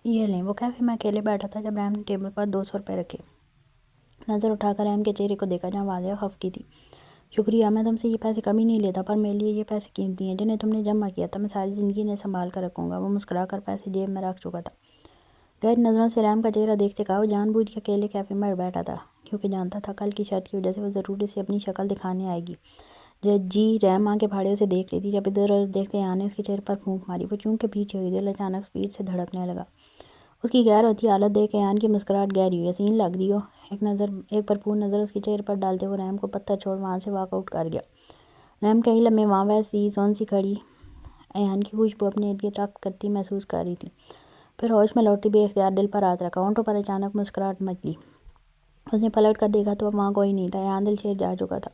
یہ لیں۔ وہ کیفے میں اکیلے بیٹھا تھا جب رحم نے ٹیبل پر 200 روپے رکھے۔ نظر اٹھا کر رحم کے چہرے کو دیکھا جہاں واضح خفگی کی تھی۔ شکریہ، میں تم سے یہ پیسے کبھی نہیں لیتا، پر میرے لیے یہ پیسے قیمتی ہیں جنہیں تم نے جمع کیا تھا، میں ساری زندگی انہیں سنبھال کر رکھوں گا۔ وہ مسکرا کر پیسے جیب میں رکھ چکا تھا۔ گہری نظروں سے رحم کا چہرہ دیکھتے کہا، وہ جان بوجھ کے اکیلے کیفے میں بیٹھا تھا کیونکہ جانتا تھا کل کی شرط کی وجہ سے وہ ضرور اسے اپنی شکل دکھانے آئے گی۔ جی رحم آنکھیں پھاڑے اسے دیکھ رہی تھی۔ جب ادھر ادھر دیکھتے ایان نے اس کے چہرے پر پھونک ماری۔ وہ چونکہ پیچھے ہوئی، دل اچانک سپیڈ سے دھڑکنے لگا۔ اس کی غیر ہوتی حالت دیکھ ایان کی مسکراہٹ گہری ہوئی۔ حسین لگ رہی ہو۔ ایک بھرپور نظر اس کے چہرے پر ڈالتے ہوئے رحم کو پتھر چھوڑ وہاں سے واک آؤٹ کر گیا۔ رحم کئی لمحے وہاں ویسی سون سی کھڑی ایان کی خوشبو اپنے ارد گرد رخت کرتی محسوس کر رہی تھی، پھر ہوش میں لوٹی بے اختیار دل پر ہاتھ رکھا۔ ہونٹوں پر اچانک مسکراہٹ مچلی۔ اس نے پلٹ کر دیکھا تو وہاں کوئی نہیں تھا۔ ایان دل چیر جا چکا تھا۔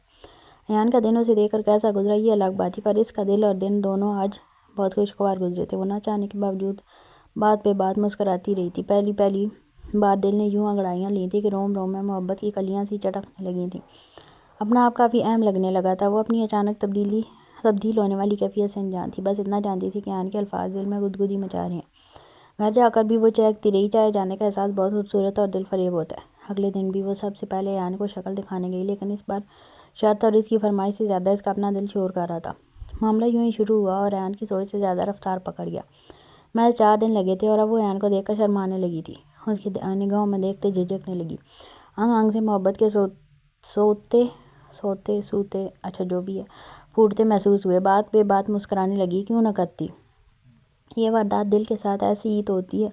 ایان کا دن اسے دیکھ کر کیسا گزرا یہ الگ بات تھی، پر اس کا دل اور دن دونوں آج بہت خوشگوار گزرے تھے۔ وہ نہ چاہنے کے باوجود بات پہ بات مسکراتی رہی تھی۔ پہلی بار دل نے یوں انگڑائیاں لی تھیں کہ روم روم میں محبت کی کلیاں سی چٹکنے لگی تھیں۔ اپنا آپ کافی اہم لگنے لگا تھا۔ وہ اپنی اچانک تبدیل ہونے والی کیفیت سے انجان تھی، بس اتنا جانتی تھی کہ ایان کے الفاظ دل میں گدگدی مچا رہے ہیں۔ گھر جا کر بھی وہ چہکتی رہی۔ چاہے جانے کا احساس بہت خوبصورت اور دل فریب ہوتا ہے۔ اگلے دن بھی وہ سب سے پہلے ایان کو شکل دکھانے گئی، لیکن اس بار شرط اور اس کی فرمائش سے زیادہ اس کا اپنا دل شور کر رہا تھا۔ معاملہ یوں ہی شروع ہوا اور ایان کی سوچ سے زیادہ رفتار پکڑ گیا۔ محض 4 دن لگے تھے اور اب وہ ایان کو دیکھ کر شرمانے لگی تھی۔ اس کی نگاہوں میں دیکھتے جھجکنے لگی۔ انگ انگ سے محبت کے سوتے اچھا جو بھی ہے پھوٹتے محسوس ہوئے۔ بات بے بات مسکرانے لگی۔ کیوں نہ کرتی؟ یہ واردات دل کے ساتھ ایسی ہی تو ہوتی ہے۔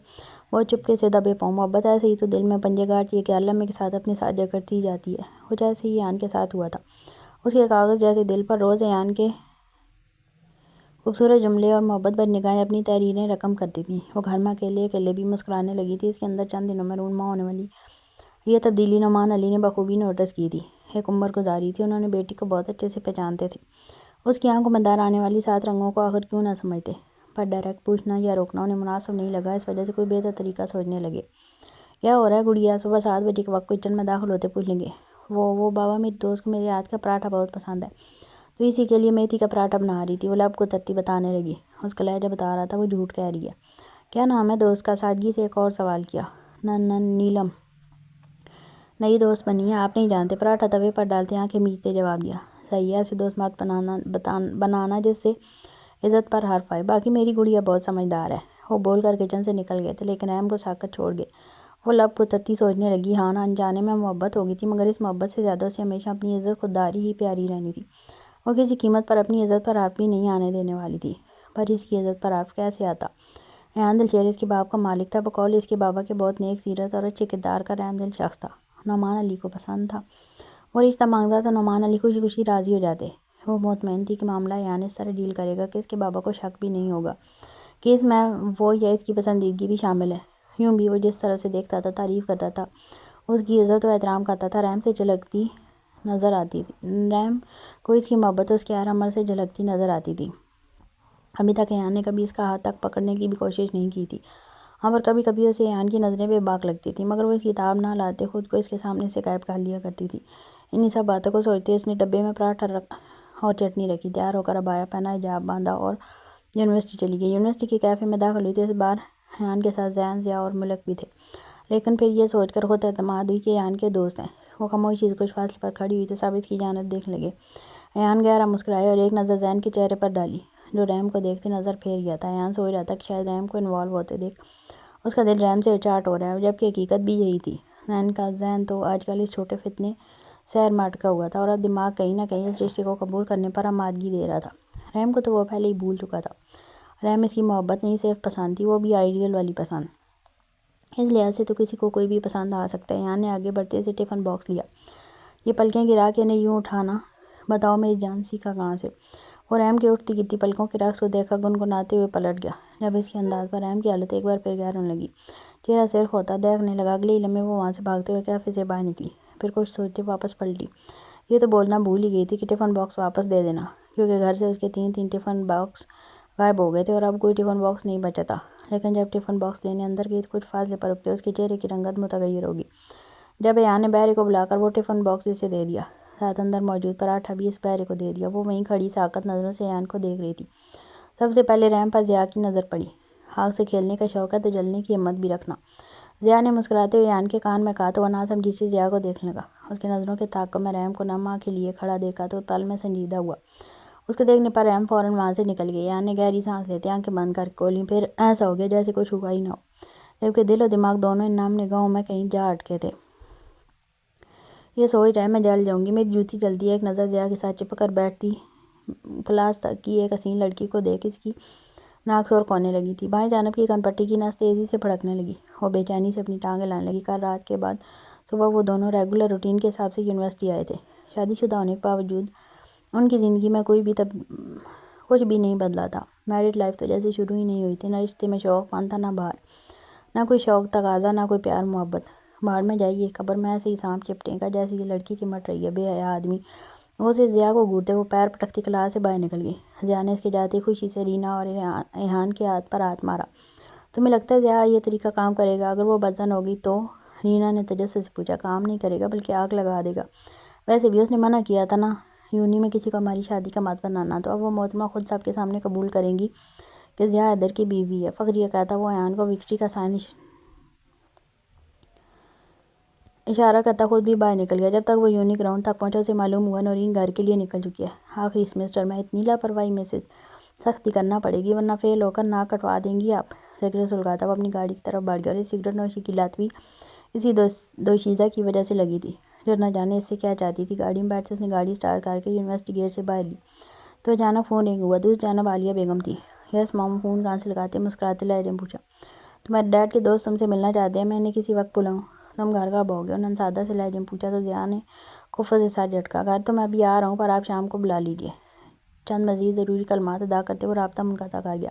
وہ چپکے سے دبے پاؤں۔ محبت ایسے ہی تو دل میں پنجے گاڑتی ہے کہ ہر لمحے کے ساتھ اپنے ساتھ جکڑتی جاتی ہے۔ کچھ ایسے ہی ایان کے ساتھ ہوا تھا۔ اس کے کاغذ جیسے دل پر روز ایان کے خوبصورت جملے اور محبت بھری نگاہیں اپنی تحریریں رقم کرتی تھیں۔ وہ گھر میں اکیلے بھی مسکرانے لگی تھی۔ اس کے اندر چند دنوں میں رونما ہونے والی یہ تبدیلی نعمان علی نے بخوبی نوٹس کی تھی۔ ایک عمر گزاری تھی۔ انہوں نے بیٹی کو بہت اچھے سے پہچانتے تھے۔ اس کی آنکھوں میں در آنے والی 7 رنگوں کو آخر کیوں نہ سمجھتے، پر ڈائریکٹ پوچھنا یا روکنا انہیں مناسب نہیں لگا۔ اس وجہ سے کوئی بہتر طریقہ سوچنے لگے۔ کیا ہو رہا ہے گڑیا؟ صبح 7 بجے کے وقت کچن میں داخل ہوتے پوچھ لیں گے۔ وہ بابا میری دوست کو میرے ہاتھ کا پراٹھا بہت پسند ہے تو اسی کے لیے میتھی کا پراٹھا بنا رہی تھی۔ وہ لب کو ترتی بتانے لگی۔ اس کا لہجہ بتا رہا تھا وہ جھوٹ کہہ رہی ہے۔ کیا نام ہے دوست کا؟ سادگی سے ایک اور سوال کیا۔ نیلم۔ نئی دوست بنی ہے، آپ نہیں جانتے؟ پراٹھا توے پر ڈالتے آنکھیں میچتے جواب دیا۔ صحیح ہے، ایسے دوست مت بنانا جس سے عزت پر حرف آئے۔ باقی میری گڑیا بہت سمجھدار ہے۔ وہ بول کر کچن سے نکل گئے تھے، لیکن رحم کو ساکت چھوڑ گئے۔ وہ لب کو ترتی سوچنے لگی۔ ہاں انجانے میں محبت ہوگی تھی، مگر اس محبت سے زیادہ اسے ہمیشہ اپنی عزت خودداری ہی پیاری رہنی تھی۔ وہ کسی قیمت پر اپنی عزت پر حرف بھی نہیں آنے دینے والی تھی۔ پر اس کی عزت پر حرف کیسے آتا؟ ایان دلشیر اس کے باپ کا مالک تھا۔ بقول اس کے بابا کے بہت نیک سیرت اور اچھے کردار کا رحم دل شخص تھا۔ نعمان علی کو پسند تھا۔ وہ رشتہ مانگتا تو نعمان علی خوشی خوشی راضی ہو جاتے۔ وہ مطمئن تھی کہ معاملہ ایان اس طرح ڈیل کرے گا کہ اس کے بابا کو شک بھی نہیں ہوگا کہ اس میں وہ یا اس کی پسندیدگی بھی شامل ہے۔ یوں بھی وہ جس طرح سے دیکھتا تھا، تعریف کرتا تھا، اس کی عزت و احترام کرتا تھا، رحم سے جھلکتی نظر آتی تھی۔ رحم کو اس کی محبت اس کے ہر عمل سے جھلکتی نظر آتی تھی۔ ابھی تک ایان نے کبھی اس کا ہاتھ تک پکڑنے کی بھی کوشش نہیں کی تھی۔ ہاں پر کبھی کبھی اسے ایان کی نظریں بے باک لگتی تھیں، مگر وہ اس کتاب نہ لاتے خود کو اس کے سامنے سے غائب کر لیا کرتی تھی۔ انہی سب باتوں کو سوچتے اس نے ڈبے میں پراٹھا اور چٹنی رکھی، تیار ہو کر عبایا پہنا، حجاب باندھا اور یونیورسٹی چلی گئی۔ یونیورسٹی کے کیفے میں داخل ہوئی تو اس بار ایان کے ساتھ زین، ضیاء اور ملک بھی تھے، لیکن پھر یہ سوچ کر خود اعتماد ہوئی کہ ایان کے دوست ہیں۔ وہ خاموشی سے کچھ فاصلے پر کھڑی ہوئی تو سب اس کی جانب دیکھنے لگے۔ ایان گہرا مسکرایا اور ایک نظر زین کے چہرے پر ڈالی، جو رحم کو دیکھتے نظر پھیر گیا تھا۔ ایان سوچ رہا تھا کہ شاید رحم کو انوالو ہوتے دیکھ اس کا دل رحم سے اچاٹ ہو رہا ہے، جبکہ حقیقت بھی یہی تھی۔ زین تو آج کل اس چھوٹے فتنے سیر میں اٹکا ہوا تھا اور اب دماغ کہیں نہ کہیں اس رشتے کو قبول کرنے پر آمادگی دے رہا تھا۔ رحم کو تو وہ پہلے ہی بھول چکا تھا۔ رحم اس کی محبت نہیں صرف پسند تھی، وہ بھی آئیڈیل والی پسند۔ اس لحاظ سے تو کسی کو کوئی بھی پسند آ سکتا ہے۔ ایان نے آگے بڑھتے سے ٹفن باکس لیا۔ یہ پلکیں گرا کے انہیں یوں اٹھانا، بتاؤ میری جان سیکھا کہاں سے؟ وہ رحم کے اٹھتی گرتی پلکوں کے رقص کو دیکھا گنگناتے ہوئے پلٹ گیا۔ جب اس کے انداز پر رحم کی حالت ایک بار پھر گہر ہونے لگی، چہرہ سرخ ہوتا دیکھنے لگا۔ اگلے ہی لمحے وہ وہاں سے بھاگتے ہوئے کیفے سے باہر نکلی، پھر کچھ سوچتے واپس پلٹی۔ یہ تو بولنا بھول ہی گئی تھی کہ ٹفن باکس واپس دے دینا، کیونکہ گھر سے اس کے 3 ٹفن باکس غائب ہو گئے تھے اور اب کوئی ٹفن باکس نہیں بچا تھا۔ لیکن جب ٹفن باکس لینے اندر گئی تو کچھ فاصلے پر رکتے اس کے چہرے کی رنگت متغیر ہوگی۔ جب ایان نے بہرے کو بلا کر وہ ٹفن باکس اسے دے دیا، ساتھ اندر موجود پراٹھا بھی اس بہرے کو دے دیا۔ وہ وہیں کھڑی ساکت نظروں سے ایان کو دیکھ رہی تھی۔ سب سے پہلے رحم پر ضیاء کی نظر پڑی۔ آگ سے کھیلنے کا شوق ہے تو جلنے کی ہمت بھی رکھنا۔ ضیاء نے مسکراتے ہوئے ایان کے کان میں کہا تو وہ ناسمجھی سے ضیاء کو دیکھنے لگا۔ اس کی نظروں کے تعاقب میں رحم کو نم آنکھیں لیے کھڑا دیکھا تو پل میں سنجیدہ ہوا۔ اس کے دیکھنے پر رحم فوراً وہاں سے نکل گئی۔ ایان نے گہری سانس لیتے آنکھیں بند کر کھولیں، پھر ایسا ہو گیا جیسے کچھ ہوا ہی نہ ہو، جبکہ دل و دماغ دونوں ان نام نگاہوں میں کہیں جا اٹکے تھے۔ یہ سوچ رہے میں جل جاؤں گی، میری جوتی جلتی ہے۔ ایک نظر ضیاء کے ساتھ چپک کر بیٹھتی کلاس کی ایک حسین لڑکی کو دیکھ اس کی ناک سرخ ہونے لگی تھی۔ بائیں جانب کی کن پٹی کی نس تیزی سے پھڑکنے لگی۔ وہ بے چینی سے اپنی ٹانگ ہلانے لگی۔ کل رات کے بعد صبح وہ دونوں ریگولر روٹین کے حساب سے یونیورسٹی آئے تھے۔ شادی شدہ ہونے کے باوجود ان کی زندگی میں کچھ بھی نہیں بدلا تھا۔ میرڈ لائف تو جیسے شروع ہی نہیں ہوئی تھی۔ نہ رشتے میں شوق پن تھا، نہ بہار، نہ کوئی شوق تقاضا، نہ کوئی پیار محبت۔ بھاڑ میں جائیے قبر میں ایسے ہی سانپ چپٹے گا جیسے یہ لڑکی چمٹ رہی ہے، بے حیا آدمی۔ وہ سے ضیاء کو گھورتے وہ پیر پٹکتی کلاس سے باہر نکل گئی۔ ضیاء نے اس کے جاتے خوشی سے رینا اور ایحان کے ہاتھ پر ہاتھ مارا۔ تمہیں لگتا ہے ضیاء یہ طریقہ کام کرے گا؟ اگر وہ بدظن ہوگی تو؟ رینا نے تجسس سے پوچھا۔ کام نہیں کرے گا بلکہ آگ لگا دے گا۔ ویسے بھی اس نے منع کیا تھا نا یونی میں کسی کو ہماری شادی کا مت بنانا، تو اب وہ محترمہ خود سب کے سامنے قبول کریں گی کہ ضیاء حیدر کی بیوی ہے۔ فخریہ کہتا وہ ایان کو وکٹری کا سائن اشارہ کرتا خود بھی باہر نکل گیا۔ جب تک وہ یونی گراؤنڈ تک پہنچا اسے معلوم ہوا نورین گھر کے لیے نکل چکی ہے۔ آخری سیمسٹر میں اتنی لاپرواہی میں سے سختی کرنا پڑے گی ورنہ فیل ہو کر ناک کٹوا دیں گی آپ۔ سگریٹ سلگاتا وہ اپنی گاڑی کی طرف بڑھ گیا اور اس سگریٹ نوشی کی لت بھی اسی دوشیزہ کی وجہ سے لگی تھی جو نہ جانے اس سے کیا چاہتی تھی۔ گاڑی میں بیٹھتے اس نے گاڑی سٹارٹ کر کے یونیورسٹی گیٹ سے باہر لی تو اچانک فون رنگ ہوا۔ دوسری جانب عالیہ بیگم تھی۔ یس مام، فون کان سے لگاتے مسکراتے لہجے میں پوچھا۔ تمہارے ڈیڈ کے دوست تم سے ملنا چاہتے ہیں، میں انہیں کسی وقت بلاؤں؟ تم گھر کب آؤ گے؟ انہوں نے سادہ سے لہجے میں پوچھا تو ضیاء نے خفت سے سر جھٹکا۔ گھر تو میں ابھی آ رہا ہوں پر آپ شام کو بلا لیجیے۔ چند مزید ضروری کلمات ادا کرتے وہ رابطہ منقطع کر گیا،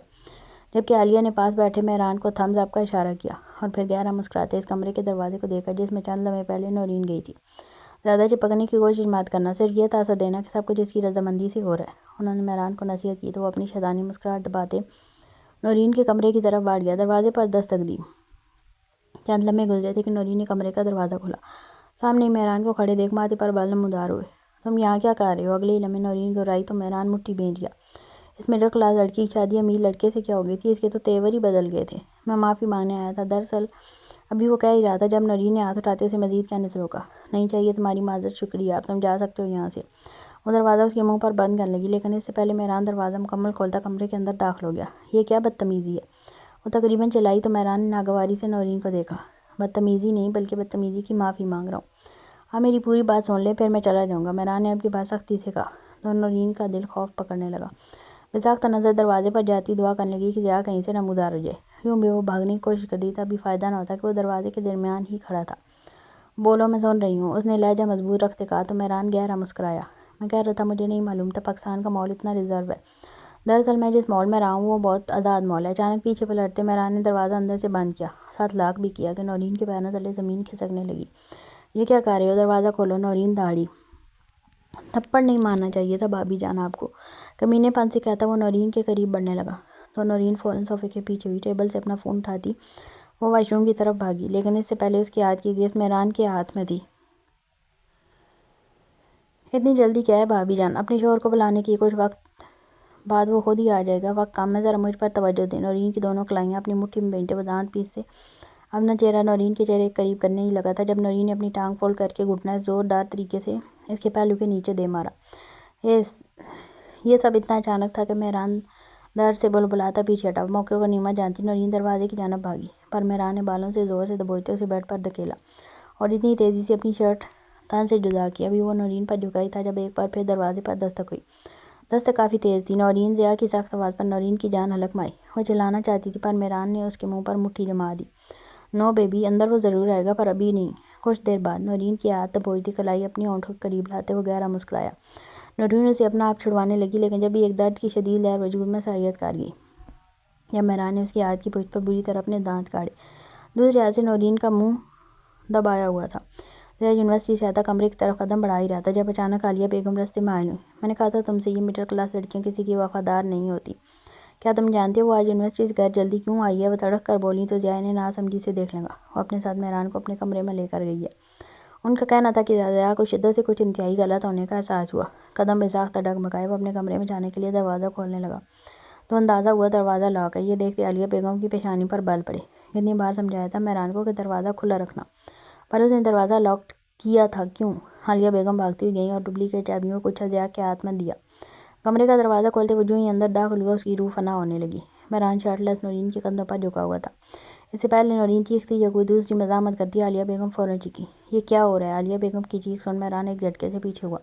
جبکہ عالیہ نے پاس بیٹھے مہران کو تھمز اپ کا اشارہ کیا اور پھر گہرا مسکراتے اس کمرے کے دروازے کو دیکھا جس میں چند لمحے پہلے نورین گئی تھی۔ زیادہ چپکنے کی کوشش مت کرنا، صرف یہ تاثر دینا کہ سب کچھ اس کی رضامندی سے ہو رہا ہے۔ انہوں نے مہران کو نصیحت کی تو وہ اپنی شیطانی مسکراہٹ دباتے نورین کے کمرے کی طرف بڑھ گیا۔ دروازے پر دستک دی۔ چند لمحے گزرے تھے کہ نورین نے کمرے کا دروازہ کھولا۔ سامنے ہی مہران کو کھڑے دیکھ ماتھے پر بال نمودار ہوئے۔ تم یہاں کیا کر رہے ہو؟ اگلے ہی لمحے نورین گھبرائی تو مہران مٹھی بھیج گیا۔ اس مڈل کلاس لڑکی کی شادی امیر لڑکے سے کیا ہو گئی تھی؟ اس کے تو تیور ہی بدل گئے تھے۔ میں معافی مانگنے آیا تھا۔ دراصل ابھی وہ کہہ ہی رہا تھا جب نورین نے ہاتھ اٹھاتے اسے مزید کہنے سے روکا۔ نہیں چاہیے تمہاری معذرت، شکریہ، اب تم جا سکتے ہو یہاں سے۔ وہ دروازہ اس کے منہ پر بند کرنے لگی لیکن اس سے پہلے مہران دروازہ مکمل کھولتا کمرے کے اندر داخل ہو گیا۔ یہ کیا بدتمیزی ہے؟ وہ تقریباً چلائی تو مہران نے ناگواری سے نورین کو دیکھا۔ بدتمیزی نہیں بلکہ بدتمیزی کی معافی مانگ رہا ہوں۔ اب میری پوری بات سن لے پھر میں چلا جاؤں گا، مہران نے اب کی بار سختی سے کہا تو نورین کا دل خوف پکڑنے لگا۔ بساختہ نظر دروازے پر جاتی دعا کرنے لگی کہ ضیاء کہیں سے نمودار ہو جائے۔ یوں بھی وہ بھاگنے کی کوشش کر رہی تھی، ابھی فائدہ نہ ہوتا کہ وہ دروازے کے درمیان ہی کھڑا تھا۔ بولو، میں سن رہی ہوں، اس نے لہجہ مضبوط رکھتے کہا تو مہران گہرا مسکرایا۔ میں کہہ رہا تھا مجھے نہیں معلوم تھا پاکستان کا ماحول اتنا ریزرو ہے۔ دراصل میں جس مال میں رہا ہوں وہ بہت آزاد مال ہے۔ اچانک پیچھے پلٹتے مہران نے دروازہ اندر سے بند کیا، ساتھ لاک بھی کیا کہ نورین کے پیروں تلے زمین کھسکنے لگی۔ یہ کیا کر رہے ہو؟ دروازہ کھولو۔ نورین دہاڑی۔ تھپڑ نہیں مارنا چاہیے تھا بھابی جان آپ کو، کمینے پن سے کہتا وہ نورین کے قریب بڑھنے لگا تو نورین فوراً صوفے کے پیچھے ہوئی۔ ٹیبل سے اپنا فون اٹھاتی وہ واش روم کی طرف بھاگی لیکن اس سے پہلے اس کے ہاتھ کی گرفت مہران کے ہاتھ میں تھی۔ اتنی جلدی کیا ہے بھابی جان؟ اپنے شوہر کو بلانے کی، کچھ وقت بعد وہ خود ہی آ جائے گا، وقت کم ہے، ذرا مجھ پر توجہ دیں۔ نورین کی دونوں کلائیاں اپنی مٹھی میں بیٹھے وہ دانت پیستے اپنا چہرہ نورین کے چہرے کے قریب کرنے ہی لگا تھا جب نورین نے اپنی ٹانگ فولڈ کر کے گھٹنا زوردار طریقے سے اس کے پہلو کے نیچے دے مارا۔ یہ سب اتنا اچانک تھا کہ مہران درد سے بلبلاتا پیچھے ہٹا۔ موقع کو غنیمت جانتی نورین دروازے کی جانب بھاگی پر مہران نے بالوں سے زور سے دبوچتے اسے بیڈ پر دھکیلا اور اتنی تیزی سے اپنی شرٹ تن سے جدا کی۔ ابھی وہ نورین پر جھکا ہی تھا جب ایک بار پھر دروازے پر دستک ہوئی۔ دستک کافی تیز تھی۔ نورین! ضیاء کی سخت آواز پر نورین کی جان ہلک میں آئی۔ وہ چلانا چاہتی تھی پر مہران نے اس کے منہ پر مٹھی جما دی۔ نو بیبی، اندر وہ ضرور آئے گا پر ابھی نہیں، کچھ دیر بعد۔ نورین کی ہاتھ دبوچتی کلائی اپنی ہونٹوں کے قریب لاتے وہ گہرا مسکرایا۔ نورین اسے اپنا آپ چھڑوانے لگی لیکن جب بھی ایک درد کی شدید لہر وجود میں سرایت کر گئی جب مہران نے اس کی ہاتھ کی پشت پر بری طرح اپنے دانت کاڑے، دوسرے ہاتھ سے نورین کا منہ دبایا ہوا تھا۔ ضیاء یونیورسٹی سے آتا کمرے کی طرف قدم بڑھا ہی رہا تھا جب اچانک عالیہ بیگم رستے میں آئی۔ میں نے کہا تھا تم سے یہ مڈل کلاس لڑکیاں کسی کی وفادار نہیں ہوتی۔ کیا تم جانتے ہو وہ آج یونیورسٹی سے گھر جلدی کیوں آئی ہے؟ وہ تڑک کر بولی تو ضیاء نے ناسمجھی سے دیکھنے لگا۔ وہ اپنے ساتھ مہران کو اپنے کمرے میں لے کر گئی ہے۔ ان کا کہنا تھا کہ ضیاء کو شدت سے کچھ انتہائی غلط ہونے کا احساس ہوا۔ قدم بے ساختہ ڈگمگائے وہ اپنے کمرے میں جانے کے لیے دروازہ کھولنے لگا تو اندازہ ہوا دروازہ لاک ہے۔ یہ دیکھتے عالیہ بیگم کی پیشانی پر بل پڑے۔ کتنی بار سمجھایا تھا مہران کو کہ دروازہ کھلا رکھنا، پر اس نے دروازہ لاک کیا تھا کیوں؟ عالیہ بیگم بھاگتی ہوئی گئیں اور ڈپلیکیٹ چابیوں کو کچھ ضیاء کے ہاتھ میں دیا۔ کمرے کا دروازہ کھولتے وہ جو ہی اندر داخل ہوا اس کی روح فنا ہونے لگی۔ مہران شرٹ لیس نورین کے کندھوں پر جھکا ہوا تھا۔ اس سے پہلے نورین چیختی یا کوئی دوسری مزاحمت کرتی عالیہ بیگم فوراً چیخی۔ یہ کیا ہو رہا ہے؟ عالیہ بیگم کی چیخ سن مہران ایک جھٹکے سے پیچھے ہوا،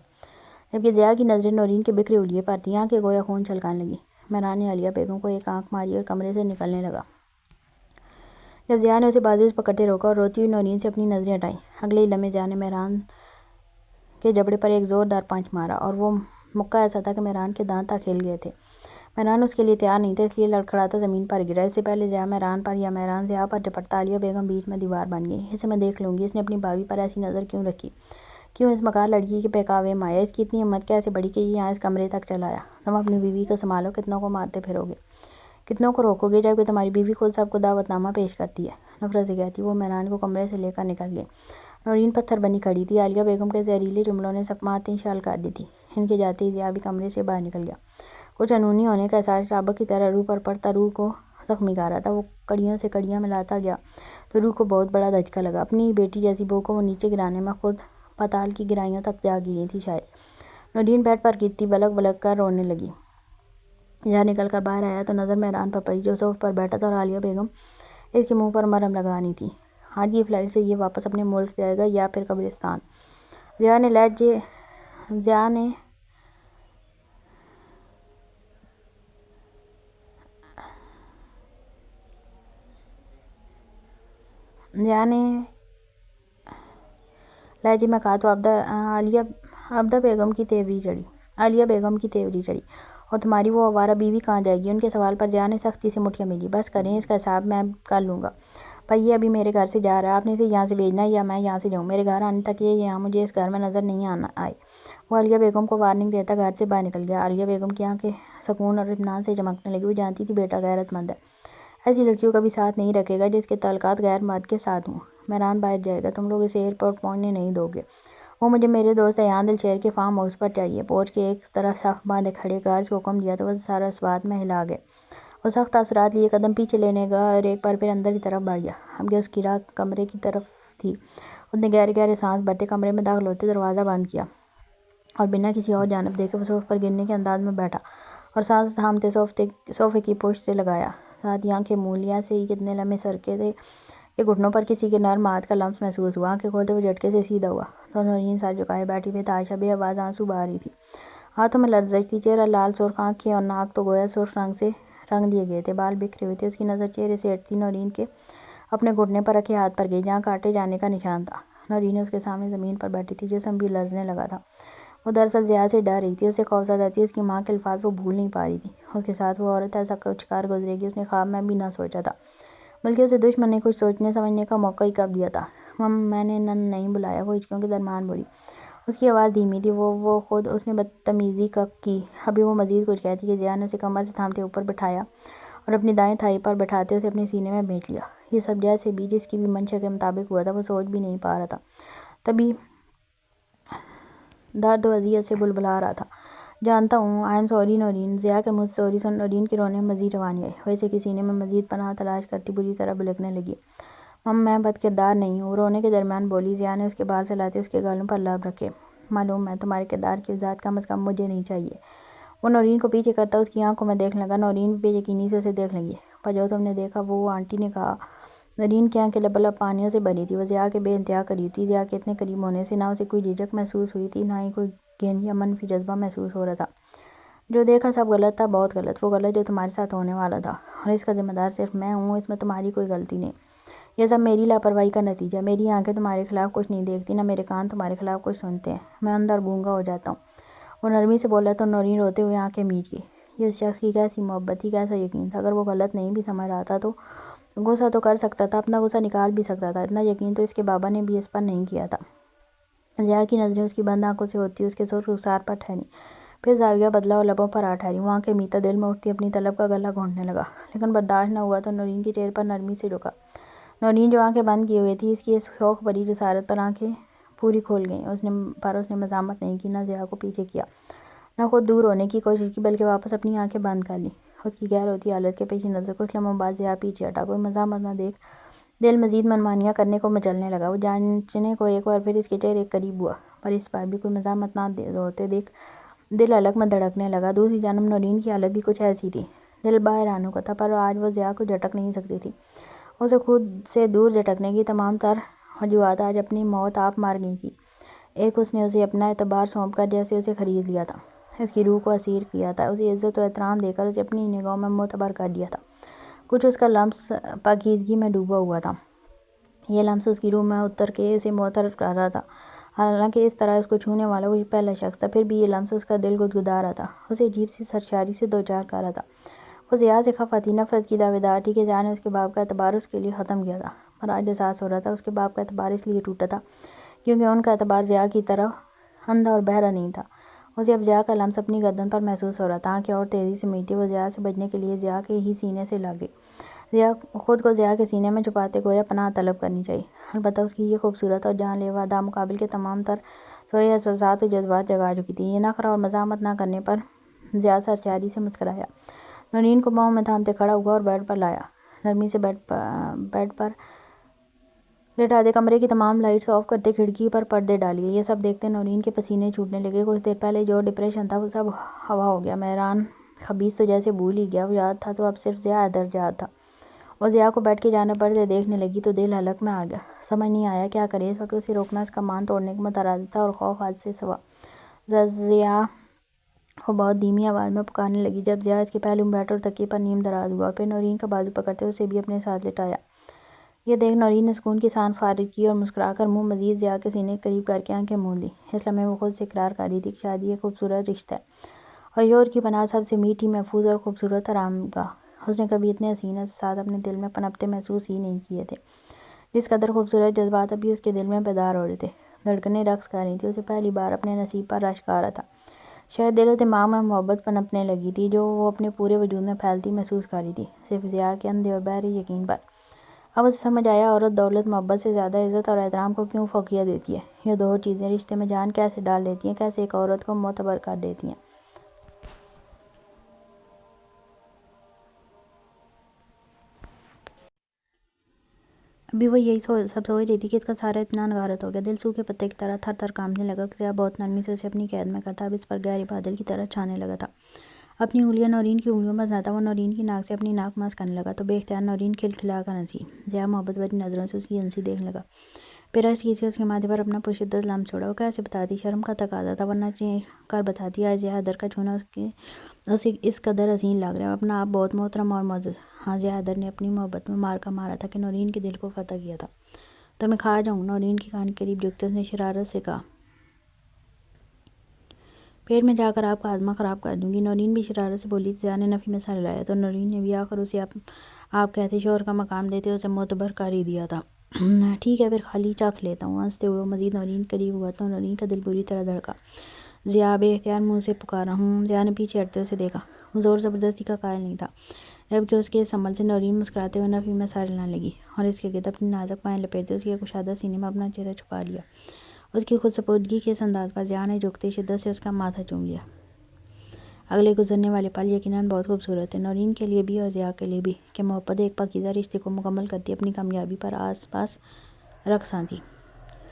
جبکہ ضیاء کی نظریں نورین کے بکھرے حلیے پر تھیں۔ آنکھیں گویا خون چھلکانے لگیں۔ مہران نے عالیہ بیگم کو ایک آنکھ ماری اور کمرے سے نکلنے لگا۔ جب ضیاء نے اسے بازو سے پکڑتے روکا اور روتی ہوئی نورین سے اپنی نظریں ہٹائیں، اگلے ہی لمحے ضیاء نے مہران کے جبڑے پر ایک زوردار پنچ مارا اور وہ مکہ ایسا تھا کہ مہران کے دانت تک ہل گئے تھے۔ مہران اس کے لیے تیار نہیں تھا، اس لیے لڑکھڑاتا زمین پر گرا۔ اس سے پہلے ضیاء مہران پر یا مہران ضیاء پر جھپٹتا، عالیہ بیگم بیچ میں دیوار بن گئی۔ اسے میں دیکھ لوں گی، اس نے اپنی بھابھی پر ایسی نظر کیوں رکھی؟ کیوں اس مکار لڑکی کے بہکاوے میں آیا؟ اس کی اتنی ہمت کیسے بڑھی کہ یہ یہاں اس کمرے تک چلا آیا؟ تم اپنی بیوی کو سنبھالو، کتنوں کو مارتے پھرو گے، کتنوں کو روکو گے، جبکہ تمہاری بیوی خود سب کو دعوت نامہ پیش کرتی ہے، نفرت سے کہتی۔ وہ مہران کو کمرے سے لے کر نکل گئی۔ نورین پتھر بنی کھڑی تھی۔ عالیہ بیگم کے زہریلے جملوں نے سماعتیں شال کر دی تھیں۔ ان کے جاتے ہی ضیاء بھی کمرے سے باہر نکل گیا۔ کچھ انہونی ہونے کا احساس سابق کی طرح روح پر پڑتا روح کو زخمی کر رہا تھا۔ وہ کڑیوں سے کڑیاں ملاتا گیا تو روح کو بہت بڑا دھچکا لگا۔ اپنی ہی بیٹی جیسی بہو کو وہ نیچے گرانے میں خود پاتال کی گہرائیوں تک جا گری تھی شاید۔ نورین بیڈ پر گرتی بلک بلک کر رونے لگی۔ ضیاء نکل کر باہر آیا تو نظر مہران پر پڑی جو صوفے پر بیٹھا تھا اور عالیہ بیگم اس کے منہ پر مرہم لگا رہی تھی۔ آج کی فلائٹ سے یہ واپس اپنے ملک جائے گا یا پھر قبرستان؟ ضیاء نے لہجے میں کہا تو عابدہ بیگم کی تیوری چڑھی۔ اور تمہاری وہ آوارہ بیوی کہاں جائے گی؟ ان کے سوال پر ضیاء نے سختی سے مٹھیاں بھیجی۔ بس کریں، اس کا حساب میں کر لوں گا، پر یہ ابھی میرے گھر سے جا رہا ہے، آپ نے اسے یہاں سے بھیجنا ہے یا میں یہاں سے جاؤں؟ میرے گھر آنے تک یہ یہاں مجھے اس گھر میں نظر نہیں آئے۔ وہ عالیہ بیگم کو وارننگ دیتا گھر سے باہر نکل گیا۔ عالیہ بیگم کی آنکھیں سکون اور اطمینان سے چمکنے لگیں۔ وہ جانتی تھی بیٹا غیرت مند ہے، ایسی لڑکیوں کا بھی ساتھ نہیں رکھے گا جس کے تعلقات غیر مرد کے ساتھ ہوں۔ مہران باہر جائے گا، تم لوگ اسے ایئرپورٹ پہنچنے نہیں دو گے۔ وہ مجھے میرے دوست ایان دلشیر کے فارم ہاؤس پر چاہیے۔ پورچ کے ایک طرف صف باندھے کھڑے گارڈز کو حکم دیا تو وہ ساراسوات میں ہلا گئے۔ وہ سخت تاثرات لیے قدم پیچھے لینے گا اور ایک بار پھر اندر کی طرف بڑھ گیا۔ اب کہ اس کی راہ کمرے کی طرف تھی، اس نے گہرے گہرے سانس بھرتے کمرے میں داخل ہوتے دروازہ بند کیا اور بنا کسی اور جانب دیکھے وہ صوفے پر گرنے کے انداز میں بیٹھا اور سانس تھامتے صوفے کی پشت سے لگایا، ساتھ ہی آنکھیں مول لیا۔ سے ہی کتنے لمحے سرکے تھے کہ گھٹنوں پر کسی کے نرم ہاتھ کا لمس محسوس ہوا۔ آنکھیں کھولتے وہ جھٹکے سے سیدھا ہوا تو نورین سر جھکائے بیٹھی ہوئی عائشہ بے آواز آنسو بہا رہی تھی۔ ہاتھوں میں لرزش تھی، چہرہ لال سرخ، آنکھیں اور ناک تو گویا سرخ رنگ سے رنگ دیے گئے تھے، بال بکھرے ہوئے تھے۔ اس کی نظر چہرے سے ہٹتی نورین کے اپنے گھٹنے پر رکھے ہاتھ پر گئی جہاں کاٹے جانے کا نشان تھا۔ نورین اس کے سامنے زمین پر بیٹھی تھی، جسم بھی لرزنے لگا تھا۔ وہ دراصل ضیاء سے ڈر رہی تھی، اس سے خوفزدہ تھی۔ اس کی ماں کے الفاظ وہ بھول نہیں پا رہی تھی، اس کے ساتھ وہ عورت ایسا کچھ کر گزرے گی اس نے خواب میں بھی نہ سوچا تھا، بلکہ اسے دشمن نے کچھ سوچنے سمجھنے کا موقع ہی کب دیا تھا۔ میں نے نہیں بلایا، وہ ہچکیوں کے درمیان بولی۔ اس کی آواز دھیمی تھی، وہ خود اس نے بدتمیزی کی۔ ابھی وہ مزید کچھ کہتی کہ ضیاء نے اسے کمر سے تھامتے اوپر بٹھایا اور اپنی دائیں تھائی پر بٹھاتے اسے اپنے سینے میں بھیج لیا۔ یہ سب جیسے بھی جس کی بھی منشا کے مطابق ہوا تھا وہ سوچ بھی نہیں پا رہا تھا، تبھی درد و اذیت سے بلبلا رہا تھا۔ جانتا ہوں، آئی ایم سوری نورین۔ ضیاء کے منہ سے سوری سن نورین کے رونے میں مزید روانی آئی۔ وہ اسے کے سینے میں مزید پناہ تلاش کرتی بری طرح بلکنے لگی۔ میں بد کردار نہیں ہوں، رونے کے درمیان بولی۔ ضیاء نے اس کے بال سہلاتے اس کے گالوں پر لب رکھے۔ معلوم ہے، تمہارے کردار کی وضاحت کم از کم مجھے نہیں چاہیے۔ وہ نورین کو پیچھے کرتا اس کی آنکھوں میں دیکھنے لگا۔ نورین بھی بے یقینی سے اسے دیکھ لگی۔ پر جو تم نے دیکھا وہ آنٹی نے کہا۔ نورین کی آنکھیں لبالب پانیوں سے بھری تھیں۔ وہ ضیاء کے بے انتہا قریب تھی۔ ضیاء کے اتنے قریب ہونے سے نہ اسے کوئی جھجک محسوس ہوئی تھی، نہ ہی کوئی گھن یا منفی جذبہ محسوس ہو رہا تھا۔ جو دیکھا سب غلط تھا، بہت غلط، وہ غلط جو تمہارے ساتھ ہونے والا تھا، اور اس کا ذمہ دار صرف میں ہوں، اس میں تمہاری کوئی غلطی نہیں۔ یہ سب میری لاپرواہی کا نتیجہ ہے۔ میری آنکھیں تمہارے خلاف کچھ نہیں دیکھتی، نہ میرے کان تمہارے خلاف کچھ سنتے ہیں۔ میں اندر گونگا ہو جاتا ہوں۔ وہ نرمی سے بولا تو نورین روتے ہوئے آنکھیں میچ گئی۔ یہ اس شخص کی کیسی محبت تھی، کیسا یقین تھا۔ اگر وہ غلط نہیں بھی سمجھ رہا تھا تو غصہ تو کر سکتا تھا، اپنا غصہ نکال بھی سکتا تھا۔ اتنا یقین تو اس کے بابا نے بھی اس پر نہیں کیا تھا۔ ضیاء کی نظریں اس کی بند آنکھوں سے ہوتی اس کے سرخ رخسار پر ٹھہریں، پھر زاویہ بدلا اور لبوں پر آ ٹھہری۔ وہ آنکھیں میتا دل میں اٹھتی اپنی طلب کا گلا گھونٹنے لگا، لیکن برداشت نہ ہوا تو نورین کے چہرے پر نرمی سے جھکا۔ نورین جو آنکھیں بند کیے ہوئے تھی، اس کی اس شوق بھری جسارت پر آنکھیں پوری کھل گئیں۔ اس نے مزاحمت نہیں کی، نہ ضیاء کو پیچھے کیا، نہ خود دور ہونے کی کوشش کی، بلکہ واپس اپنی آنکھیں بند کر لیں اس کی غیر ہوتی حالت کے پیش نظر کچھ لمحوں بعد ضیاء پیچھے ہٹا، کوئی مزاحمت نہ دیکھ دل مزید منمانیاں کرنے کو مچلنے لگا۔ وہ جانچنے کو ایک بار پھر اس کے چہرے کے قریب ہوا، پر اس بار بھی کوئی مزاحمت نہ ہوتے دیکھ دل حلق میں دھڑکنے لگا۔ دوسری جانب نورین کی حالت بھی کچھ ایسی تھی، دل باہر آنے کو تھا، پر آج وہ ضیاء کو جھٹک نہیں سکتی تھی۔ اسے خود سے دور جھٹکنے کی تمام تر وجوہات آج اپنی موت آپ مار گئی تھیں۔ ایک، اس نے اسے اپنا اعتبار سونپ کر جیسے اسے خرید لیا تھا، اس کی روح کو اسیر کیا تھا، اسے عزت و احترام دے کر اسے اپنی نگاہوں میں معتبر کر دیا تھا۔ کچھ اس کا لمس پاکیزگی میں ڈوبا ہوا تھا، یہ لمس اس کی روح میں اتر کے اسے معطر کر رہا تھا، حالانکہ اس طرح اس کو چھونے والا وہ پہلا شخص تھا۔ پھر بھی یہ لمس اس کا دل گدگدا رہا تھا، اسے عجیب سی سرشاری سے دوچار کر رہا تھا۔ وہ ضیاء سے خفا تھی، نفرت کی دعوے دار تھی کہ ضیاء نے اس کے باپ کا اعتبار اس کے لیے ختم کیا تھا، پر آج احساس ہو رہا تھا اس کے باپ کا اعتبار اس لیے ٹوٹا تھا کیونکہ ان کا اعتبار ضیاء کی طرح اندھا اور بہرا نہیں تھا۔ اسے اب ضیاء کا لمس اپنی گردن پر محسوس ہو رہا تھا، آنکھیں اور تیزی سے میچتی، وہ ضیاء سے بچنے کے لیے ضیاء کے ہی سینے سے لگ گئی۔ خود کو ضیاء کے سینے میں چھپاتے گویا پناہ طلب کرنی چاہیے، البتہ اس کی یہ خوبصورت اور جان لیوا ادا مقابل کے تمام تر سوئے احساسات و جذبات جگا چکی تھی۔ یہ نخرہ اور مزاحمت نہ کرنے پر ضیاء سرشاری سے مسکرایا، نورین کو باہوں میں تھامتے کھڑا ہوا اور بیڈ پر لایا، نرمی سے بیڈ پر لٹا دے، کمرے کی تمام لائٹس آف کرتے، کھڑکی پر پردے ڈالے۔ یہ سب دیکھتے نورین کے پسینے چھوٹنے لگے، کچھ دیر پہلے جو ڈپریشن تھا وہ سب ہوا ہو گیا، مہران خبیث تو جیسے بھول ہی گیا، وہ یاد تھا تو اب صرف ضیاء حیدر یاد تھا۔ وہ ضیاء کو بیڈ کی جانب بڑھتے دیکھنے لگی تو دل حلق میں آ گیا، سمجھ نہیں آیا کیا کرے، اس وقت اسے روکنا اس کا مان توڑنے کے مترادف تھا، اور خوف حد سے سوا۔ ضیاء، وہ بہت دھیمی آواز میں پکارنے لگی۔ جب ضیاء اس کے پہلو میں بیٹھا اور تکیے پر نیم دراز ہوا اور پھر نورین کا بازو پکڑتے اسے بھی اپنے ساتھ لٹایا۔ یہ دیکھ نورین نے سکون کی سانس خارج کی اور مسکرا کر منہ مزید ضیاء کے سینے کے قریب کر کے آنکھیں موند لیں۔ اس لمحے وہ خود سے اقرار کر رہی تھی کہ شادی ایک خوبصورت رشتہ ہے، اور شوہر کی پناہ سب سے میٹھی، محفوظ اور خوبصورت آرامگاہ۔ اس نے کبھی اتنے حسین احساسات اپنے دل میں پنپتے محسوس ہی نہیں کیے تھے، جس قدر خوبصورت جذبات ابھی اس کے دل میں بیدار ہو رہے تھے۔ دھڑکنیں رقص کر رہی تھیں، اسے پہلی بار اپنے نصیب پر رشک آ رہا تھا، شاید دل و دماغ میں محبت پنپنے لگی تھی جو وہ اپنے پورے وجود میں پھیلتی محسوس کر رہی تھی، صرف ضیاء کے اندھے اور بہرے یقین پر۔ اب اسے سمجھ آیا عورت دولت محبت سے زیادہ عزت اور احترام کو کیوں فوقیت دیتی ہے۔ یہ دو چیزیں رشتے میں جان کیسے ڈال دیتی ہیں، کیسے ایک عورت کو معتبر کر دیتی ہیں۔ ابھی وہ یہی سب سوچ رہی تھی کہ اس کا سارا اطمینان غارت ہو گیا، دل سوکھے پتے کی طرح تھر تھر کانپنے لگا۔ ضیاء بہت نرمی سے اسے اپنی قید میں کرتا، اب اس پر گہرے بادل کی طرح چھانے لگا تھا، اپنی انگلیاں نورین کی انگلیوں میں زدہ، وہ نورین کی ناک سے اپنی ناک مس کرنے لگا تو بے اختیار نورین کھلکھلا کر ہنسی۔ ضیاء محبت بھری نظروں سے اس کی ہنسی دیکھنے لگا، پھر ہنسی سے اس کے ماتھے پر اپنا پرشدت لمس چھوڑا۔ وہ کیسے بتاتی، شرم کا تقاضا تھا، ورنہ چیخ کر بتاتی آج ضیاء حیدر کا چھونا اسے اس قدر حسین لگ رہا ہے، اپنا آپ بہت محترم اور معزز۔ ہاں، ضیاء حیدر نے اپنی محبت میں مارکا مارا تھا کہ نورین کے دل کو فتح کیا تھا۔ تو میں کھا جاؤں، نورین کی کان کے قریب جھکتے اس نے شرارت سے کہا، پیٹ میں جا کر آپ کا ہاضمہ خراب کر دوں گی۔ نورین بھی شرارت سے بولی۔ ضیاء نے نفی میں سر ہلایا تو نورین نے بھی آخر اسے آپ کہتے، شوہر کا مقام دیتے اسے معتبر کر ہی دیا تھا۔ ٹھیک ہے، پھر خالی چکھ لیتا ہوں۔ ہنستے ہوئے وہ مزید نورین کے قریب ہوا تو نورین کا دل بری طرح دھڑکا۔ ضیاء بے اختیار منہ سے پکارا، ضیاء نے پیچھے ہٹتے اسے دیکھا، وہ زور زبردستی کا قائل نہیں تھا، جبکہ اس کے اس عمل سے نورین مسکراتے ہوئے نفی میں سر ہلانے لگی اور اس کے گرد اپنی نازک بائیں لپیٹتے اس کے کشادہ سینے میں اپنا چہرہ چھپا لیا۔ اس کی خود سپردگی کے اس انداز پر ضیاء نے جھکتے شدت سے اس کا ماتھا چوم لیا۔ اگلے گزرنے والے پل یقیناً بہت خوبصورت تھے، نورین کے لیے بھی اور ضیاء کے لیے بھی، کہ محبت ایک پاکیزہ رشتے کو مکمل کرتی اپنی کامیابی پر آس پاس رقصاں تھی۔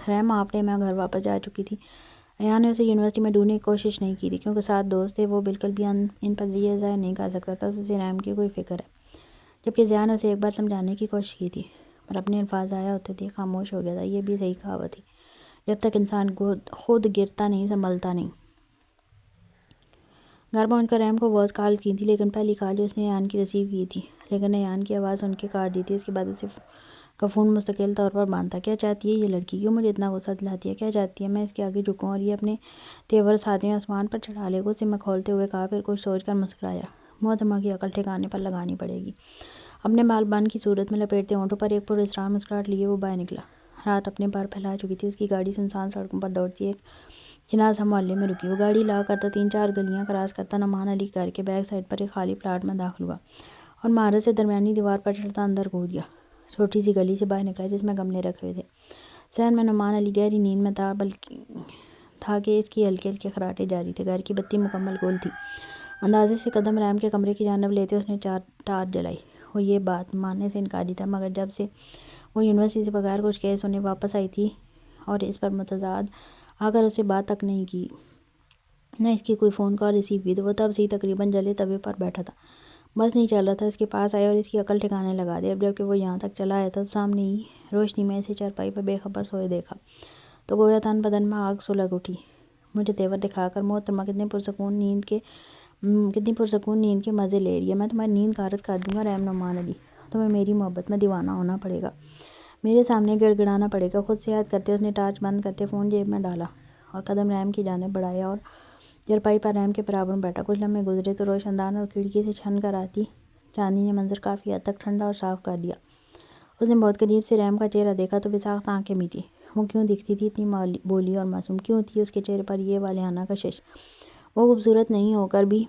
رحم آفڑے میں گھر واپس جا چکی تھی۔ ایان نے اسے یونیورسٹی میں ڈھونڈنے کی کوشش نہیں کی تھی کیونکہ ساتھ دوست تھے، وہ بالکل بھی ان پر یہ ظاہر نہیں کر سکتا تھا اسے رحم کی کوئی فکر ہے، جبکہ ضیاء نے اسے ایک بار سمجھانے کی کوشش کی تھی، پر اپنے الفاظ ضائع ہوتے تھے، خاموش ہو گیا تھا۔ یہ بھی صحیح کہاوت تھی، جب تک انسان خود گرتا نہیں سنبھلتا نہیں۔ گھر پہنچ کر رحم کو واز کال کی تھی، لیکن پہلی کال جو اس نے ایان کی ریسیو کی تھی، لیکن ایان کی آواز سن کے کاٹ دی تھی۔ اس کے بعد اسے کا فون مستقل طور پر بند تھا۔ کیا چاہتی ہے یہ لڑکی، کیوں مجھے اتنا غصہ دلاتی ہے، کیا چاہتی ہے میں اس کے آگے جھکوں اور یہ اپنے تیور ساتویں آسمان پر چڑھا لے گا، اسے میں کھولتے ہوئے کہا، پھر کچھ سوچ کر مسکرایا، محترمہ کی عقل ٹھکانے پر لگانی پڑے گی۔ اپنے بال بن کی صورت میں لپیٹتے ہونٹوں پر ایک پراسرار مسکراہٹ لیے وہ باہر نکلا۔ رات اپنے پر پھیلا چکی تھی، اس کی گاڑی سنسان سڑکوں پر دوڑتی ایک چناز سا محلے میں رکی۔ وہ گاڑی لا کرتا 3-4 گلیاں کراس کرتا نعمان علی کے گھر کے بیک سائڈ پر ایک خالی پلاٹ میں داخل ہوا اور مہارت سے درمیانی دیوار پر چڑھتا اندر کود گیا۔ چھوٹی سی گلی سے باہر نکلا جس میں گملے رکھے ہوئے تھے۔ صحن میں نعمان علی گہری نیند میں تھا کہ اس کی ہلکے ہلکے خراٹے جاری تھے۔ گھر کی بتی مکمل گل تھی، اندازے سے قدم رحم کے کمرے کی جانب لیتے اس نے ٹارچ جلائی۔ وہ یہ بات ماننے سے انکاری تھا، مگر جب سے وہ یونیورسٹی سے بغیر کچھ کہے سنے واپس آئی تھی اور اس پر متضاد آ کر اس سے بات تک نہیں کی، نہ اس کی کوئی فون کال ریسیو کی، تو وہ تب سے ہی تقریباً جلے توے پر بیٹھا تھا، بس نہیں چل رہا تھا۔ اس کے پاس آیا اور اس کی عقل ٹھکانے لگا دی۔ اب جب کہ وہ یہاں تک چلا آیا تھا، سامنے ہی روشنی میں اسے چارپائی پر بے خبر سوئے دیکھا تو گویا تن بدن میں آگ سلگ اٹھی۔ مجھے تیور دکھا کر محترمہ کتنی پرسکون نیند کے مزے لے رہی ہے، میں تمہاری نیند غارت کر دوں گا رحم نعمان علی، تمہیں میری محبت میں دیوانہ ہونا پڑے گا، میرے سامنے گڑ گڑانا پڑے گا۔ خود سے یاد کرتے اس نے ٹارچ بند کرتے فون جیب میں ڈالا اور قدم رحم کی جانب بڑھایا اور چارپائی پر رحم کے برابر میں بیٹھا۔ کچھ لمحے گزرے تو روشن دان اور کھڑکی سے چھن کر آتی چاندنی نے منظر کافی حد تک ٹھنڈا اور صاف کر دیا۔ اس نے بہت قریب سے رحم کا چہرہ دیکھا تو بساخت آنکھیں میٹھی۔ وہ کیوں دکھتی تھی اتنی بولی اور معصوم؟ کیوں تھی اس کے چہرے پر یہ والہانہ کشش؟ وہ خوبصورت نہیں ہو کر بھی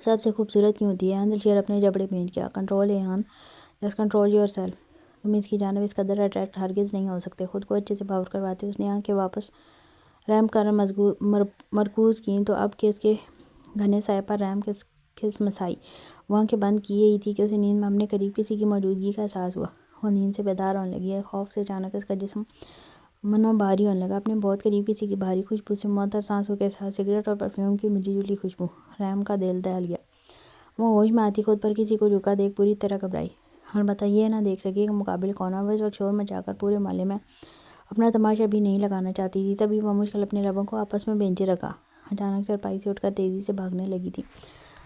سب سے خوبصورت کیوں تھی؟ ایان دلشیر اپنے جبڑے بھینچ گیا۔ Control Ayan, just control yourself. تم اس کی جانب اس قدر اٹریکٹ ہرگز نہیں ہو سکتے۔ خود کو اچھے سے باور کرواتے اس نے آنکھیں واپس رحم پر مرکوز کیں تو اب کہ اس کے گھنے سائے پر رحم کھسمسائی، وہ آنکھیں بند کیے ہی تھی کہ اسے نیند میں اپنے قریب کسی کی موجودگی کا احساس ہوا۔ وہ نیند سے بیدار ہونے لگی۔ ایک خوف سے اچانک اس کا جسم منو بھاری ہونے لگا۔ اپنے بہت قریب کسی کی بھاری خوشبو سے معطر سانسوں کے ساتھ سگریٹ اور پرفیوم کی ملی جلی خوشبو، رحم کا دل دہل گیا۔ وہ ہوش میں آتی خود پر کسی کو جھکا دیکھ پوری طرح گھبرائی، البتہ یہ نہ دیکھ سکی کہ مقابل کون ہے۔ وہ اس وقت شور مچا کر پورے محلے میں اپنا تماشا بھی نہیں لگانا چاہتی تھی۔ تبھی وہ مشکل اپنے لبوں کو آپس میں بھینچے رکھا اچانک چارپائی سے اٹھ کر تیزی سے بھاگنے لگی تھی،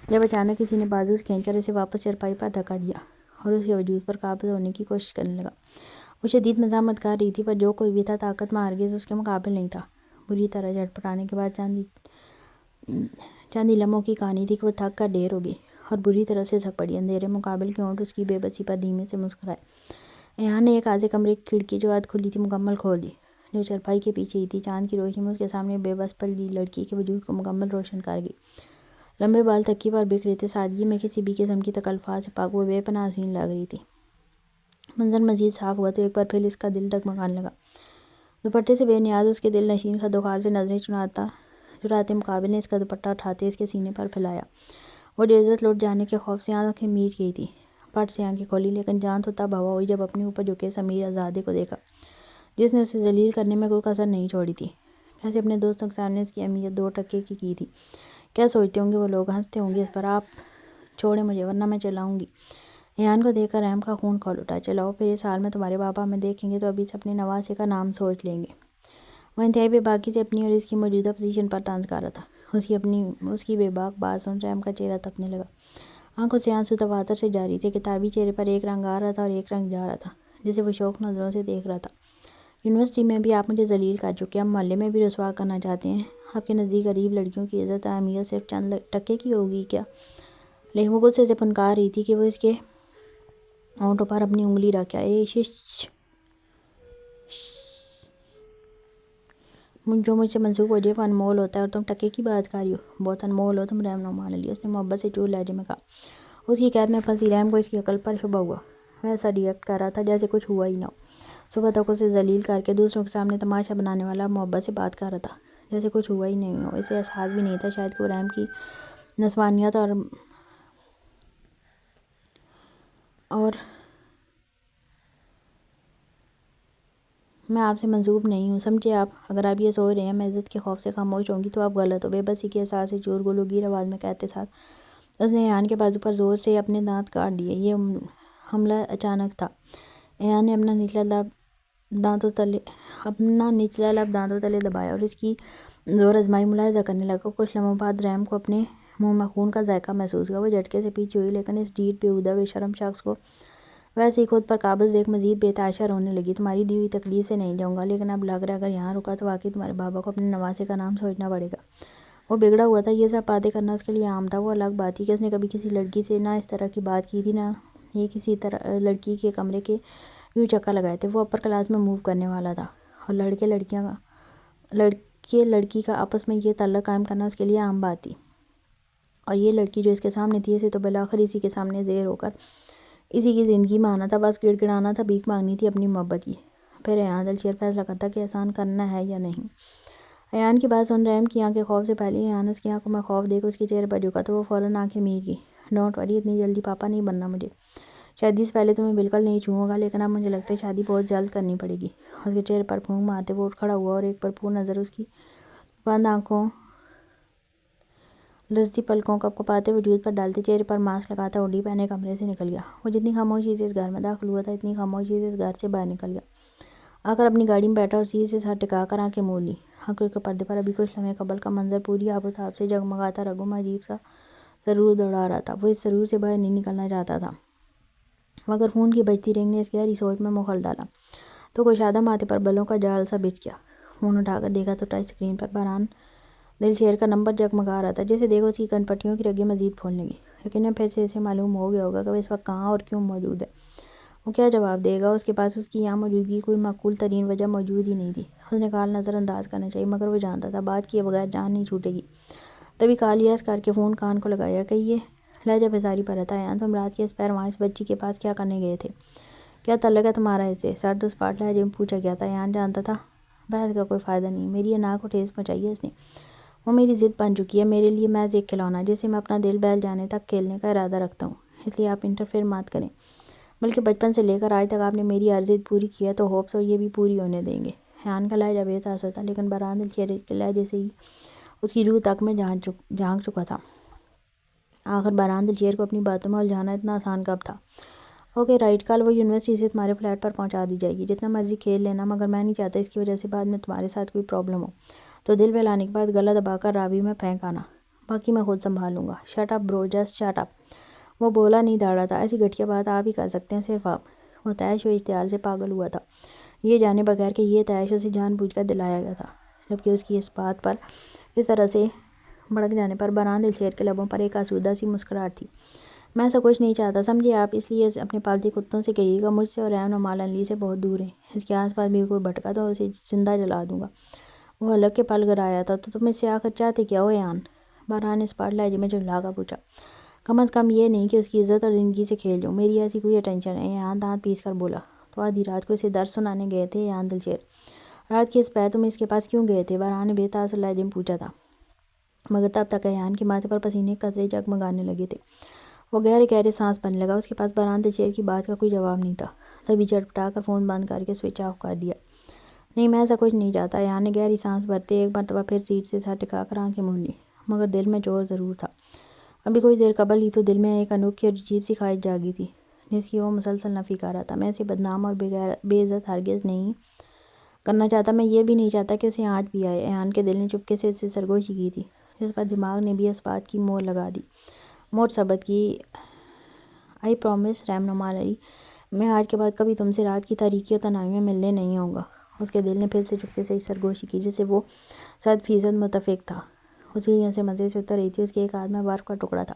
جب اچانک کسی نے بازو سے کھینچ کر اسے واپس چارپائی پر دھکا دیا اور اس کے وجود پر قابض ہونے کی کوشش کرنے لگا۔ وہ شدید مزاحمت کر رہی تھی، پر جو کوئی بھی تھا طاقت میں ہرگز اس کے مقابل نہیں تھا۔ بری طرح جھٹپٹانے کے بعد چند ہی لمحوں کی کہانی تھی کہ وہ تھک کر ڈھیر ہو گئی اور بری طرح سے سک پڑی۔ اندھیرے مقابل کے ہونٹ اس کی بے بسی پر دھیمے سے مسکرائے۔ ایان نے ایک آدھے کمرے کی کھڑکی جو آدھ کھلی تھی مکمل کھول دی، جو چارپائی کے پیچھے ہی تھی۔ چاند کی روشنی میں اس کے سامنے بے بس پلی لڑکی کے وجود کو مکمل روشن کر گئی۔ لمبے بال تکیے پر بکھرے تھے، سادگی میں کسی بھی قسم کی تکلفات سے پاک، وہ بے پناہ حسین لگ رہی تھی۔ منظر مزید صاف ہوا تو ایک بار پھر اس کا دل ڈگمگانے لگا۔ دوپٹے سے بے نیاز اس کے دل نشین خدوخال سے نظریں چراتے مقابل نے اس کا دوپٹہ اٹھاتے اس کے سینے پر پھیلایا۔ وہ جو عزت لٹ جانے کے خوف سے آنکھیں میچ گئی تھی، پٹ سے آنکھیں کھولی، لیکن جان تو تب ہوا ہوئی جب اپنے اوپر جھکے سمیر آزادے کو دیکھا، جس نے اسے ذلیل کرنے میں کوئی کسر نہیں چھوڑی تھی۔ کیسے اپنے دوستوں کے سامنے اس کی اہمیت 2 ٹکے کی تھی؟ کیا سوچتے ہوں گے وہ لوگ؟ ہنستے ہوں گے اس پر۔ آپ چھوڑیں مجھے ورنہ میں چلاؤں گی۔ ایان کو دیکھ کر رحم کا خون کھول اٹھا۔ چلاؤ پھر، اس حال میں تمہارے بابا ہمیں دیکھیں گے تو ابھی سے اپنے نواسے کا نام سوچ لیں گے۔ وہ انتہائی بے باکی سے اپنی اور اس کی موجودہ پوزیشن پر طنز کر رہا تھا۔ اس کی بے باک بات سن رحم کا چہرہ تپنے لگا، آنکھوں سے آنسو تواتر سے جاری تھے۔ کتابی چہرے پر ایک رنگ آ رہا تھا اور ایک رنگ جا رہا تھا، جسے وہ شوق نظروں سے دیکھ رہا تھا۔ یونیورسٹی میں بھی آپ مجھے ذلیل کر چکے، اب محلے میں بھی رسوا کرنا چاہتے ہیں۔ آپ کے نزدیک غریب لڑکیوں کی عزت اہمیت صرف چند ٹکے کی ہوگی کیا؟ لیکن وہ غصے سے پھنکار رہی تھی کہ وہ اس کے ہونٹوں پر اپنی انگلی رکھ گیا۔ جو مجھ سے منسوب ہو جائے وہ انمول ہوتا ہے اور تم ٹکے کی بات کر رہی ہو؟ بہت انمول ہو تم رحم نعمان علی، اس نے محبت سے چور لہجے میں کہا۔ اس کی قید میں پھنسی رحم کو اس کی عقل پر شبہ ہوا۔ وہ ایسا ری ایکٹ کر رہا تھا جیسے کچھ ہوا ہی نہ ہو۔ صبح تک اسے ذلیل کر کے دوسروں کے سامنے تماشا بنانے والا محبت سے بات کر رہا تھا جیسے کچھ ہوا ہی نہیں ہو۔ اسے احساس بھی نہیں تھا شاید کہ وہ رحم کی نسوانیت اور میں آپ سے منسوب نہیں ہوں، سمجھے آپ؟ اگر آپ یہ سوچ رہے ہیں میں عزت کے خوف سے خاموش ہوں گی تو آپ غلط ہو، بے بسی کے احساس سے چور گلوگیر آواز میں کہتے ساتھ اس نے ایان کے بازو پر زور سے اپنے دانت کاٹ دیے۔ یہ حملہ اچانک تھا۔ ایان نے اپنا نچلا لب دانتوں تلے دبایا اور اس کی زور آزمائی ملاحظہ کرنے لگا۔ کچھ لمحوں بعد رحم کو اپنے منہ میں خون کا ذائقہ محسوس ہوا۔ وہ جھٹکے سے پیچھے ہوئی، لیکن اس ڈھیٹ بیہودہ بے شرم شخص کو ویسے ہی خود پر قابض دیکھ مزید بے تحاشا رونے لگی۔ تمہاری دی ہوئی تکلیف سے نہیں جاؤں گا، لیکن اب لگ رہا ہے اگر یہاں رکا تو واقعی تمہارے بابا کو اپنے نواسے کا نام سوچنا پڑے گا۔ وہ بگڑا ہوا تھا، یہ سب باتیں کرنا اس کے لیے عام تھا۔ وہ الگ بات تھی کہ اس نے کبھی کسی لڑکی سے نہ اس طرح کی بات کی تھی، نہ یہ کسی لڑکی کے کمرے کے یوں چکر لگائے تھے۔ وہ اپر کلاس میں موو کرنے والا تھا اور لڑکے لڑکی کا آپس میں یہ تعلق قائم کرنا اس کے لیے عام بات تھی، اور یہ لڑکی جو اس کے سامنے تھی، اسے تو بالآخر اسی کے سامنے زیر ہو کر اسی کی زندگی میں آنا تھا، بس گڑ گڑانا تھا، بھیک مانگنی تھی اپنی محبت کی۔ پھر ایان دلشیر فیصلہ کرتا کہ احسان کرنا ہے یا نہیں۔ ایان کی بات سن رحم کی آنکھیں خوف سے پھیلی. ایان اس کی آنکھوں میں خوف دیکھ اس کے چہرے پر جھکا تو وہ فوراً آنکھیں میر گئی. ڈونٹ وری، اتنی جلدی پاپا نہیں بننا مجھے. شادی سے پہلے تمہیں بالکل نہیں چھوؤں گا، لیکن اب مجھے لگتا ہے شادی بہت جلد کرنی پڑے گی. اس کے چہرے پر پھونک مارتے وہ اٹھ کھڑا ہوا اور ایک بھرپور نظر اس کی بند آنکھوں، لرزتی پلکوں، کپکپاتے وجود پر ڈالتے، چہرے پر ماسک لگاتا ہڈی پہنے کمرے سے نکل گیا. وہ جتنی خاموشی سے اس گھر میں داخل ہوا تھا اتنی خاموشی سے اس گھر سے باہر نکل گیا. آ کر اپنی گاڑی میں بیٹھا اور سیٹ سے سر ٹکا کر آنکھیں موڑ لی. آنکھوں کے پردے پر ابھی کچھ لمحے قبل کا منظر پوری آب و تاب سے جگمگاتا رگوں میں عجیب سا سرور دوڑا رہا تھا. وہ اس سرور سے باہر نہیں نکلنا چاہتا تھا، مگر خون کی بجتی رگ نے اس گہری سوچ میں مخل ڈالا تو کشادہ ماتھے پر بلوں کا جال سا بچھ گیا. فون اٹھا کر دیکھا تو ٹچ اسکرین پر بہران دل شیر کا نمبر جگمگا رہا تھا. جیسے دیکھو اس کی کن پٹیوں کی رگیں مزید پھولنے لگیں. یقیناً پھر سے اسے معلوم ہو گیا ہوگا کہ وہ اس وقت کہاں اور کیوں موجود ہے. وہ کیا جواب دے گا؟ اس کے پاس اس کی یہاں موجودگی کی کوئی معقول ترین وجہ موجود ہی نہیں تھی. اس نے کال نظر انداز کرنا چاہیے، مگر وہ جانتا تھا بات کیے بغیر جان نہیں چھوٹے گی. تبھی کال یس کر کے فون کان کو لگایا کہ یہ لہجہ بیزاری پر رہتا. ایان، تم رات کے اس پیر وہاں اس بچی کے پاس کیا کرنے گئے تھے؟ کیا تعلق ہے تمہارا اس سے؟ سرد و سپاٹ لہجے میں پوچھا گیا تھا. ایان جانتا تھا بحث کا کوئی فائدہ نہیں. میری انا کو ٹھیس پہنچائی ہے اس نے. وہ میری ضد بن چکی ہے، میرے لیے محض ایک کھلونا جسے میں اپنا دل بہل جانے تک کھیلنے کا ارادہ رکھتا ہوں. اس لیے آپ انٹرفیئر مت کریں. بلکہ بچپن سے لے کر آج تک آپ نے میری ہر ضد پوری کی ہے تو ہوپ سو یہ بھی پوری ہونے دیں گے. ایان کا لہجہ بے تاثر تھا، لیکن بہران دل شیر کے لہجے سے ہی اس کی روح تک میں جھانک چکا تھا. آخر بہران دل شیر کو اپنی باتوں میں الجھانا اتنا آسان کب تھا؟ اوکے رائٹ، کل وہ یونیورسٹی سے تمہارے فلیٹ پر پہنچا دی جائے گی. جتنا مرضی کھیل لینا، مگر میں نہیں چاہتا اس کی وجہ سے بعد میں تمہارے ساتھ کوئی پرابلم ہو تو دل بہلانے کے بعد گلا دبا کر راوی میں پھینک آنا. باقی میں خود سنبھال لوں گا. شٹ اپ برو، جسٹ شٹ اپ. وہ بولا نہیں دھاڑا تھا. ایسی گھٹیا بات آپ ہی کر سکتے ہیں، صرف آپ. وہ تیش و اشتعال سے پاگل ہوا تھا، یہ جانے بغیر کہ یہ تیش اسے جان بوجھ کر دلایا گیا تھا. جبکہ اس کی اس بات پر اس طرح سے بھڑک جانے پر بہران دل شیر کے لبوں پر ایک آسودہ سی مسکراہٹ تھی. میں ایسا کچھ نہیں چاہتا سمجھے آپ، اس لیے اپنے پالتو کتوں سے کہیے گا مجھ سے اور رحم و مال علی سے بہت دور ہیں. اس کے آس پاس بھی کوئی بھٹکا تو اسے زندہ جلا دوں گا. وہ حلق کے پل گرایا تھا. تو تم اس سے آخر چاہتے کیا ہو ایان؟ بہران اس پاٹ لہجے میں جھٹلا کر پوچھا. کم از کم یہ نہیں کہ اس کی عزت اور زندگی سے کھیل جاؤں. میری ایسی کوئی اٹینشن ہے. ایان دانت پیس کر بولا. تو آدھی رات کو اسے درس سنانے گئے تھے ایان دل شیر؟ رات کے اس پیر تم اس کے پاس کیوں گئے تھے؟ بہران نے بے تاثر لہجے میں پوچھا تھا. مگر تب تک ایان کے ماتھے پر پسینے کے قطرے جگمگانے لگے تھے. وہ گہرے گہرے سانس بھرنے لگا. اس کے پاس بہران دل شیر کی بات کا کوئی جواب نہیں تھا. تبھی جھٹپٹا کر فون بند کر کے سوئچ آف کر دیا. نہیں، میں ایسا کچھ نہیں چاہتا. ایان نے گہری سانس بھرتے ایک مرتبہ پھر سیٹ سے سر ٹکا کر آنکھیں موڑ لی، مگر دل میں زور ضرور تھا. ابھی کچھ دیر قبل ہی تو دل میں ایک انوکھی اور عجیب سی خواہش جاگی تھی جس کی وہ مسلسل نفی کر رہا تھا. میں اسے بدنام اور بے عزت ہرگز نہیں کرنا چاہتا. میں یہ بھی نہیں چاہتا کہ اسے آنچ بھی آئے. ایان کے دل نے چپکے سے اس سے سرگوشی کی تھی، جس پر دماغ نے بھی اس بات کی مہر لگا دی، مہر ثبت کی. آئی پرومس رحم و مال علی، میں آج کے بعد کبھی تم سے رات کی تاریکی اور تنہائی میں ملنے نہیں آؤں گا. اس کے دل نے پھر سے چپکے سے سرگوشی کی جس سے وہ 100% متفق تھا. وہ سیڑھیوں سے مزے سے اتر رہی تھی. اس کے ایک ہاتھ میں برف کا ٹکڑا تھا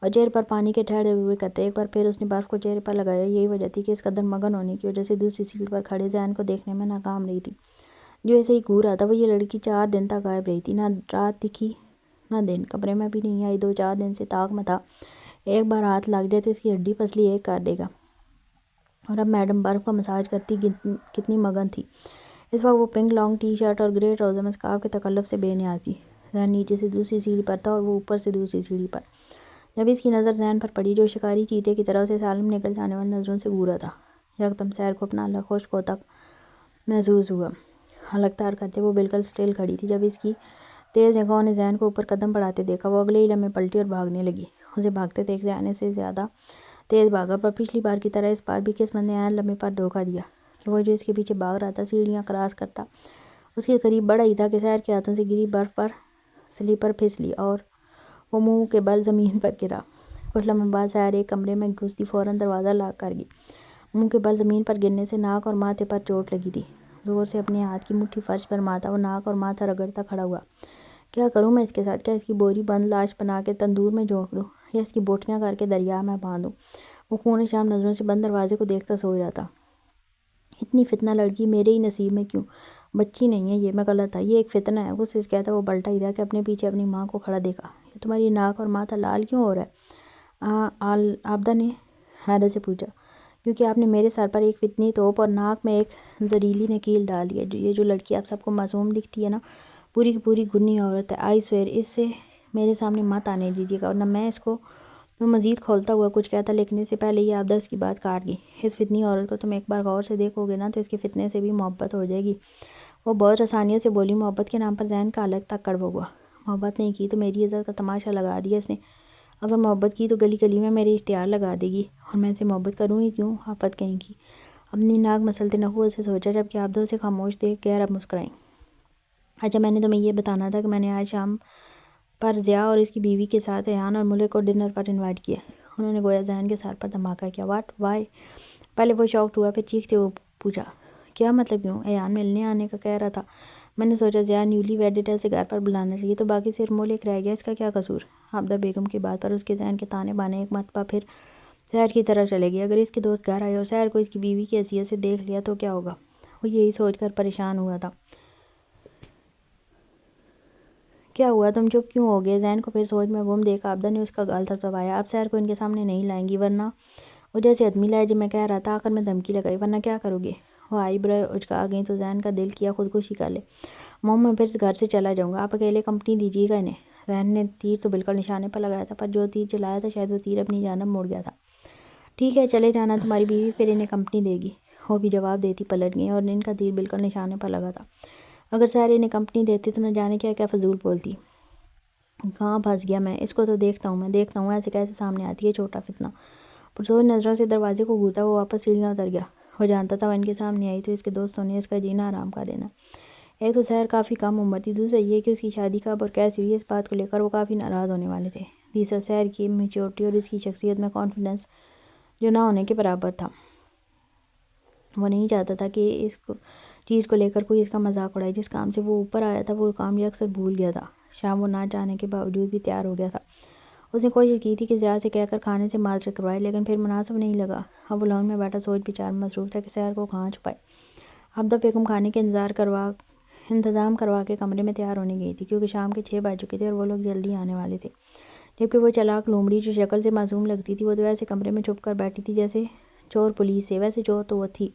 اور چہرے پر پانی کے ٹھہرے ہوئے قطرے. ایک بار پھر اس نے برف کو چہرے پر لگایا. یہی وجہ تھی کہ اس قدر مگن ہونے کی وجہ سے دوسری سیٹ پر کھڑے ذہن کو دیکھنے میں ناکام رہی تھی. جو ایسے ہی گھور رہا تھا. وہ یہ لڑکی 4 دن تک غائب رہی تھی، نہ رات دکھی نہ دن. کمرے میں بھی نہیں آئی. 2-4 دن سے طاق میں تھا ایک بار ہاتھ لگ جائے تو اس کی ہڈی پسلی ایک کر دے گا. اور اب میڈم برف کا مساج کرتی کتنی مگن تھی. اس وقت وہ پنک لانگ ٹی شرٹ اور گرے ٹراؤزر میں اسکارف کے تکلف سے بے نیاز تھی. ذہن نیچے سے دوسری سیڑھی پر تھا اور وہ اوپر سے دوسری سیڑھی پر. جب اس کی نظر ذہن پر پڑی جو شکاری چیتے کی طرح اسے سالم نکل جانے والی نظروں سے گھورا تھا، یکدم سیر کو اپنا حلق خشک ہوتا محسوس ہوا. حلق تار کرتے وہ بالکل سٹل کھڑی تھی. جب اس کی تیز نگاہوں نے ذہن کو اوپر قدم بڑھاتے دیکھا وہ اگلے ہی لمحے پلٹی اور بھاگنے لگی. اسے بھاگتے دیکھ ذہن سے زیادہ تیز بھاگا، پر پچھلی بار کی طرح اس بار بھی قسمت نے عین لمحے پر دھوکہ دیا کہ وہ جو اس کے پیچھے بھاگ رہا تھا سیڑھیاں کراس کرتا اس کے قریب بڑھا ہی تھا کہ سیر کے ہاتھوں سے گری برف پر سلیپر پھسلی اور وہ منہ کے بل زمین پر گرا. کچھ لمحے بعد سیر ایک کمرے میں گھستی فوراً دروازہ لاک کر گئی. منہ کے بل زمین پر گرنے سے ناک اور ماتھے پر چوٹ لگی تھی. زور سے اپنے ہاتھ کی مٹھی فرش پر مارتا وہ ناک اور ماتھا رگڑتا کھڑا ہوا. کیا کروں میں اس کے ساتھ؟ کیا اس کی بوری بند لاش بنا کے تندور میں جھونک دوں یا اس کی بوٹیاں کر کے دریا میں باندھوں؟ وہ خون شام نظروں سے بند دروازے کو دیکھتا سوچ رہا تھا. اتنی فتنہ لڑکی میرے ہی نصیب میں کیوں؟ بچی نہیں ہے یہ، میں غلط تھا، یہ ایک فتنہ ہے. غصے سے کہتا وہ پلٹا ہی تھا کہ اپنے پیچھے اپنی ماں کو کھڑا دیکھا. یہ تمہاری ناک اور ماتھا لال کیوں ہو رہا ہے؟ عابدہ نے حیرت سے پوچھا. کیونکہ آپ نے میرے سر پر ایک فتنی توپ اور ناک میں ایک زہریلی نکیل ڈال دی ہے. یہ جو لڑکی آپ سب کو معصوم دکھتی ہے نا، پوری کی پوری گنی عورت ہے. آئی سویر اس سے میرے سامنے مت آنے دیجیے گا ورنہ میں اس کو. وہ مزید کھولتا ہوا کچھ کہتا لیکن اس سے پہلے ہی عابدہ اس کی بات کاٹ گئی. اس فتنی عورت کو تم ایک بار غور سے دیکھو گے نا تو اس کے فتنے سے بھی محبت ہو جائے گی. وہ بہت آسانیت سے بولی. محبت کے نام پر ذہن کا الگ تک کڑوا ہوا. محبت نہیں کی تو میری عزت کا تماشا لگا دیا اس نے. اگر محبت کی تو گلی گلی میں میرے اشتہار لگا دے گی اور میں اسے محبت کروں ہی کیوں. آفت کہیں کی. اپنی ناک مسلتے نحو سے سوچا جبکہ عابدہ اسے خاموش دیکھ غیر اب مسکرائیں. اچھا میں نے تمہیں یہ بتانا تھا کہ میں نے آج شام پر ضیاء اور اس کی بیوی کے ساتھ ایان اور ملک کو ڈنر پر انوائٹ کیا. انہوں نے گویا ذہن کے سر پر دھماکہ کیا. What why. پہلے وہ شاکڈ ہوا پھر چیختے ہوئے پوچھا کیا مطلب کیوں. ایان ملنے آنے کا کہہ رہا تھا. میں نے سوچا ضیاء نیولی ویڈڈ ہے اسے گھر پر بلانا چاہیے تو باقی صرف ملک رہ گیا اس کا کیا قصور. عابدہ بیگم کی بات پر اس کے ذہن کے تانے بانے ایک مرتبہ پھر سحر کی طرف چلے گئے. اگر اس کے دوست گھر آئے اور سحر کو اس کی بیوی کی حیثیت سے دیکھ لیا تو کیا ہوگا. وہ یہی سوچ کر پریشان ہوا تھا. کیا ہوا تم چپ کیوں ہو گئے. ذہن کو پھر سوچ میں گم دیکھ عابدہ نے اس کا گال تھپتھپایا. اب سحر کو ان کے سامنے نہیں لائیں گی ورنہ. وہ جیسے آدمی لائے جب میں کہہ رہا تھا آخر میں دھمکی لگائی. ورنہ کیا کرو گے. وہ آئی برائے اچکا گئی تو ذہن کا دل کیا خودکشی کر لے. موم میں پھر گھر سے چلا جاؤں گا. آپ اکیلے کمپنی دیجیے گا انہیں. ذہن نے تیر تو بالکل نشانے پر لگایا تھا پر جو تیر چلایا تھا شاید وہ تیر اپنی جانب مڑ گیا تھا. ٹھیک ہے چلے جانا. تمہاری بیوی پھر انہیں کمپنی دے گی. وہ بھی جواب دیتی پلٹ گئی اور ان کا تیر بالکل نشانے پر لگا تھا. اگر سحر انہیں کمپنی دیتی تو نہ جانے کیا کیا فضول بولتی. کہاں پھنس گیا میں. اس کو تو دیکھتا ہوں ایسے کیسے سامنے آتی ہے چھوٹا فتنہ. پرسوچ نظروں سے دروازے کو گھورتا وہ واپس سیڑھیاں اتر گیا. وہ جانتا تھا وہ ان کے سامنے آئی تو اس کے دوستوں نے اس کا جینا حرام کر دینا. ایک تو سحر کافی کم عمر تھی. دوسرا یہ کہ اس کی شادی کب اور کیسے ہوئی اس بات کو لے کر وہ کافی ناراض ہونے والے تھے. تیسرا سحر کی میچورٹی اور اس کی شخصیت میں کانفیڈنس جو نہ ہونے کے برابر تھا. وہ نہیں چاہتا تھا کہ اس چیز کو لے کر کوئی اس کا مذاق اڑائے. جس کام سے وہ اوپر آیا تھا وہ کام یہ اکثر بھول گیا تھا. شام وہ نہ چاہنے کے باوجود بھی تیار ہو گیا تھا. اس نے کوشش کی تھی کہ ضیاء سے کہہ کر کھانے سے معذرت کروائے لیکن پھر مناسب نہیں لگا. اب وہ لان میں بیٹھا سوچ بچار میں مصروف تھا کہ سحر کو کہاں چھپائے. عابدہ بیگم کھانے کے انتظام کروا کے کمرے میں تیار ہونے گئی تھی کیونکہ شام کے 6 بج چکے تھے اور وہ لوگ جلدی آنے والے تھے. جبکہ وہ چلاک لومڑی جو شکل سے معصوم لگتی تھی وہ تو ویسے کمرے میں چھپ کر بیٹھی تھی جیسے چور پولیس سے. ویسے چور تو وہ تھی.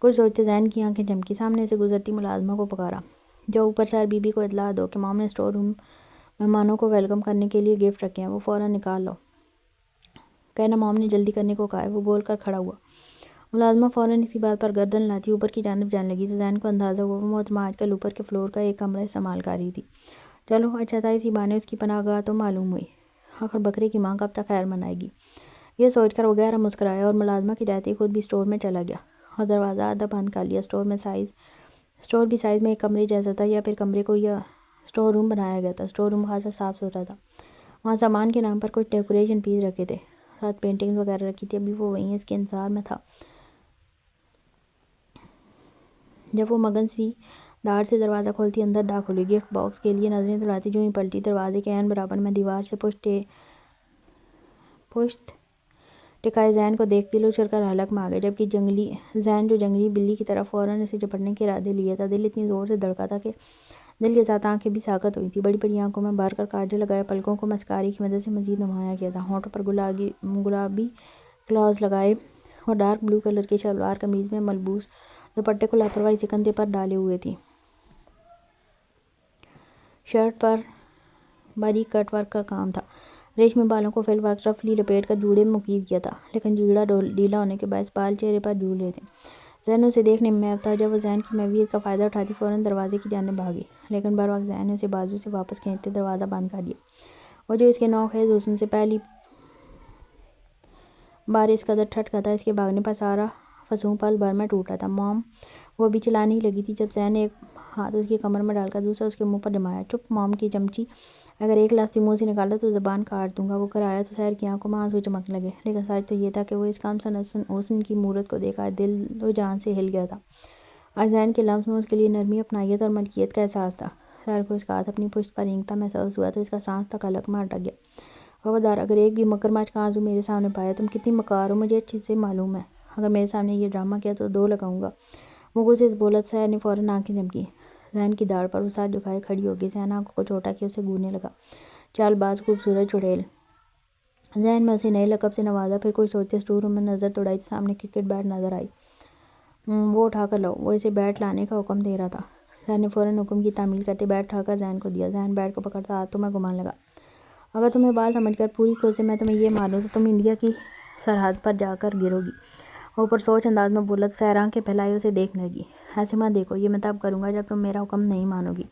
کچھ سوچتے ذہن کی آنکھیں چمکی. سامنے سے گزرتی ملازمہ کو پکارا. جو اوپر سحر بی بی کو اطلاع دو کہ مام نے اسٹور روم مہمانوں کو ویلکم کرنے کے لیے گفٹ رکھے ہیں. وہ فوراً نکال لو. کہنا مام نے جلدی کرنے کو کہا ہے. وہ بول کر کھڑا ہوا. ملازمہ فوراً اسی بات پر گردن لاتی اوپر کی جانب جانے لگی تو ذہن کو اندازہ ہوا وہ محترمہ آج کل اوپر کے فلور کا ایک کمرہ استعمال کر رہی تھی. چلو اچھا تھا اسی بہانے اس کی پناہ گاہ تو معلوم ہوئی. آخر بکرے کی ماں کب تک خیر منائے گی. یہ سوچ کر وہ گہرا مسکرایا اور ملازمہ کی جاتے ہی خود بھی اسٹور میں چلا گیا اور دروازہ آدھا بند کر لیا. اسٹور بھی سائز میں ایک کمرے جیسا تھا یا پھر کمرے کو یا اسٹور روم بنایا گیا تھا. اسٹور روم خاصا صاف ستھرا تھا. وہاں سامان کے نام پر کچھ ڈیکوریشن پیس رکھے تھے. ساتھ پینٹنگز وغیرہ رکھی تھی. ابھی وہ وہیں اس کے انتظار میں تھا. جب وہ مگن سی داڑھ سے دروازہ کھولتی اندر داخل ہوئی. گفٹ باکس کے لیے نظریں دوڑاتی جو ہی پلٹی دروازے کے عین برابر میں دیوار سے پشت ٹکائے ذہن کو دیکھ دل اچھل کر حلق میں آ گئے. جبکہ ذہن جو جنگلی بلی کی طرح فوراً اسے چپٹنے کے ارادے لیے تھا. دل اتنی زور سے دھڑکا تھا کہ دل کے ساتھ آنکھیں بھی ساکت ہوئی تھی. بڑی بڑی آنکھوں میں بھر کر کاجل لگایا. پلکوں کو مسکارے کی مدد سے مزید نمایاں کیا تھا. ہونٹوں پر گلابی کلاز لگائے اور ڈارک بلو کلر کی شلوار قمیض میں ملبوس دوپٹے کو لاپرواہی سے کندھے پر ڈالے ہوئے تھی. شرٹ پر باریک کٹ ورک کا کام تھا. ریشمی بالوں کو فی الوقت رفلی لپیٹ کر جوڑے میں مقید کیا تھا لیکن جوڑا ڈھیلا ہونے کے باعث بال چہرے پر جھول رہے تھے. ذہن اسے دیکھنے میں محو تھا. جب وہ ذہن کی محویت کا فائدہ اٹھاتی فوراً دروازے کی جانب بھاگی لیکن بر وقت ذہن نے اسے بازو سے واپس کھینچتے دروازہ بند کر دیا. وہ جو اس کے نوخیز حسن سے پہلی بار اس قدر ٹھٹکا تھا اس کے بھاگنے پر سارا فسوں پل بھر میں ٹوٹا تھا. مام. وہ ابھی چلانے ہی لگی تھی جب ذہن نے ایک ہاتھ اس کی کمر میں ڈال کر دوسرا اس کے منہ پر جمایا. چپ مام کی چمچی. اگر ایک لفظ منہ سے نکالا تو زبان کاٹ دوں گا. وہ کرایا تو سحر کی آنکھوں میں آنسو چمکنے لگے. لیکن سچ تو یہ تھا کہ وہ اس کم حسن کی مورت کو دیکھ آج دل و جان سے ہل گیا تھا. آج ذہن کے لمس میں اس کے لیے نرمی اپنائیت اور ملکیت کا احساس تھا. سحر کو اس کا ہاتھ اپنی پشت پر رینگتا محسوس ہوا تو اس کا سانس تک حلق میں اٹک گیا. خبردار اگر ایک بھی مگرمچھ کا آنسو میرے سامنے پایا تم کتنی مکار ہو مجھے اچھے سے معلوم ہے. اگر میرے سامنے یہ ڈرامہ کیا تو 2 لگاؤں گا. وہ غصے سے بولا تو سحر نے فوراً آنکھیں جھمکی. ذہن کی داڑھ پر وہ سر جھکائے کھڑی ہو گئی. ذہن آنکھوں کو چھوٹا کیا اسے گھورنے لگا. چال باز خوبصورت چڑیل. ذہن میں اسے نئے لقب سے نوازا. پھر کچھ سوچتے اسٹور روم میں نظر دوڑائی تو سامنے کرکٹ بیٹ نظر آئی. وہ اٹھا کر لاؤ. وہ اسے بیٹ لانے کا حکم دے رہا تھا. زین نے فوراً حکم کی تعمیل کرتے بیٹ اٹھا کر زین کو دیا۔ زین بیٹ کو پکڑتا ہاتھوں میں گھمانے لگا۔ اگر تمہیں بال سمجھ کر پوری کوشش میں تمہیں یہ ماروں تو تم انڈیا کی سرحد پر جا کر گرو گی۔ وہ پرسوچ انداز میں بولا تو سحر آنکھیں پھیلائے اسے دیکھنے لگی۔ ایسے مت دیکھو، یہ میں تب کروں گا جب تم میرا حکم نہیں مانو گی،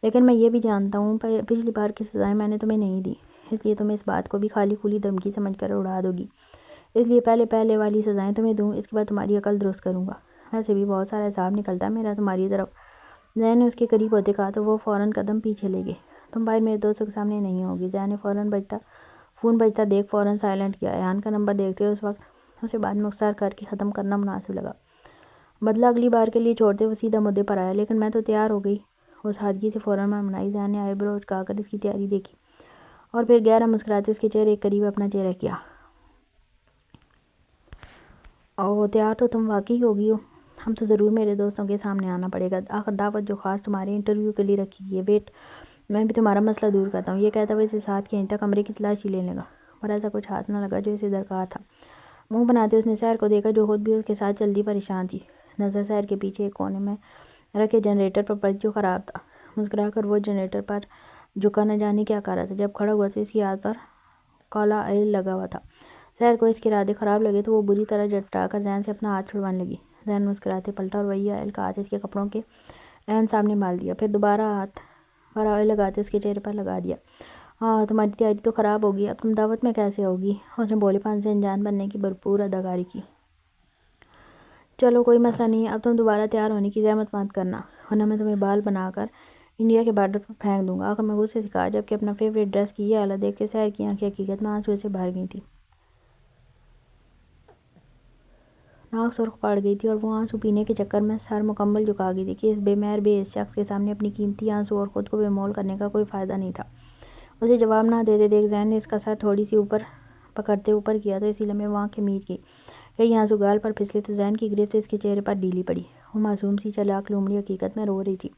لیکن میں یہ بھی جانتا ہوں پچھلی بار کی سزائیں میں نے تمہیں نہیں دی، اس لیے تم اس بات کو بھی خالی کھلی دھمکی سمجھ کر اڑا دو گی، اس لیے پہلے والی سزائیں تمہیں دوں، اس کے بعد تمہاری عقل درست کروں گا۔ ویسے بھی بہت سارا حساب نکلتا ہے میرا تمہاری طرف۔ زین نے اس کے قریب ہوتے کہا تو وہ فوراً قدم پیچھے لے گئے۔ تم باہر میرے دوستوں کے سامنے نہیں ہوگی۔ زین نے فون بجتا دیکھ فوراً سائلنٹ کیا۔ ایان کا نمبر دیکھتے اس وقت اسے بات مختصر کر کے ختم کرنا مناسب لگا۔ بدلہ اگلی بار کے لیے چھوڑتے وہ سیدھا مدعے پر آیا، لیکن میں تو تیار ہو گئی۔ وہ سادگی سے فوراً منمنائی۔ زین نے آئی برو اٹکا کر اس کی تیاری دیکھی اور پھر گہرا مسکراتے اس کے چہرے کے قریب اپنا چہرہ کیا۔ اوہ، تیار تو تم واقعی ہو گئی ہو۔ ہم تو ضرور میرے دوستوں کے سامنے آنا پڑے گا، آخر دعوت جو خاص تمہارے انٹرویو کے لیے رکھی گئی ہے۔ ویٹ، میں بھی تمہارا مسئلہ دور کرتا ہوں۔ یہ کہتا ہوا اسے ساتھ کھینچتا کمرے کی تلاشی لینے لگا، پر ایسا کچھ ہاتھ نہ لگا جو اسے درکار تھا۔ منہ بناتے اس نے سحر کو دیکھا جو خود بھی اس کے ساتھ جلدی پریشان تھی۔ نظر سحر کے پیچھے ایک کونے میں رکھے جنریٹر پر پڑی جو خراب تھا۔ مسکرا کر وہ جنریٹر پر جھکا، نہ جانے کیا کر رہا تھا۔ جب کھڑا ہوا تو اس کی ہاتھ پر کالا آئل لگا ہوا تھا۔ سحر کو اس کے ارادے خراب لگے تو وہ بری طرح جٹا کر زین سے اپنا ہاتھ چھڑوانے لگی۔ زین مسکراتے پلٹا اور وہی آئل کا ہاتھ اس کے کپڑوں کے عین سامنے مال دیا، پھر دوبارہ ہاتھ پر آئل لگاتے اس کے چہرے پر لگا دیا۔ تمہاری تیاری تو خراب ہوگی، اب تم دعوت میں کیسے ہوگی؟ اس نے بھولے پن سے انجان بننے کی بھرپور اداکاری کی۔ چلو کوئی مسئلہ نہیں، اب تم دوبارہ تیار ہونے کی زحمت مت کرنا، ورنہ میں تمہیں بال بنا کر انڈیا کے بارڈر پر پھینک دوں گا۔ آخر میں غصے سے کہا، جبکہ اپنا فیوریٹ ڈریس کی یہ حالت دیکھ کے سحر کی آنکھیں حقیقت میں آنسو سے بھر گئی تھیں۔ ناک سرخ پڑ گئی تھی اور وہ آنسو پینے کے چکر میں سر مکمل جھکا گئی تھی کہ اس بے مہر بے حس شخص کے سامنے اپنی قیمتی آنسو اور خود کو بے مول کرنے کا کوئی فائدہ نہیں تھا۔ اسے جواب نہ دیتے دیکھ زین نے اس کا سر تھوڑی سی اوپر پکڑتے اوپر کیا تو اسی لمحے وہ آنکھیں مید گئی۔ کئی آنسو گال پر پھسلے تو زین کی گرفت اس کے چہرے پر ڈھیلی پڑی۔ وہ معصوم سی چالاک لومڑی حقیقت میں رو رہی تھی۔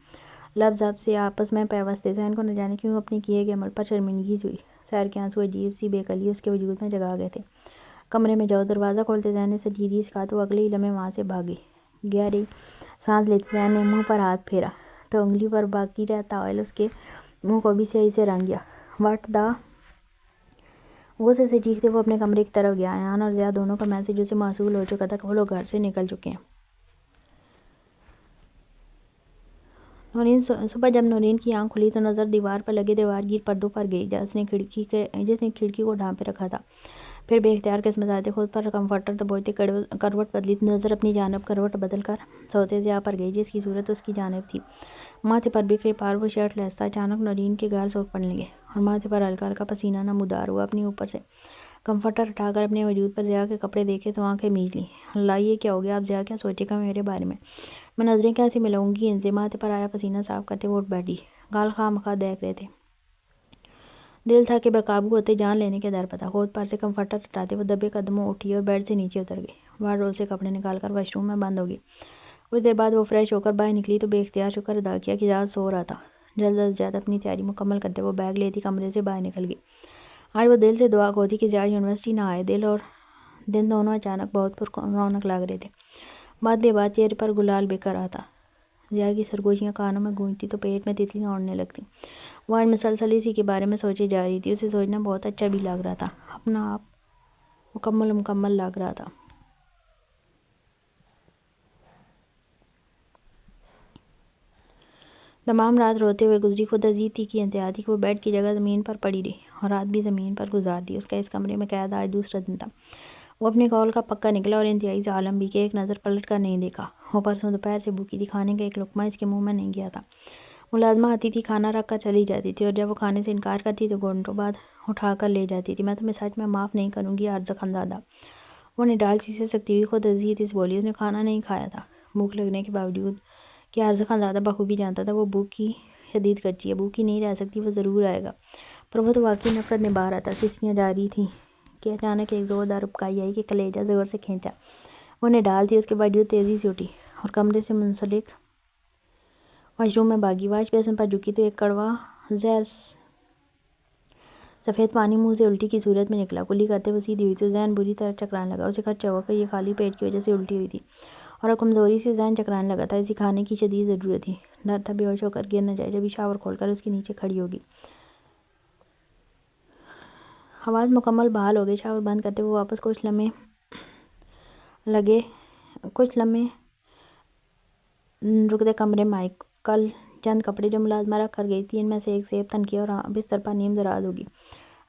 لفظ اب سے آپس میں پیوست تھے۔ زین کو نہ جانے کیوں اپنے کیے گئے عمل پر شرمندگی ہوئی۔ سحر کے آنسو عجیب سی بے کلی اس کے وجود میں جگا گئے تھے۔ کمرے میں جاؤ، دروازہ کھولتے زین نے سنجیدگی سے کہا تو اگلے ہی لمحے وہاں سے بھاگ گئی۔ گہری سانس لیتے زین نے منہ پر ہاتھ پھیرا تو انگلی پر باقی رہتا آئل اس کے منہ کو بھی سیاہی سے رنگ گیا۔ What the! غصے سے چیختے وہ اپنے کمرے کی طرف گیا۔ ایان اور ضیاء دونوں کا میسج اسے موصول ہو چکا تھا کہ وہ لوگ گھر سے نکل چکے ہیں۔ صبح جب نورین کی آنکھ کھلی تو نظر دیوار پر لگے دیوار گیر پردوں پر گئی جس نے کھڑکی کو ڈھانپے رکھا تھا۔ پھر بے اختیار قسمت آتے خود پر کمفرٹر دبوچتے کروٹ بدلی، نظر اپنی جانب کروٹ بدل کر سوتے ضیاء پر گئی جس کی صورت اس کی جانب تھی۔ ماتھے پر بکھرے بال، وہ شرٹ لیس تھا۔ اچانک نورین کے گال سوکھ پڑنے لگے اور ماتھے پر ہلکا ہلکا پسینہ نمودار ہوا۔ اپنی اوپر سے کمفرٹر ہٹا کر اپنے وجود پر ضیاء کے کپڑے دیکھے تو آنکھیں میچ لیں۔ اللہ، یہ کیا ہو گیا؟ اب ضیاء کیا سوچے گا میرے بارے میں نظریں کیسے ملاؤں گی ان سے؟ ماتھے پر آیا پسینہ صاف کرتے وہ اٹھ بیٹھی۔ گال خواہ مخواہ دہک رہے تھے۔ دل تھا کہ بے قابو ہوتے جان لینے کے در پہ تھا۔ ہونٹ پر سے کمفرٹر ہٹاتے وہ دبے قدموں اٹھی اور بیڈ سے نیچے اتر گئی۔ وارڈروب سے کپڑے نکال کر واش روم میں بند ہو گئی۔ کچھ دیر بعد وہ فریش ہو کر باہر نکلی تو بے اختیار شکر ادا کیا کہ جہاز سو رہا تھا۔ جلد از جلد اپنی تیاری مکمل کرتے وہ بیگ لیتی کمرے سے باہر نکل گئی۔ آج وہ دل سے دعا گو تھی کہ ضیاء یونیورسٹی نہ آئے۔ دل اور دن دونوں اچانک بہت پر رونق لگ رہے تھے۔ بات بے بات چہرے پر گلال بکھر رہا تھا۔ ضیاء کی سرگوشیاں کانوں میں گونجتی تو پیٹ میں تتلیاں اڑنے لگتیں۔ وہ آج مسلسل اسی کے بارے میں سوچے جا رہی تھی۔ اسے سوچنا بہت اچھا بھی لگ رہا تھا، اپنا آپ مکمل لگ رہا تھا۔ تمام رات روتے ہوئے گزری۔ خود ازیدتی کی انتہا تھی کہ وہ بیڈ کی جگہ زمین پر پڑی رہی اور رات بھی زمین پر گزار دی۔ اس کا اس کمرے میں قید آج دوسرا دن تھا۔ وہ اپنے قول کا پکا نکلا اور انتہائی ظالم بھی کہ ایک نظر پلٹ کر نہیں دیکھا۔ وہ پرسوں دوپہر سے بھوکی تھی، کھانے کا ایک لقمہ اس کے منہ میں نہیں گیا تھا۔ ملازمہ آتی تھی، کھانا رکھ کر چلی جاتی تھی اور جب وہ کھانے سے انکار کرتی تو گھنٹوں بعد اٹھا کر لے جاتی تھی۔ میں تمہیں سچ میں معاف نہیں کروں گی عارضہ خانزادہ، وہ نڈال سی سے سکتی ہوئی خود اذیت سے بولی۔ اس نے کھانا نہیں کھایا تھا، بھوک لگنے کے باوجود کہ عارضہ خانزادہ بخوبی جانتا تھا وہ بھوک کی شدید کچی ہے، بھوکی نہیں رہ سکتی، وہ ضرور آئے گا۔ پر وہ تو واقعی نفرت نبھا رہا تھا۔ سسکیاں جاری تھیں کہ اچانک ایک زوردار اپکائی آئی کہ کلیجہ زور سے کھینچا۔ وہ نڈال تھی، اس کے باوجود تیزی سے اٹھی اور کمرے سے منسلک واش روم میں بھاگی۔ واش بیسن پر جھکی تو ایک کڑوا زہر سفید پانی منہ سے الٹی کی صورت میں نکلا۔ کلی کرتے وہ سیدھی ہوئی تو زین بری طرح چکرانے لگا۔ اسے خدشہ ہوا کہ یہ خالی پیٹ کی وجہ سے الٹی ہوئی تھی اور اب کمزوری سے ذہن چکرانے لگا تھا. اسے کھانے کی شدید ضرورت تھی. ڈر تھا بے ہوش ہو کر گر نہ جائے. جب شاور کھول کر اس کے نیچے کھڑی ہوگی. آواز مکمل بحال ہو گئی. شاور بند کرتے وہ واپس کچھ لمحے رکتے کمرے میں آئی. کل چند کپڑے جو ملازمہ رکھ کر گئی تھی ان میں سے ایک زیب تنکیہ اور بستر پر نیم دراز ہوگی.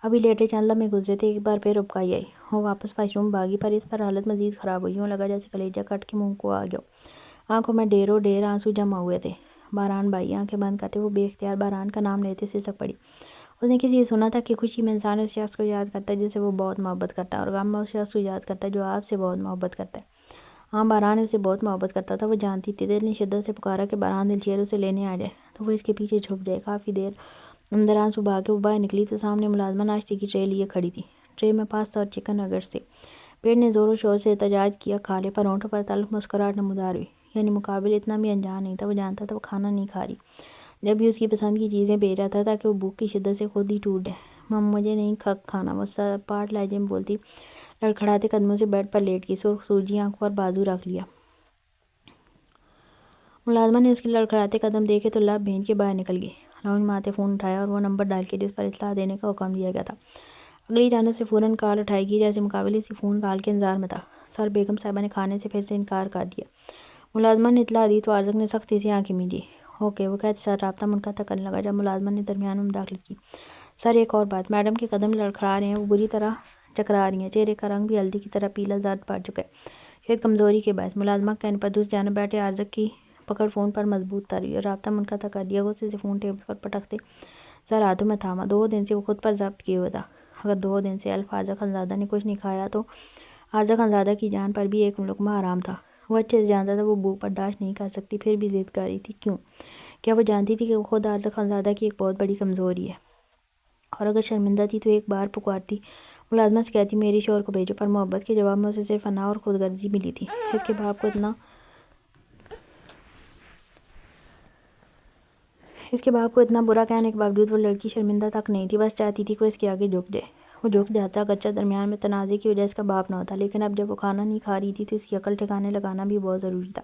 ابھی لیٹے چند لمحے گزرے تھے ایک بار پھر ابکائی آئی. وہ واپس واش روم بھاگی پر اس پر حالت مزید خراب ہوئی. یوں لگا جیسے کلیجہ کٹ کے منہ کو آ گیا. آنکھوں میں ڈھیروں ڈھیر آنسو جمع ہوئے تھے. باران بھائی. آنکھیں بند کرتے وہ بے اختیار باران کا نام لیتے سسک پڑی. اس نے کسی سے سنا تھا کہ خوشی میں انسان اس شخص کو یاد کرتا ہے جس سے وہ بہت محبت کرتا ہے اور غم میں اس شخص کو یاد کرتا ہے جو آپ سے بہت محبت کرتا ہے. ہاں باران اسے بہت محبت کرتا تھا. وہ جانتی تھی. دل نے شدت سے پکارا کہ باران دلشیر اسے لینے آ جائے تو وہ اس کے پیچھے چھپ جائے. کافی دیر اندر آنسو بہا کے وہ باہر نکلی تو سامنے ملازمہ ناشتے کی ٹرے لیے کھڑی تھی. ٹرے میں پاستا اور چکن نگٹس تھے. پیٹ نے زور و شور سے احتجاج کیا. کھا لے. پر ہونٹوں پر تلخ مسکراہٹ نمودار ہوئی. یعنی مقابل اتنا بھی انجان نہیں تھا. وہ جانتا تھا وہ کھانا نہیں کھا رہی. جب بھی اس کی پسند کی چیزیں بھیج رہا تھا تاکہ وہ بھوک کی شدت سے خود ہی ٹوٹ جائے. مجھے نہیں کھانا. وہ سپاٹ لہجے میں بولتی. لڑکھڑاتے قدموں سے بیڈ پر لیٹ گئی. سرخ سرجی آنکھوں پر بازو رکھ لیا. ملازمہ نے اس کے لڑکھڑاتے قدم دیکھے تو لب بھینچ کے باہر نکل گئی. لاؤنج میں آتے فون اٹھایا اور وہ نمبر ڈائل کیا جس پر اطلاع دینے کا حکم دیا گیا تھا. اگلی جانب سے فوراً کال اٹھائی گئی جیسے مقابل اسی فون کال کے انتظار میں تھا. سر بیگم صاحبہ نے کھانے سے پھر سے انکار کر دیا. ملازمہ نے اطلاع دی تو عارضک نے سختی سے آنکھیں میجی. اوکے وہ کہتے سر رابطہ منقطع کرنے لگا جب ملازمہ نے درمیان میں مداخلت کی. سر ایک اور بات. میڈم کے قدم لڑکھڑا رہے ہیں. وہ بری طرح چکرا رہی ہیں. چہرے کا رنگ بھی ہلدی کی طرح پیلا زرد پڑ چکا ہے. شاید کمزوری کے باعث. ملازمہ کے کہنے پر دوسری جانب بیٹھے عارضک کی پکڑ فون پر مضبوط تر ہوئی اور رابطہ منقطع کر دیا. غصے سے فون ٹیبل پر پٹکتے سر ہاتھوں میں تھاما. 2 دن سے وہ خود پر ضبط کیے ہوئے تھا. اگر 2 دن سے الف عارضک خانزادہ نے کچھ نہیں کھایا تو عارضک خانزادہ کی جان پر بھی ایک لقمہ حرام تھا. وہ اچھے سے جانتا تھا وہ بھوک برداشت نہیں کر سکتی پھر بھی ضد کر رہی تھی. کیوں؟ کیا وہ جانتی تھی کہ وہ خود عارضک خانزادہ کی ایک بہت بڑی کمزوری ہے اور اگر شرمندہ تھی تو ایک بار پکارتی ملازمہ سے کہتی میری شوہر کو بھیجو. پر محبت کے جواب میں اسے صرف انا اور خود غرضی ملی تھی. اس کے باپ کو اتنا برا کہنے کے باوجود وہ لڑکی شرمندہ تک نہیں تھی. بس چاہتی تھی کہ وہ اس کے آگے جھک جائے. وہ جھک جاتا اگرچہ درمیان میں تنازع کی وجہ اس کا باپ نہ ہوتا. لیکن اب جب وہ کھانا نہیں کھا رہی تھی تو اس کی عقل ٹھکانے لگانا بھی بہت ضروری تھا.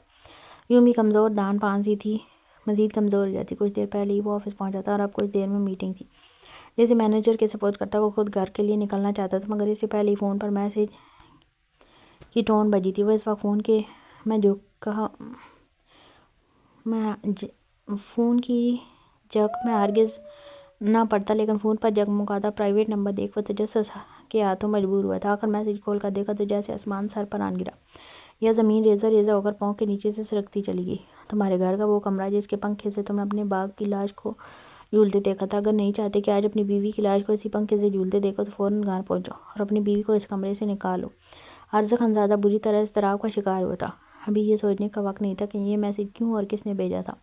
یوں بھی کمزور دان پان سی تھی. مزید کمزور ہو جاتی. کچھ دیر پہلے ہی وہ آفس پہنچا تھا اور اب کچھ دیر میں میٹنگ تھی جسے مینیجر کے سپورٹ کرتا. وہ خود گھر کے لیے نکلنا چاہتا تھا مگر اس سے پہلے ہی فون پر میسج کی ٹون بجی تھی. وہ اس وقت فون کی جک میں ہرگز نہ پڑتا لیکن فون پر جگمگاتا پرائیویٹ نمبر دیکھ وہ تجسس کے ہاتھوں مجبور ہوا تھا. آخر میسج کھول کر دیکھا تو جیسے آسمان سر پر آن گرا یا زمین ریزہ ریزہ ہو کر پاؤں کے نیچے سے سرکتی چلی گئی. تمہارے گھر کا وہ کمرہ جس کے پنکھے سے تم نے اپنے باغ کی لاش کو جھولتے دیکھا تھا. اگر نہیں چاہتے کہ آج اپنی بیوی کی لاش کو اسی پنکھے سے جھولتے دیکھو تو فوراً گھر پہنچو اور اپنی بیوی کو اس کمرے سے نکالو. عارضک خانزادہ بری طرح اضطراب کا شکار ہوا تھا. ابھی یہ سوچنے کا وقت نہیں تھا کہ یہ میسج کیوں اور کس نے بھیجا تھا.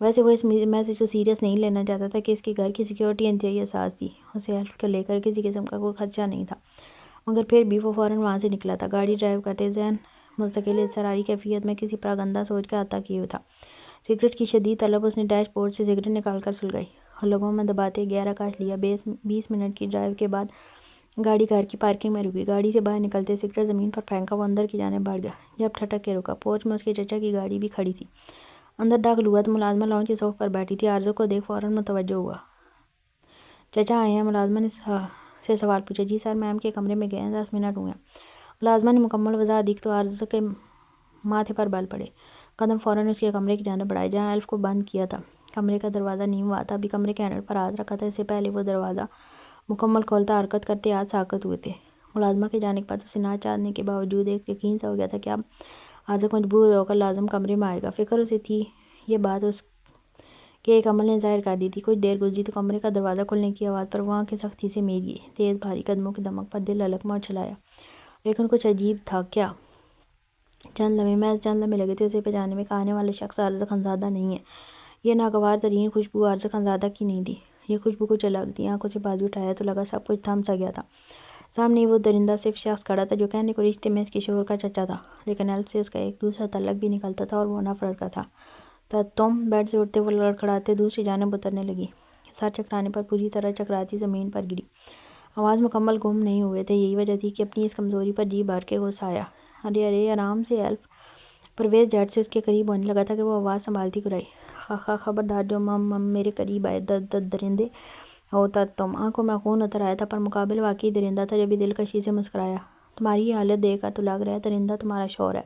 ویسے وہ اس میسج کو سیریس نہیں لینا چاہتا تھا کہ اس کے گھر کی سیکیورٹی انتہائی حساس تھی. اسے ہیلپ کو لے کر کسی قسم کا کوئی خدشہ نہیں تھا مگر پھر بھی وہ فوراً وہاں سے نکلا تھا. گاڑی ڈرائیو کرتے ذہن مستقل اضطراری کیفیت میں کسی پراگندہ سوچ کا احاطہ کیے ہوئے تھا. سگریٹ کی شدید طلب. اس نے ڈیش بورڈ سے سگریٹ نکال کر سلگائی اور لبوں میں دباتے گہرا کاش لیا. 20 منٹ کی ڈرائیو کے بعد گاڑی گھر کی پارکنگ میں رکی. گاڑی سے باہر نکلتے سگریٹ زمین پر پھینکا وہ اندر کی جانب بڑھ گیا. جب ٹھٹک کے رکا. پورچ میں اس کے چچا کی گاڑی بھی کھڑی تھی. اندر داخل ہوا تو ملازمہ لاؤنج کے صوفے پر بیٹھی تھی. عارضک کو دیکھ فوراً متوجہ ہوا. چچا آئے ہیں؟ ملازمہ نے سے سوال پوچھا. جی سر میم کے کمرے میں گئے ہیں. 10 منٹ ہوئے ہیں. ملازمہ نے مکمل وضاحت دی تو عارضک کے ماتھے پر بل پڑے. قدم فوراً اس کے کمرے کی جانب بڑھائے جہاں الف کو بند کیا تھا. کمرے کا دروازہ نیم ہوا تھا. ابھی کمرے کے ہینڈل پر ہاتھ رکھا تھا. اس سے پہلے وہ دروازہ مکمل کھولتا حرکت کرتے ہاتھ ساکت ہوئے تھے. ملازمہ کے جانے کے بعد اسے نہ چاہنے کے باوجود ایک یقین سا ہو گیا تھا کہ اب عارضک مجبور ہو کر لازم کمرے میں آئے گا. فکر اسے تھی یہ بات اس کے ایک عمل نے ظاہر کر دی تھی. کچھ دیر گزری تو کمرے کا دروازہ کھلنے کی آواز پر وہ آنکھیں سختی سے مید گئی. تیز بھاری قدموں کی دمک پر دل للکما اچھلایا لیکن کچھ عجیب تھا. کیا؟ چند لمحے لگے تھے اسے پہچاننے میں کہ آنے والا شخص عارضک خانزادہ نہیں ہے. یہ ناگوار ترین خوشبو عارضک خانزادہ کی نہیں تھی. یہ خوشبو کچھ الگ تھی. آنکھوں سے بازو اٹھایا تو لگا سب کچھ تھم سا گیا تھا. سامنے وہ درندہ صرف شخص کھڑا تھا جو کہنے کو رشتے میں اس کے شوہر کا چچا تھا لیکن الف سے اس کا ایک دوسرا تعلق بھی نکلتا تھا اور وہ نفرت کا تھا. تم بیڈ سے اٹھتے وہ لڑکھڑاتے دوسری جانب اترنے لگی. سر چکرانے پر پوری طرح چکراتی زمین پر گری. آواز مکمل گم نہیں ہوئے تھے. یہی وجہ تھی کہ اپنی اس کمزوری پر جی بھر کے غصہ آیا. ارے ارے آرام سے ایلف۔ پرویز جھٹ سے اس کے قریب ہونے لگا تھا کہ وہ آواز سنبھالتی گرائی، خبردار جو مم میرے قریب آئے درندے ہوتا تم۔ آنکھوں میں خون اتر آیا تھا، پر مقابل واقعی درندہ تھا جب بھی دلکشی سے مسکرایا۔ تمہاری یہ حالت دیکھ کر تو لگ رہا ہے درندہ تمہارا شوہر ہے،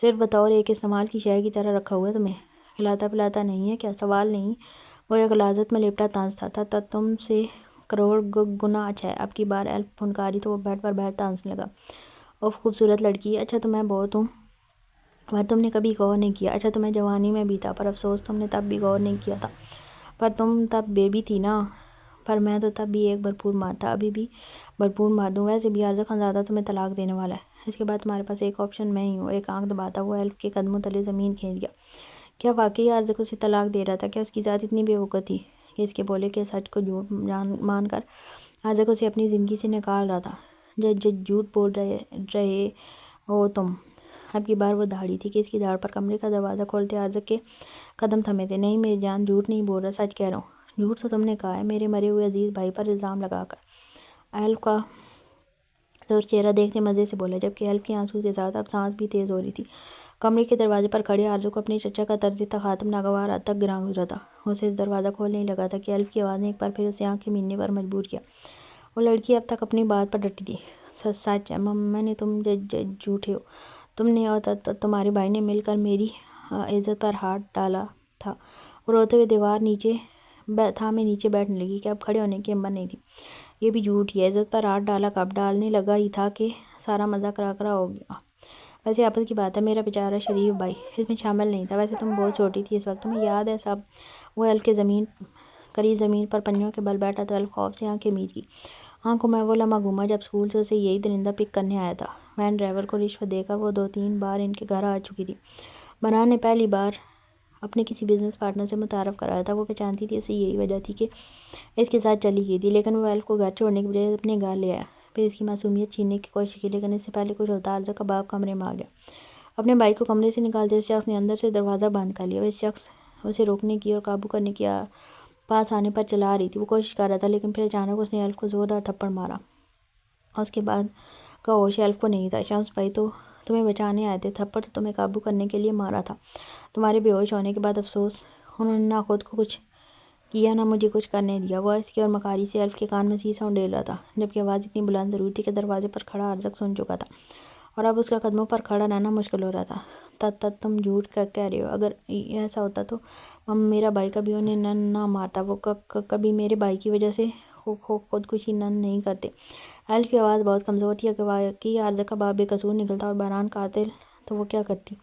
صرف بطور ایک استعمال کی شے کی طرح رکھا ہوا ہے تمہیں، کھلاتا پلاتا نہیں ہے کیا؟ سوال نہیں، گویا غلاظت میں لپٹا طنز تھا۔ تم سے کروڑ گنا اچھا ہے۔ اب کی بار ایلف پھنکاری تو وہ بیڈ پر بیٹھتا ہنسنے لگا۔ اوف خوبصورت لڑکی، اچھا تو میں بہت ہوں، پر تم نے کبھی غور نہیں کیا۔ اچھا تمہیں جوانی میں بھی تھا، پر افسوس تم نے تب بھی غور نہیں کیا تھا، پر تم تب بیبی تھی نا۔ پر میں تو تب بھی ایک بھرپور مرد تھا، ابھی بھی بھرپور مرد ہوں۔ ویسے بھی عارضہ خانزادہ تمہیں طلاق دینے والا ہے، اس کے بعد تمہارے پاس ایک آپشن میں ہی ہوں۔ ایک آنکھ دباتا ہوا ایلف کے قدموں تلے زمین کھینچ گیا۔ کیا واقعی عارضہ کو اسے طلاق دے رہا تھا؟ کیا اس کی ذات اتنی بے وقوف تھی کہ اس کے بولے کے سچ کو جھوٹ مان کر عارضہ کو اسے اپنی زندگی سے نکال رہا تھا؟ جھوٹ بول رہے ہو تم۔ اب کی بار وہ دھاڑی تھی کہ اس کی دھاڑ پر کمرے کا دروازہ کھولتے عارضہ کے قدم تھمے تھے۔ نہیں میری جان، جھوٹ نہیں بول رہا، سچ کہہ رہا ہوں۔ جھوٹ تو تم نے کہا ہے، میرے مرے ہوئے عزیز بھائی پر الزام لگا کر، ایلف کا چہرہ دیکھتے مزے سے بولا، جبکہ ایلف کے آنسو کے ساتھ اب سانس بھی تیز ہو رہی تھی۔ کمرے کے دروازے پر کھڑے عارضہ کو اپنے چچا کا طرز تخاطب ناگوار حد تک گراں گزرا تھا۔ اسے دروازہ کھولنے ہی لگا تھا کہ ایلف کی آواز نے ایک بار پھر اسے آنکھیں میننے پر مجبور کیا۔ وہ لڑکی اب تک اپنی بات پر ڈٹی تھی۔ سچ ہے میں نے، تم جھوٹے ہو، تم نے اور تمہارے بھائی نے مل کر میری عزت پر ہاتھ ڈالا تھا۔ وہ روتے ہوئے دیوار تھامے نیچے بیٹھنے لگی کہ اب کھڑے ہونے کی ہمت نہیں تھی۔ یہ بھی جھوٹ ہی ہے، عزت پر ہاتھ ڈالا کب؟ ڈالنے لگا ہی تھا کہ سارا مزہ کرا ہو گیا۔ ویسے آپس کی بات ہے، میرا بیچارہ شریف بھائی اس میں شامل نہیں تھا۔ ویسے تم بہت چھوٹی تھی اس وقت، تمہیں یاد ہے سب؟ وہ ایلف کے قریب زمین پر پنجوں کے بل بیٹھا تھا۔ ایلف خوف سے آنکھیں میچ گئی۔ آنکھوں میں وہ لمحہ گھوما جب اسکول سے اسے یہی درندہ پک کرنے آیا تھا۔ وین ڈرائیور کو رشوت دے کر وہ 2-3 بار ان کے گھر آ چکی تھی۔ برہان نے پہلی بار اپنے کسی بزنس پارٹنر سے متعارف کرایا تھا۔ وہ پہچانتی تھی اسے، یہی وجہ تھی کہ اس کے ساتھ چلی گئی تھی، لیکن وہ ایلف کو گھر چھوڑنے کے بجائے اپنے گھر لے آیا، پھر اس کی معصومیت چھیننے کی کوشش کی، لیکن اس سے پہلے کچھ ہوتا عارضہ کا باپ کمرے میں آ گیا۔ اپنے بھائی کو کمرے سے نکالتے اس شخص نے اندر سے دروازہ بند کر لیا۔ وہ اس شخص اسے روکنے کی اور قابو کرنے کی پاس آنے پر چلا رہی تھی۔ وہ کوشش کر رہا تھا، لیکن پھر اچانک اس نے ایلف کو زوردار تھپڑ مارا۔ اس کے بعد کا ہوش ایلف کو نہیں تھا۔ شمس بھائی تو تمہیں بچانے آئے تھے، تھپڑ تو تمہیں قابو کرنے کے لیے مارا تھا۔ تمہارے بے ہوش ہونے کے بعد افسوس، انہوں نے نہ خود کو کچھ کیا نہ مجھے کچھ کرنے دیا۔ وہ اس کی اور مکاری سے ایلف کے کان میں سیسا انڈیل رہا تھا، جبکہ آواز اتنی بلند ضرور تھی کہ دروازے پر کھڑا عارضہ سن چکا تھا، اور اب اس کا قدموں پر کھڑا رہنا مشکل ہو رہا تھا۔ تم جھوٹ کہہ رہے ہو۔ اگر ایسا ہوتا تو میرا بھائی کبھی انہیں نہ مارتا، وہ کبھی میرے بھائی کی وجہ سے خودکشی نہیں کرتے۔ ایلف کی آواز بہت کمزور تھی۔ اگر واقعی عارضہ کا باپ بے قصور نکلتا اور برہان قاتل تو وہ کیا کرتی؟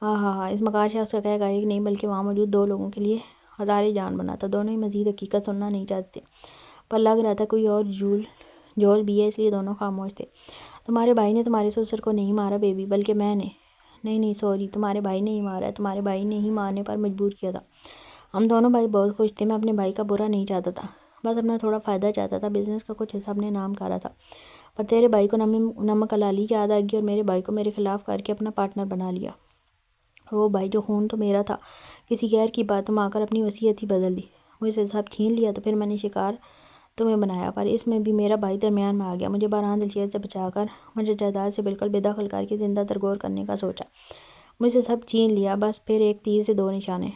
اس مکار شخص کا کہنا ایک نہیں بلکہ وہاں موجود 2 لوگوں کے لیے ہزاریں جان بناتا۔ دونوں ہی مزید حقیقت سننا نہیں چاہتے تھے، پر لگ رہا تھا کوئی اور جھول بھی ہے، اس لیے دونوں خاموش تھے۔ تمہارے بھائی نے تمہارے سسر کو نہیں مارا بیبی، بلکہ میں نے۔ نہیں سوری، تمہارے بھائی نے ہی مارا ہے، تمہارے بھائی نے ہی مارنے پر مجبور کیا تھا۔ ہم دونوں بھائی بہت خوش تھے، میں اپنے بھائی کا برا نہیں چاہتا تھا، بس اپنا تھوڑا فائدہ چاہتا تھا۔ بزنس کا کچھ حصہ اپنے نام کر رہا تھا، پر تیرے بھائی کو نمک ہلالی یاد آ گئی اور میرے بھائی کو میرے خلاف کر کے اپنا پارٹنر بنا لیا۔ وہ بھائی جو خون تو میرا تھا، کسی غیر کی باتوں میں آ کر اپنی وصیت ہی بدل دی۔ وہ اسے سب چھین لیا تو پھر میں نے شکار تمہیں بنایا، پر اس میں بھی میرا بھائی درمیان میں آ گیا۔ مجھے برہان دلشیر سے بچا کر مجھے جائیداد سے بالکل بے دخل کر کے زندہ درگور کرنے کا سوچا۔ مجھ سے سب چھین لیا، بس پھر ایک تیر سے 2 نشانے۔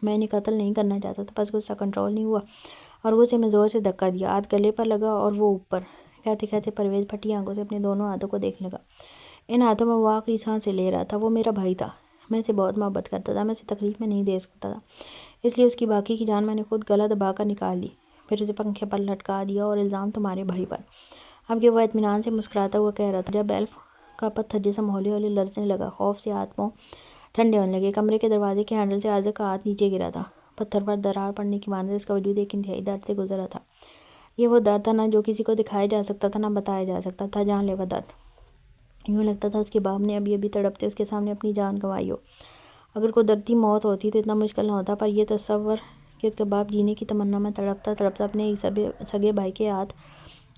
میں انہیں قتل نہیں کرنا چاہتا تھا، بس غصہ کنٹرول نہیں ہوا اور غصے میں زور سے دھکا دیا۔ ہاتھ گلے پر لگا اور وہ اوپر۔ کہتے کہتے پرویز پھٹی آنکھوں سے اپنے دونوں ہاتھوں کو دیکھنے لگا۔ ان ہاتھوں میں وہ آخری سانسیں لے رہا تھا۔ وہ میرا بھائی تھا، میں اسے بہت محبت کرتا تھا، میں اسے تکلیف میں نہیں دے سکتا تھا، اس لیے اس کی باقی کی جان میں نے خود گلا دبا کر نکال لی، پھر اسے پنکھے پر لٹکا دیا، اور الزام تمہارے بھائی پر۔ اب کہ وہ اطمینان سے مسکراتا ہوا کہہ رہا تھا، جب ایلف کا پتھر جسم ہولے ہولے لرزنے لگا، خوف سے ہاتھ پاؤں ٹھنڈے ہونے لگے۔ کمرے کے دروازے کے ہینڈل سے عارضہ کا ہاتھ نیچے گرا تھا، پتھر پر دراڑ پڑنے کی مانند اس کا وجود ایک انتہائی درد سے گزر رہا تھا۔ یہ وہ درد تھا نہ جو کسی کو دکھایا جا سکتا تھا، نہ بتایا جا سکتا تھا، جان لیوا درد۔ یوں لگتا تھا اس کے باپ نے ابھی تڑپتے اس کے سامنے اپنی جان گنوائی ہو۔ اگر قدرتی موت ہوتی تو اتنا مشکل نہ ہوتا، پر یہ تصور کہ اس کا باپ جینے کی تمنا میں تڑپتا تڑپتا اپنے ہی سگے بھائی کے ہاتھ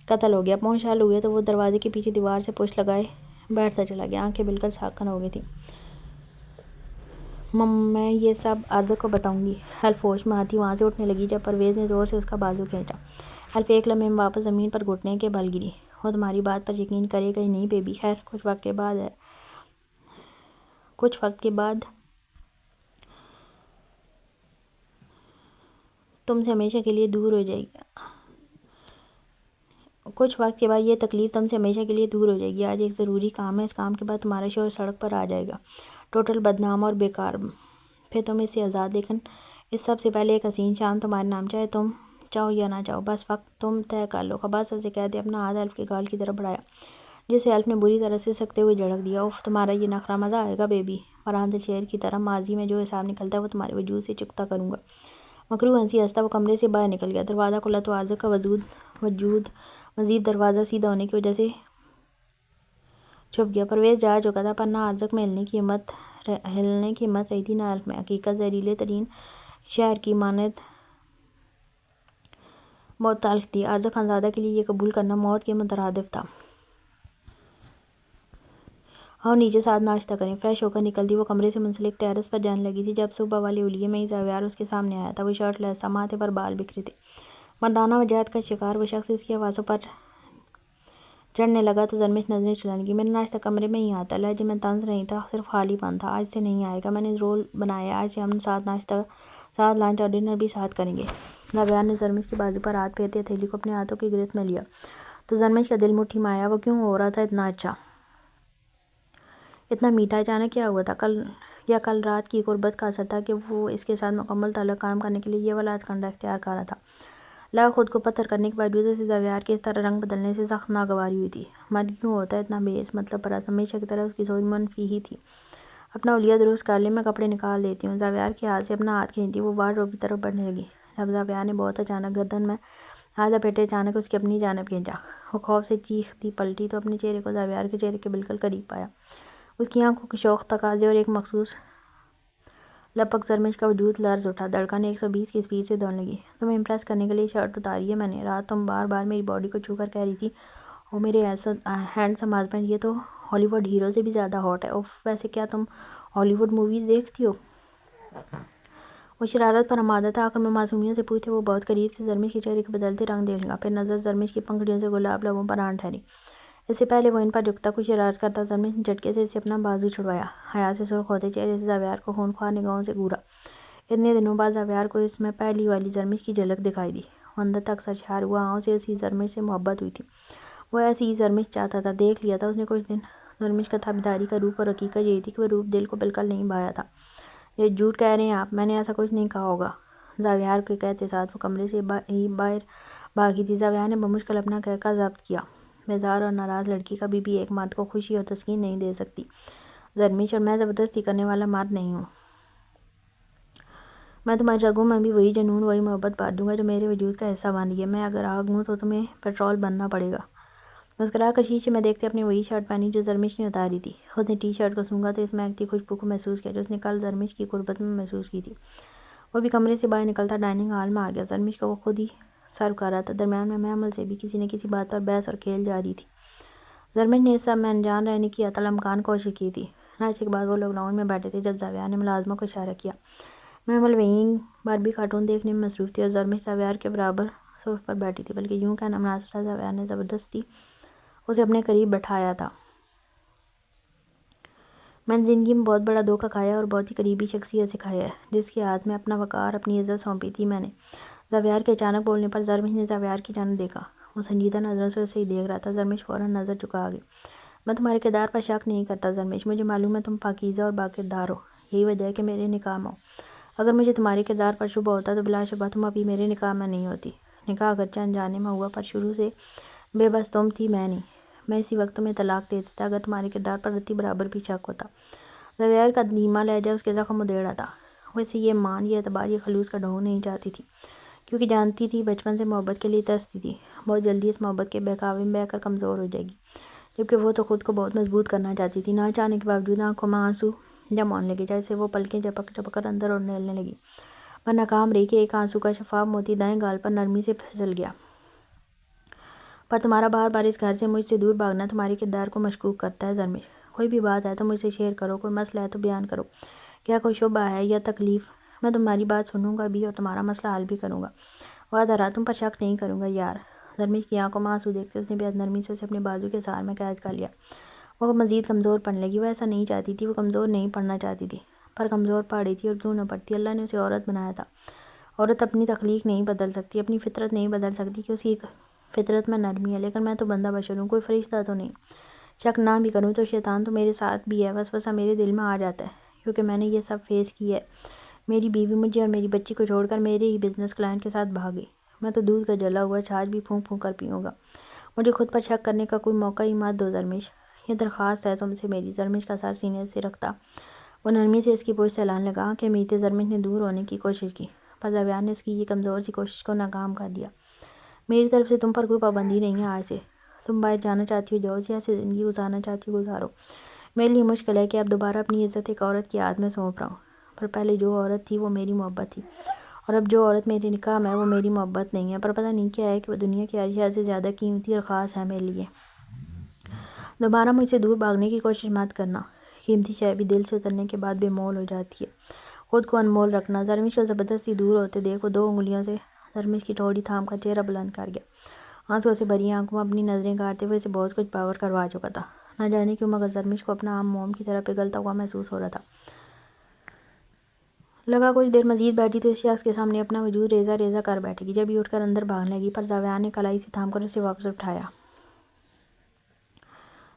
قتل ہو گیا۔ پاؤں چھال ہوئے تو وہ دروازے کے پیچھے دیوار سے پشت لگائے بیٹھتا چلا گیا، آنکھیں بالکل ساکن ہو گئی تھیں۔ میں یہ سب عارضہ کو بتاؤں گی۔ ایلف ہوش میں آتی وہاں سے اٹھنے لگی جب پرویز نے زور سے اس کا بازو کھینچا۔ ایلف ایک لمحے میں واپس زمین پر گھٹنے کے بل گری۔ وہ تمہاری بات پر یقین کرے گا ہی نہیں بیبی، خیر کچھ وقت کے بعد ہے کچھ وقت کے بعد تم سے ہمیشہ کے لیے دور ہو جائے گی یہ تکلیف تم سے ہمیشہ کے لیے دور ہو جائے گی۔ آج ایک ضروری کام ہے، اس کام کے بعد تمہارا شوہر سڑک پر آ جائے گا، ٹوٹل بدنام اور بیکار، پھر تم اس سے آزاد۔ لیکن اس سب سے پہلے ایک حسین شام تمہارے نام، چاہے تم چاہو یا نہ چاہو، بس وقت تم طے کر لو۔ خباثت سے کہتے اپنا ہاتھ الف کے گال کی طرف بڑھایا، جسے الف نے بری طرح سے سکتے ہوئے جھڑک دیا۔ اوف، تمہارا یہ نخرہ، مزہ آئے گا بیبی۔ فرحان دل شعر کی طرح ماضی میں جو حساب نکلتا ہے وہ تمہارے وجود سے چکتا کروں گا۔ مکروہ ہنسی ہنستا وہ کمرے سے باہر نکل گیا۔ دروازہ کھلا تو عارضہ کا وجود مزید دروازہ سیدھا ہونے کی وجہ سے چھپ گیا۔ پرویز جا چکا تھا، پر نہ عارضہ میں ہلنے کی ہمت رہی تھی، نہ الف میں۔ حقیقت زہریلے ترین شہر کی مانند بہت تلخ تھی۔ عارضہ خانزادہ کے لیے یہ قبول کرنا موت کے مترادف تھا۔ آؤ نیچے ساتھ ناشتہ کریں۔ فریش ہو کر نکلتی وہ کمرے سے منسلک ٹیرس پر جانے لگی تھی جب صبح والے حلیے میں ہی زاویار اس کے سامنے آیا تھا۔ وہ شرٹ لیس تھا، ماتھے پر بال بکھرے تھے، مردانہ وجاہت کا شکار۔ وہ شخص اس کی حواسوں پر چڑھنے لگا تو زرمش نظریں چلانے لگی۔ میرا ناشتہ کمرے میں ہی آتا ہے۔ لہجے میں طنز نہیں تھا، صرف خالی پن تھا۔ آج سے نہیں آئے گا، میں نے رول بنایا ہے، آج سے ہم ساتھ لنچ اور ڈنر بھی ساتھ کریں گے۔ زاویار نے زرمش کے بازو پر ہاتھ پھیرتے ہتھیلی کو اپنے ہاتھوں کی گرفت میں لیا تو زرمش کا دل مٹھی میں آیا۔ وہ کیوں ہو رہا تھا اتنا اچھا، اتنا میٹھا؟ اچانک کیا ہوا تھا؟ کل رات کی قربت کا اثر تھا کہ وہ اس کے ساتھ مکمل تعلق قائم کرنے کے لیے یہ والا ہتھ کنڈہ اختیار کر رہا تھا۔ لا خود کو پتھر کرنے کے باوجود اسے زاویار کے اس طرح رنگ بدلنے سے سخت ناگواری ہوئی تھی۔ مرد کیوں ہوتا ہے اتنا بے اس مطلب پرست؟ ہمیشہ کی طرح اس کی سوچ منفی ہی تھی۔ اپنا حلیہ درست کر لیں، میں کپڑے نکال دیتی ہوں۔ زاویار کے ہاتھ سے اپنا ہاتھ کھینچتی وہ وارڈروب کی طرف بڑھنے لگی۔ جب زاویار نے بہت اچانک گردن میں ہاتھ لپیٹے اچانک اس کی اپنی جانب کھینچا، وہ خوف سے چیختی پلٹی تو اپنے چہرے کو زاویار کے چہرے کے بالکل قریب پایا۔ اس کی آنکھوں کے شوخ تقاضے اور ایک مخصوص لپک زرمش کا وجود لرز اٹھا، دھڑکنیں 120 کی سپیڈ سے دوڑنے لگی۔ تمہیں امپریس کرنے کے لیے شرٹ اتاری ہے میں نے۔ رات تم بار بار میری باڈی کو چھو کر کہہ رہی تھی او میرے ہینڈسم ہسبینڈ، یہ تو ہالی ووڈ ہیرو سے بھی زیادہ ہاٹ ہے۔ اوف، ویسے کیا تم ہالی ووڈ موویز دیکھتی ہو؟ وہ شرارت پر آمادہ تھا۔ آخر میں معصومیت سے پوچھتے وہ بہت قریب سے زرمش کے چہرے کے بدلتے رنگ دیکھنے لگا، پھر نظر زرمش کی پنکھڑیوں سے گلاب لبوں پر آن ٹھہری۔ اس سے پہلے وہ ان پر جھکتا کچھ شرارت کرتا، زرمش نے جھٹکے سے اس سے اپنا بازو چھڑوایا۔ حیا سے سرخ ہوتے چہرے سے زاویار کو خونخوار نگاہوں سے گھورا۔ اتنے دنوں بعد زاویار کو اس میں پہلی والی زرمش کی جھلک دکھائی دی۔ وہ اندر تک سرشار ہوا، ہاں اسے اسی زرمش سے محبت ہوئی تھی، وہ ایسی ہی زرمش چاہتا تھا۔ دیکھ لیا تھا اس نے کچھ دن۔ زرمش کا تابیداری کا روپ، اور حقیقت یہی تھی کہ وہ روپ دل کو بالکل نہیں بھایا تھا۔ یہ جھوٹ کہہ رہے ہیں آپ، میں نے ایسا کچھ نہیں کہا ہوگا۔ زاویار کے کہتے ساتھ وہ کمرے سے باہر بھاگی تھی۔ زاویار نے بمشکل اپنا قہقہ ضبط کیا۔ بیزار اور ناراض لڑکی کبھی بھی ایک مرد کو خوشی اور تسکین نہیں دے سکتی زرمش، اور میں زبردستی کرنے والا مرد نہیں ہوں۔ میں تمہاری رگوں میں بھی وہی جنون، وہی محبت بھر دوں گا جو میرے وجود کا حصہ بن گئی ہے۔ میں اگر آگ ہوں تو تمہیں پیٹرول بننا پڑے گا۔ مسکرا کر شیشے میں دیکھتے اپنی وہی شرٹ پہنی جو زرمش نے اتاری تھی۔ اس نے ٹی شرٹ کو سونگھا تو اس مہکتی خوشبو کو محسوس کیا جو اس نے کل زرمش کی قربت میں محسوس کی تھی۔ وہ بھی کمرے سے باہر نکلتا ڈائننگ ہال میں آ گیا۔ زرمش کو وہ خود ہی سرو کر رہا تھا۔ درمیان میں محمل سے بھی کسی نہ کسی بات پر بحث اور کھیل جاری تھی۔ زرمش نے اس سب میں انجان رہنے کی عطا الامکان کوشش کی تھی۔ ناشتے کے بعد وہ لوگ لاؤنج میں بیٹھے تھے جب زاویار نے ملازمہ کو اشارہ کیا۔ محمل وہیں باربی کارٹون دیکھنے میں مصروف تھی اور زرمش زاویار کے برابر صف پر بیٹھی تھی، بلکہ یوں کہنا مناسب تھا زاویار نے زبردستی اسے اپنے قریب بٹھایا تھا۔ میں نے زندگی میں بہت بڑا دھوکہ کھایا ہے اور بہت ہی قریبی شخصیت سے کھایا ہے جس کے ہاتھ میں اپنا وقار، اپنی عزت سونپی تھی میں نے۔ زاویار کے اچانک بولنے پر زرمش نے زاویار کی جانب دیکھا۔ وہ سنجیدہ نظروں سے اسے ہی دیکھ رہا تھا۔ زرمش فوراً نظر جھکا گئی۔ میں تمہارے کردار پر شک نہیں کرتا زرمش، مجھے معلوم ہے تم پاکیزہ اور باکردار ہو، یہی وجہ ہے کہ میرے نکاح میں ہو۔ اگر مجھے تمہارے کردار پر شبہ ہوتا تو بلا شبہ تم ابھی میرے نکاح میں نہیں ہوتی۔ نکاح اگرچہ انجانے میں ہوا، پر شروع سے بے بس تم تھی، میں نہیں۔ میں اسی وقت تمہیں طلاق دے دیتا اگر تمہارے کردار پر رتی برابر بھی شک ہوتا۔ زاویار کا دھیما لہجہ اس کے زخم ادھیڑا تھا۔ وہ اسے یہ مان، یہ اعتبار، یہ خلوص کا ڈھونگ نہیں چاہتی تھی، کیونکہ جانتی تھی بچپن سے محبت کے لیے ترستی تھی۔ بہت جلدی اس محبت کے بہکاوے میں بہہ کر کمزور ہو جائے گی، جبکہ وہ تو خود کو بہت مضبوط کرنا چاہتی تھی۔ نہ چاہنے کے باوجود آنکھوں میں آنسو جمع ہونے لگے، جیسے وہ پلکیں جھپک جھپک کر اندر اور نہلنے لگی، پر ناکام رہی کہ ایک آنسو کا شفاف موتی دائیں گال پر نرمی سے پھسل گیا۔ پر تمہارا بار بار اس گھر سے مجھ سے دور بھاگنا تمہارے کردار کو مشکوک کرتا ہے زرمش۔ کوئی بھی بات ہے تو مجھ سے شیئر کرو، کوئی مسئلہ ہے تو بیان کرو، کیا کوئی شبہ ہے یا تکلیف؟ میں تمہاری بات سنوں گا بھی اور تمہارا مسئلہ حل بھی کروں گا، وعدہ رہا تم پر شک نہیں کروں گا یار۔ زرمش کی آنکھوں میں آنسو دیکھتے اس نے بے حد نرمی سے اسے اپنے بازو کے سہار میں قید کر لیا۔ وہ مزید کمزور پڑنے لگی۔ وہ ایسا نہیں چاہتی تھی، وہ کمزور نہیں پڑنا چاہتی تھی، پر کمزور پڑ رہی تھی، اور کیوں نہ پڑتی۔ اللہ نے اسے عورت بنایا تھا۔ عورت اپنی تخلیق نہیں بدل سکتی، اپنی فطرت نہیں بدل سکتی کہ اس کی فطرت میں نرمی ہے، لیکن میں تو بندہ بشر ہوں، کوئی فرشتہ تو نہیں۔ شک نہ بھی کروں تو شیطان تو میرے ساتھ بھی ہے، وسوسہ میرے دل میں آ جاتا ہے، کیونکہ میں نے یہ سب فیس کیا ہے۔ میری بیوی مجھے اور میری بچی کو چھوڑ کر میرے ہی بزنس کلائنٹ کے ساتھ بھاگ گئی۔ میں تو دودھ کا جلا ہوا چھاچھ بھی پھونک پھونک کر پیوں گا۔ مجھے خود پر شک کرنے کا کوئی موقع ہی مت دو زرمش، یہ درخواست ہے تم سے میری۔ زرمش کا سر سینے سے رکھتا وہ نرمی سے اس کی پشت سہلانے لگا۔ آنکھیں میتے زرمش نے دور ہونے کی کوشش کی، پر زاویہ نے اس کی یہ کمزور سی کوشش کو ناکام کر دیا۔ میری طرف سے تم پر کوئی پابندی نہیں ہے آج سے، تم باہر جانا چاہتی ہو جاؤ، جیسے زندگی گزارنا چاہتی ہو گزارو۔ میرے لیے مشکل ہے کہ اب دوبارہ اپنی عزت ایک عورت کی ہاتھ میں سونپ رہا ہوں، پر پہلے جو عورت تھی وہ میری محبت تھی، اور اب جو عورت میرے نکاح میں ہے وہ میری محبت نہیں ہے، پر پتہ نہیں کیا ہے کہ وہ دنیا کی اشیاء سے زیادہ قیمتی اور خاص ہے میرے لیے۔ دوبارہ مجھ سے دور بھاگنے کی کوشش مت کرنا، قیمتی شے بھی دل سے اترنے کے بعد بے مول ہو جاتی ہے۔ خود کو انمول رکھنا۔ زرمش کو زبردستی دور ہوتے دیکھ وہ 2 انگلیوں سے زرمش کی ٹھوڑی تھام کر چہرہ بلند کر گیا۔ آنسوؤں سے بھری آنکھوں میں اپنی نظریں گاڑتے ہوئے اسے بہت کچھ پاور کروا چکا تھا، نہ جانے کیوں مگر زرمش کو اپنا عام موم کی طرح پگھلتا ہوا محسوس ہو رہا تھا۔ لگا کچھ دیر مزید بیٹھی تو اس شخص کے سامنے اپنا وجود ریزہ ریزہ کر بیٹھے گی، جب یہ اٹھ کر اندر بھاگنے لگی، پر زاویہ نے کلائی سے تھام کر اسے واپس اٹھایا۔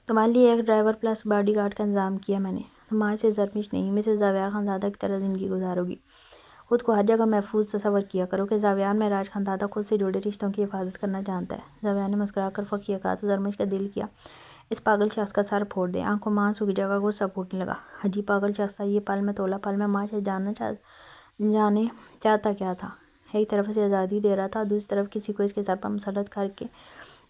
تمہارے لیے ایک ڈرائیور پلس باڈی گارڈ کا انتظام کیا میں نے، تم آج سے زرمش نہیں، مسز زاویہ خانزادہ کی طرح زندگی گزارو گی۔ خود کو ہر جگہ محفوظ تصور کیا کرو کہ زاویہ معراج خانزادہ خود سے جڑے رشتوں کی حفاظت کرنا جانتا ہے۔ زاویہ نے مسکرا کر فقیہ کہا تو زرمش کا دل کیا اس پاگل شخص کا سر پھوڑ دے۔ آنکھوں میں آنسوں کی جگہ غصہ پھوٹنے لگا۔ عجیب پاگل شخص تھا یہ، پل میں تولا پل میں ماں جانے چاہتا کیا تھا۔ ایک طرف اسے آزادی دے رہا تھا، دوسری طرف کسی کو اس کے سر پر مسلط کر کے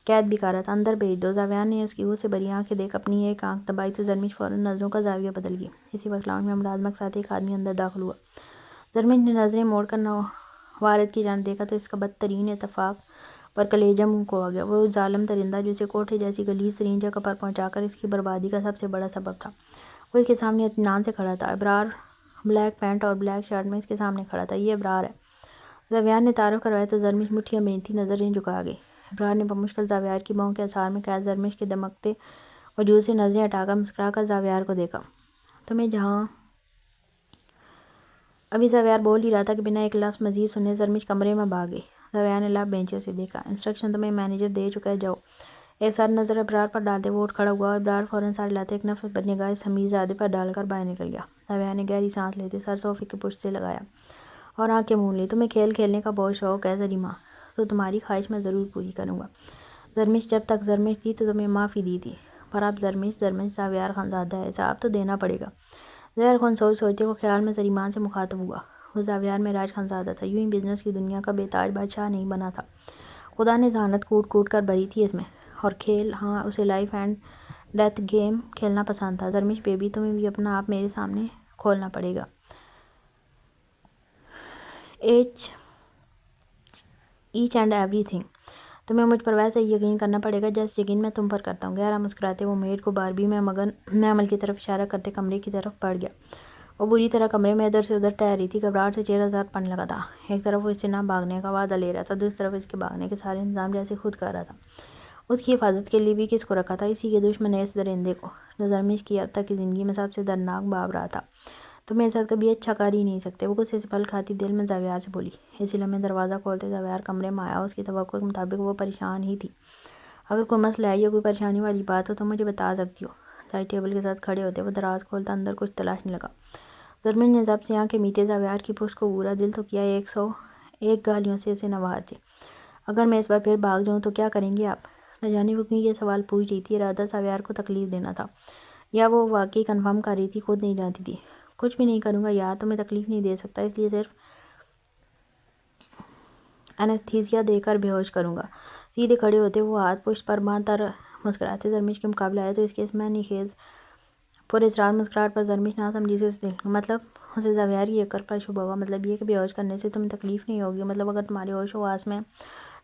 قید بھی کر رہا تھا۔ اندر بھیج دو۔ زاویہ نے اس کی غصے بھری آنکھیں دیکھ اپنی ایک آنکھ دبائی تو زرمش فوراً نظروں کا زاویہ بدل گئی۔ اسی وقت لاؤنج میں ملازمت کے ساتھ ایک آدمی اندر داخل ہوا۔ زرمش نے نظریں موڑ کر وارد کی جانب دیکھا تو اس کا بدترین اتفاق پر کلیجہ منہ کو آ گیا۔ وہ ظالم درندہ جو اسے کوٹھے جیسی غلیظ ترین جگہ پر پہنچا کر اس کی بربادی کا سب سے بڑا سبب تھا، وہ اس کے سامنے اطمینان سے کھڑا تھا۔ ابرار بلیک پینٹ اور بلیک شرٹ میں اس کے سامنے کھڑا تھا۔ یہ ابرار ہے۔ زاویہ نے تعارف کروایا تو زرمش مٹھیاں بھیجتی نظریں جھکا گئی۔ ابرار نے بمشکل زاویہ کی بہوں کے اثار میں قید زرمش کے دمکتے وجود سے نظریں ہٹا کر مسکرا کر زاویہ کو دیکھا۔ تمہیں جہاں ابھی زاویہ بول ہی رہا تھا کہ بنا ایک لفظ مزید سنے زرمش کمرے میں بھاگ گئی۔ زاویہ نے لب بینچے اسے دیکھا۔ انسٹرکشن تمہیں مینیجر دے چکا ہے، جاؤ۔ ایک سر نظر ابرار پر ڈالتے وہ اٹھ کھڑا ہوا، اور ابرار فوراً سر لاتے ایک نفس بد نگاہ اس حمید زادے پر ڈال کر باہر نکل گیا۔ زاویہ نے گہری سانس لیتے سر صوفے کی پشت سے لگایا اور آنکھیں مون لی۔ تمہیں کھیل کھیلنے کا بہت شوق ہے زریمہ، تو تمہاری خواہش میں ضرور پوری کروں گا۔ زرمش جب تک زرمش تھی تو تمہیں معافی دی تھی، پر اب زرمش زاویہ خانزادہ ہے، حساب تو دینا پڑے گا۔ زہر خون سوچتے وہ خیال میں زریمان سے مخاطب ہوا۔ وہ زاویہ معراج خانزادہ تھا، یوں ہی بزنس کی دنیا کا بے تاج بادشاہ نہیں بنا تھا۔ خدا نے ذہانت کوٹ کوٹ کر بھری تھی اس میں، اور کھیل، ہاں اسے لائف اینڈ ڈیتھ گیم کھیلنا پسند تھا۔ زرمش بیبی تمہیں بھی اپنا آپ میرے سامنے کھولنا پڑے گا۔ ایچ اینڈ ایوری تھنگ۔ تمہیں مجھ پر ویسا ہی یقین کرنا پڑے گا جیسے یقین میں تم پر کرتا ہوں۔ گہرا مسکراتے وہ میڈ کو باربی میں مگن عمل کی طرف اشارہ کرتے کمرے کی طرف بڑھ گیا۔ وہ بری طرح کمرے میں ادھر سے ادھر ٹہل رہی تھی، گھبراہٹ سے چہرہ زرد پڑنے لگا تھا۔ ایک طرف وہ اس سے نہ بھاگنے کا وعدہ لے رہا تھا، دوسری طرف اس کے بھاگنے کے سارے انتظام جیسے خود کر رہا تھا۔ اس کی حفاظت کے لیے بھی کس کو رکھا تھا؟ اسی کے دشمن اس درندے کو، جو زرمش کی اب تک کی زندگی میں سب سے دردناک بھاو رہا تھا۔ تم میرے ساتھ کبھی اچھا کر ہی نہیں سکتے، وہ غصے سے پھل کھاتی دل میں زاویہ سے بولی۔ اسی لمحے دروازہ کھولتے زاویہ کمرے میں آیا۔ اس کی توقع کے مطابق وہ پریشان ہی تھی۔ اگر کوئی مسئلہ ہے یا کوئی پریشانی والی بات ہو تو مجھے بتا سکتی ہو۔ سائڈ ٹیبل کے ساتھ کھڑے ہوتے وہ دراز کھولتا اندر کچھ تلاشنے لگا۔ زرمش نے ضبط سے آنکھیں میتے زاویہ کی پشت کو گھورا، دل تو کیا 101 گالیوں سے اسے نواز دے۔ اگر میں اس بار پھر بھاگ جاؤں تو کیا کریں گے آپ؟ نہ جانے وہ کیوں یہ سوال پوچھ رہی تھی، ارادہ زاویہ کو تکلیف دینا تھا یا وہ واقعی کنفرم کر رہی تھی، خود نہیں جانتی تھی۔ کچھ بھی نہیں کروں گا یار، تمہیں تکلیف نہیں دے سکتا، اس لیے صرف اینستھیزیا دے کر بے ہوش کروں گا۔ سیدھے کھڑے ہوتے وہ ہاتھ پشت پر باندھ کر مسکراتے زرمش کے مقابلے آئے تو اس کے اس معنی خیز پر اسرار مسکراہٹ پر زرمش نہ سمجھی سے اسے مطلب اسے زاویہ کی ایک پر شبہ ہوا۔ مطلب یہ کہ بے ہوش کرنے سے تمہیں تکلیف نہیں ہوگی؟ مطلب اگر تمہارے ہوش و حواس میں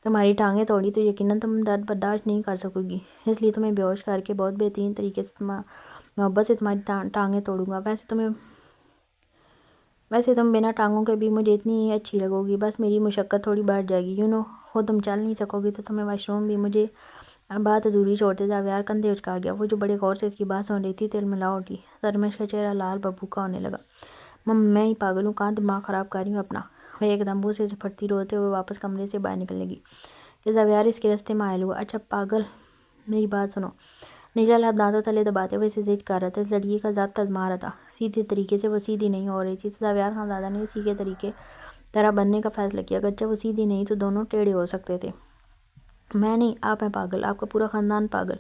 تمہاری ٹانگیں توڑی تو یقیناً تم درد برداشت نہیں کر سکو گی، اس لیے تمہیں بے ہوش کر کے بہت بہترین طریقے سے محبت سے تمہاری ٹانگیں توڑوں گا۔ ویسے تم بنا ٹانگوں کے بھی مجھے اتنی اچھی لگو گی، بس میری مشقت تھوڑی بڑھ جائے گی، خود تم چل نہیں سکو گی تو تمہیں واش روم بھی مجھے بات ادھوری چھوڑتے زاویار کندھے اچکا گیا۔ وہ جو بڑے غور سے اس کی بات سن رہی تھی تلملا اٹھی۔ زرمش کا چہرہ لال بھبوکا ہونے لگا۔ میں ہی پاگل ہوں، کہاں دماغ خراب کر رہی ہوں اپنا۔ وہ ایک دم بوسے سے پھٹتی روتے ہوئے واپس کمرے سے باہر نکلنے لگی کہ زاویار اس کے راستے میں حائل ہوا۔ اچھا پاگل، میری بات سنو۔ نچلا لب دانتوں تلے دباتے ہوئے اسے زج کر رہا تھا۔ اس لڑکی کا ضابطہ آزما رہا تھا۔ سیدھے طریقے سے وہ سیدھی نہیں ہو رہی تھی۔ زاویار خانزادہ نے اسی کے طریقے طرح بننے کا فیصلہ کیا۔ اگرچہ وہ سیدھی نہیں تو دونوں ٹیڑھے ہو سکتے تھے۔ میں نہیں، آپ ہیں پاگل، آپ کا پورا خاندان پاگل۔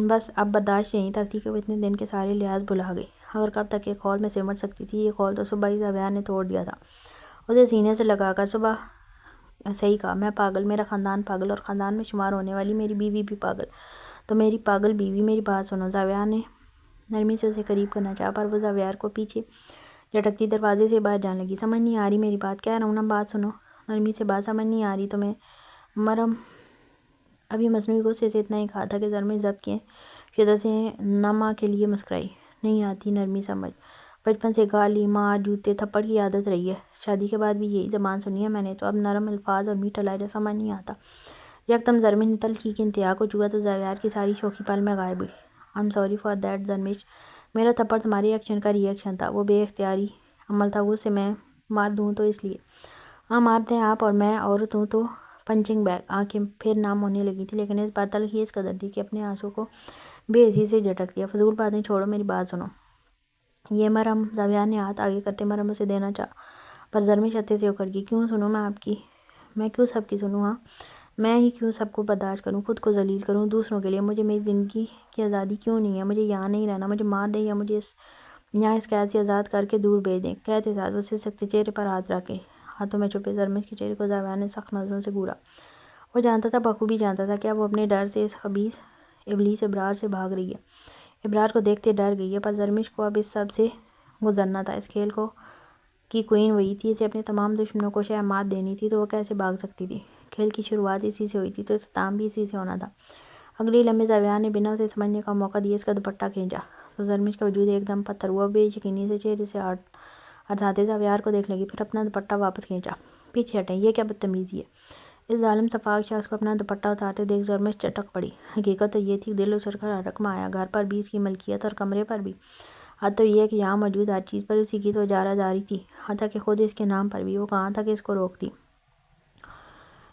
بس اب برداشت یہیں تک تھی کہ وہ اتنے دن کے سارے لحاظ بھلا گئی۔ اگر کب تک ایک خول میں سمٹ سکتی تھی، یہ خول تو صبح ہی زاویار نے توڑ دیا تھا، اسے سینے سے لگا کر۔ صبح صحیح کہا، میں پاگل، میرا خاندان پاگل، اور خاندان میں شمار ہونے والی میری بیوی بھی پاگل۔ تو میری پاگل بیوی، میری بات سنو۔ زاویار نے نرمی سے اسے قریب کرنا چاہا، پر وہ زاویار کو پیچھے جھٹکتی دروازے سے باہر جانے لگی۔ سمجھ نہیں آ رہی میری بات، کہہ رہا ہوں نا بات سنو۔ نرمی سے بات سمجھ نہیں آ رہی تمہیں؟ مرم ابھی مصنوعی غصے سے اتنا ہی کہا تھا کہ زرمش ضبط کی شدت سے نما کے لیے مسکرائی۔ نہیں آتی نرمی سمجھ، بچپن سے گالی، مار، جوتے، تھپڑ کی عادت رہی ہے، شادی کے بعد بھی یہی زبان سنی ہے میں نے، تو اب نرم الفاظ اور میٹھا لہجہ سمجھ نہیں آتا۔ یکدم زرمش نے تلخی کی انتہا کو چھوا تو زاویار کی ساری شوخی پل میں غائب ہوئی۔ I am sorry for that Zarmash, میرا تھپڑ تمہارے ایکشن کا ری ایکشن تھا، وہ بے اختیاری عمل تھا، اسے میں مار دوں تو اس لیے۔ ہاں مارتے ہیں آپ، اور میں عورت ہوں تو پنچنگ بیگ۔ آنکھیں پھر نم ہونے لگی تھی، لیکن اس بار تلخی اس قدر تھی کہ اپنے آنسوں کو بے حسی سے جھٹک دیا۔ فضول باتیں چھوڑو، میری بات سنو۔ یہ مرم، زاویار نے ہاتھ آگے کرتے مرم اسے دینا چاہا، پر زرمش ہتے سے اکھڑ گئی۔ کیوں سنوں میں آپ کی؟ میں کیوں سب کی سنوں؟ ہاں میں ہی کیوں سب کو برداشت کروں، خود کو ذلیل کروں دوسروں کے لیے؟ مجھے میری زندگی کی آزادی کیوں نہیں ہے؟ مجھے یہاں نہیں رہنا، مجھے مار دیں یا مجھے یہاں اس قید سے آزاد کر کے دور بھیج دیں۔ کہتے ساتھ وہ سکتے چہرے پر ہاتھ رکھ کے ہاتھوں میں چھپے زرمش کے چہرے کو زاویار نے سخت نظروں سے گھورا۔ وہ جانتا تھا، بخوبی جانتا تھا کہ اب وہ اپنے ڈر سے اس خبیث ابلیس ابرار سے بھاگ رہی ہے، ابرار کو دیکھتے ڈر گئی ہے، پر زرمش کو اب اس سب سے گزرنا تھا۔ اس کھیل کی کوئین وہی تھی، اسے اپنے تمام دشمنوں کو شہ مات دینی تھی، تو وہ کیسے بھاگ سکتی تھی؟ کھیل کی شروعات اسی سے ہوئی تھی تو اختتام بھی اسی سے ہونا تھا۔ اگلی لمحے زاویار نے بنا اسے سمجھنے کا موقع دیے اس کا دوپٹہ کھینچا تو زرمش کا وجود ایک دم پتھر ہوا۔ بے یقینی سے چہرے سے ہٹاتے زاویار کو دیکھنے لگی، پھر اپنا دوپٹہ واپس کھینچا۔ پیچھے ہٹیں، یہ کیا بدتمیزی ہے؟ اس ظالم سفاک شخص کو اپنا دوپٹہ اتارتے دیکھ زرمش چٹک پڑی۔ حقیقت تو یہ تھی، دل اچھل کر حرک میں آیا، گھر پر بھی اس کی ملکیت اور کمرے پر بھی، حد تو یہ ہے کہ یہاں موجود ہر چیز پر اسی کی تو اجارہ داری تھی، حتیٰ کہ خود اس کے نام پر بھی۔ وہ کہاں تھا کہ اس کو روکتی؟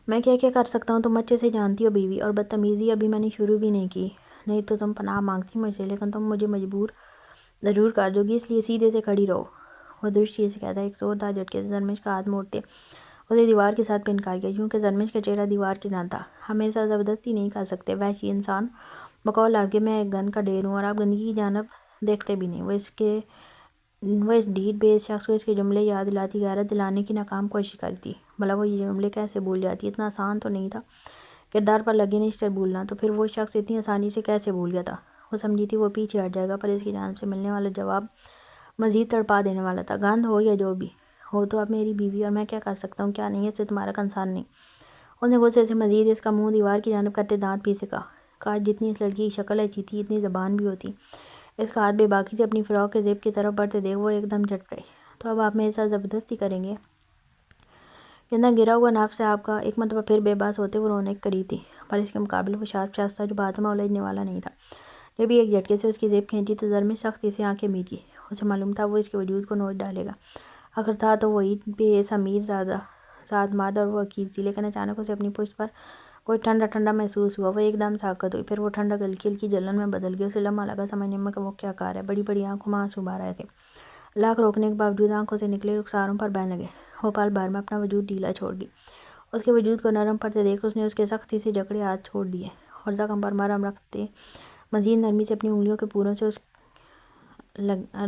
میں کیا کیا کر سکتا ہوں تم اچھے سے جانتی ہو بیوی، اور بدتمیزی ابھی میں نے شروع بھی نہیں کی، نہیں تو تم پناہ مانگتی مجھ سے، لیکن تم مجھے مجبور ضرور کر دو گی، اس لیے سیدھے سے کھڑی رہو۔ وہ درشی سے کہتا ایک زوردار جھٹکے سے زرمش کا ہاتھ موڑتے اسے دیوار کے ساتھ پن کر گیا، یوں کہ زرمش کا چہرہ دیوار کے جان تھا۔ ہم میرے ساتھ زبردستی نہیں کر سکتے وحشی انسان، بقول آپ کے میں ایک گن کا ڈھیر ہوں اور آپ گندگی کی جانب دیکھتے بھی نہیں۔ وہ اس ڈھیٹ بے شخص کو اس کے جملے یاد دلاتی غیرت دلانے کی ناکام کوشش کرتی۔ بھلا وہ یہ جملے کیسے بھول جاتی؟ اتنا آسان تو نہیں تھا کردار پر لگے نشتر بھولنا، تو پھر وہ شخص اتنی آسانی سے کیسے بھول گیا تھا؟ وہ سمجھی تھی وہ پیچھے ہٹ جائے گا، پر اس کی جانب سے ملنے والا جواب مزید تڑپا دینے والا تھا۔ گند ہو یا جو بھی ہو، تو اب میری بیوی، اور میں کیا کر سکتا ہوں کیا نہیں، اس سے تمہارا کنسرن نہیں۔ اس نے غصے سے مزید اس کا منہ دیوار کی جانب کرتے دانت پیسے کہا، کاش جتنی اس لڑکی کی شکل اچھی تھی اتنی زبان بھی ہوتی۔ اس کا ہاتھ بے باکی سے اپنی فراق کے زیب کی طرف بڑھتے دیکھ وہ ایک دم جھٹ پڑے۔ تو اب آپ میرے ساتھ زبردستی کریں گے؟ کے اندر گرا ہوا نفس آپ کا ایک مرتبہ پھر بے بس ہوتے وہ رونے کے قریب تھی، پر اس کے مقابلے وہ شارپ شخص تھا جو باتوں میں الجھنے والا نہیں تھا۔ جب ایک جھٹکے سے اس کی زیب کھینچی تو زرمش سختی سے آنکھیں میچ گئی۔ اسے معلوم تھا وہ اس کے وجود کو نوچ ڈالے گا، آخر تھا تو وہی بے حس امیر ذات مرد، اور وہ حقیر تھی، لیکن اچانک اسے اپنی پشت پر کوئی ٹھنڈا ٹھنڈا محسوس ہوا۔ وہ ایک دم ساکت ہوئی، پھر وہ ٹھنڈک ہلکی ہلکی جلن میں بدل گئی۔ اسے لمحہ لگا سمجھنے میں کہ وہ کیا کار ہے۔ بڑی بڑی آنکھوں میں آنسو بہہ رہے تھے، لاکھ روکنے کے باوجود آنکھوں سے نکلے رخساروں پر بہنے لگے۔ وہ پل بھر میں اپنا وجود ڈھیلا چھوڑ گئی۔ اس کے وجود کو نرم پڑتے دیکھ اس نے اس کے سختی سے جکڑے ہاتھ چھوڑ دیے اور زخم پر مرہم رکھتے مزید نرمی سے اپنی انگلیوں کے پوروں سے اس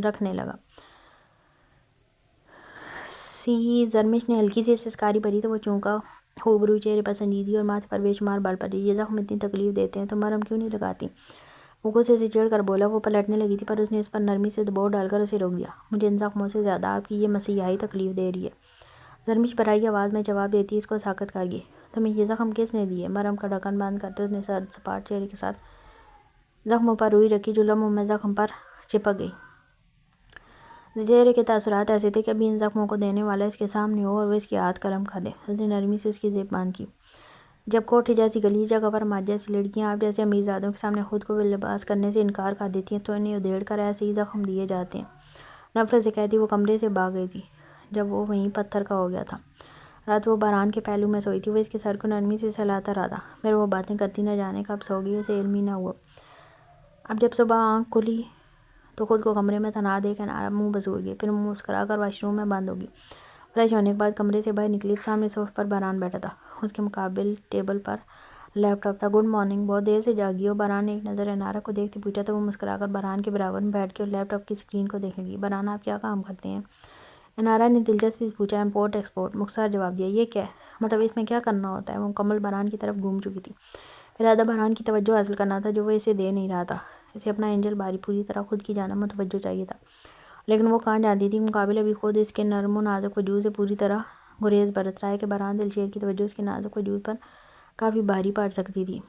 رکھنے لگا۔ زرمش نے ہلکی سی سسکاری بھری تو وہ چونکا، خوب روئی چہرے پر سنجیدگی اور ماتھے پر بے شمار بل پڑی۔ یہ زخم اتنی تکلیف دیتے ہیں تو مرہم کیوں نہیں لگاتی؟ وہ غصے سے چڑھ کر بولا۔ وہ پلٹنے لگی تھی، پر اس نے اس پر نرمی سے دباؤ ڈال کر اسے روک دیا۔ مجھے ان زخموں سے زیادہ آپ کی یہ مسیحائی تکلیف دے رہی ہے، زرمش بھرائی آواز میں جواب دیتی اس کو ساکت کر گئی۔ تمہیں یہ زخم کس نے دیے؟ مرہم کا ڈھکن بند کرتے اس نے سرد سپاٹ چہرے کے ساتھ زخموں پر روئی رکھی جو لمحوں میں زخم پر چپک گئی۔ چہرے کے تاثرات ایسے تھے کہ ابھی ان زخموں کو دینے والا اس کے سامنے ہو اور وہ اس کے ہاتھ قلم کر دے۔ اس نے نرمی سے اس کی زیب بند کی۔ جب کوٹھی جیسی گلی جگہ پر ہماری جیسی لڑکیاں آپ جیسے امیرزادوں کے سامنے خود کو لباس کرنے سے انکار کر دیتی ہیں تو انہیں ادھیڑ کر ایسے ہی زخم دیے جاتے ہیں۔ نفرت سے کہتی وہ کمرے سے بھاگ گئی تھی جب وہ وہیں پتھر کا ہو گیا تھا۔ رات وہ باران کے پہلو میں سوئی تھی، وہ اس کے سر کو نرمی سے سہلاتا رہا تھا، پھر وہ باتیں کرتی نہ جانے کب سو گئی، اسے علم ہی نہ ہوا۔ اب جب صبح آنکھ کھلی تو خود کو کمرے میں تنہا دیکھ انارا منہ بسور گئی، پھر مسکرا کر واش روم میں بند ہوگی۔ فریش ہونے کے بعد کمرے سے باہر نکلی تو سامنے صوفے پر باران بیٹھا تھا، اس کے مقابل ٹیبل پر لیپ ٹاپ تھا۔ گڈ مارننگ، بہت دیر سے جاگی ہو؟ باران نے ایک نظر انارا کو دیکھتے پوچھا تو وہ مسکرا کر باران کے برابر میں بیٹھ کے اور لیپ ٹاپ کی اسکرین کو دیکھنے لگی۔ باران، آپ کیا کام کرتے ہیں؟ انارا نے دلچسپی سے پوچھا۔ امپورٹ ایکسپورٹ، مختصر جواب دیا۔ یہ کیا ہے؟ مطلب اس میں کیا کرنا ہوتا ہے؟ وہ مکمل باران کی طرف گھوم چکی تھی، ارادہ باران کی توجہ حاصل کرنا تھا جو وہ اسے دے نہیں رہا تھا۔ اسے اپنا اینجل باری پوری طرح خود کی جانب متوجہ چاہیے تھا، لیکن وہ کہاں جانتی تھی مقابل ابھی خود اس کے نرم و نازک وجود سے پوری طرح گریز برت رہا ہے کہ باران دلشیر کی توجہ اس کے نازک وجود پر کافی بھاری پڑ سکتی تھی۔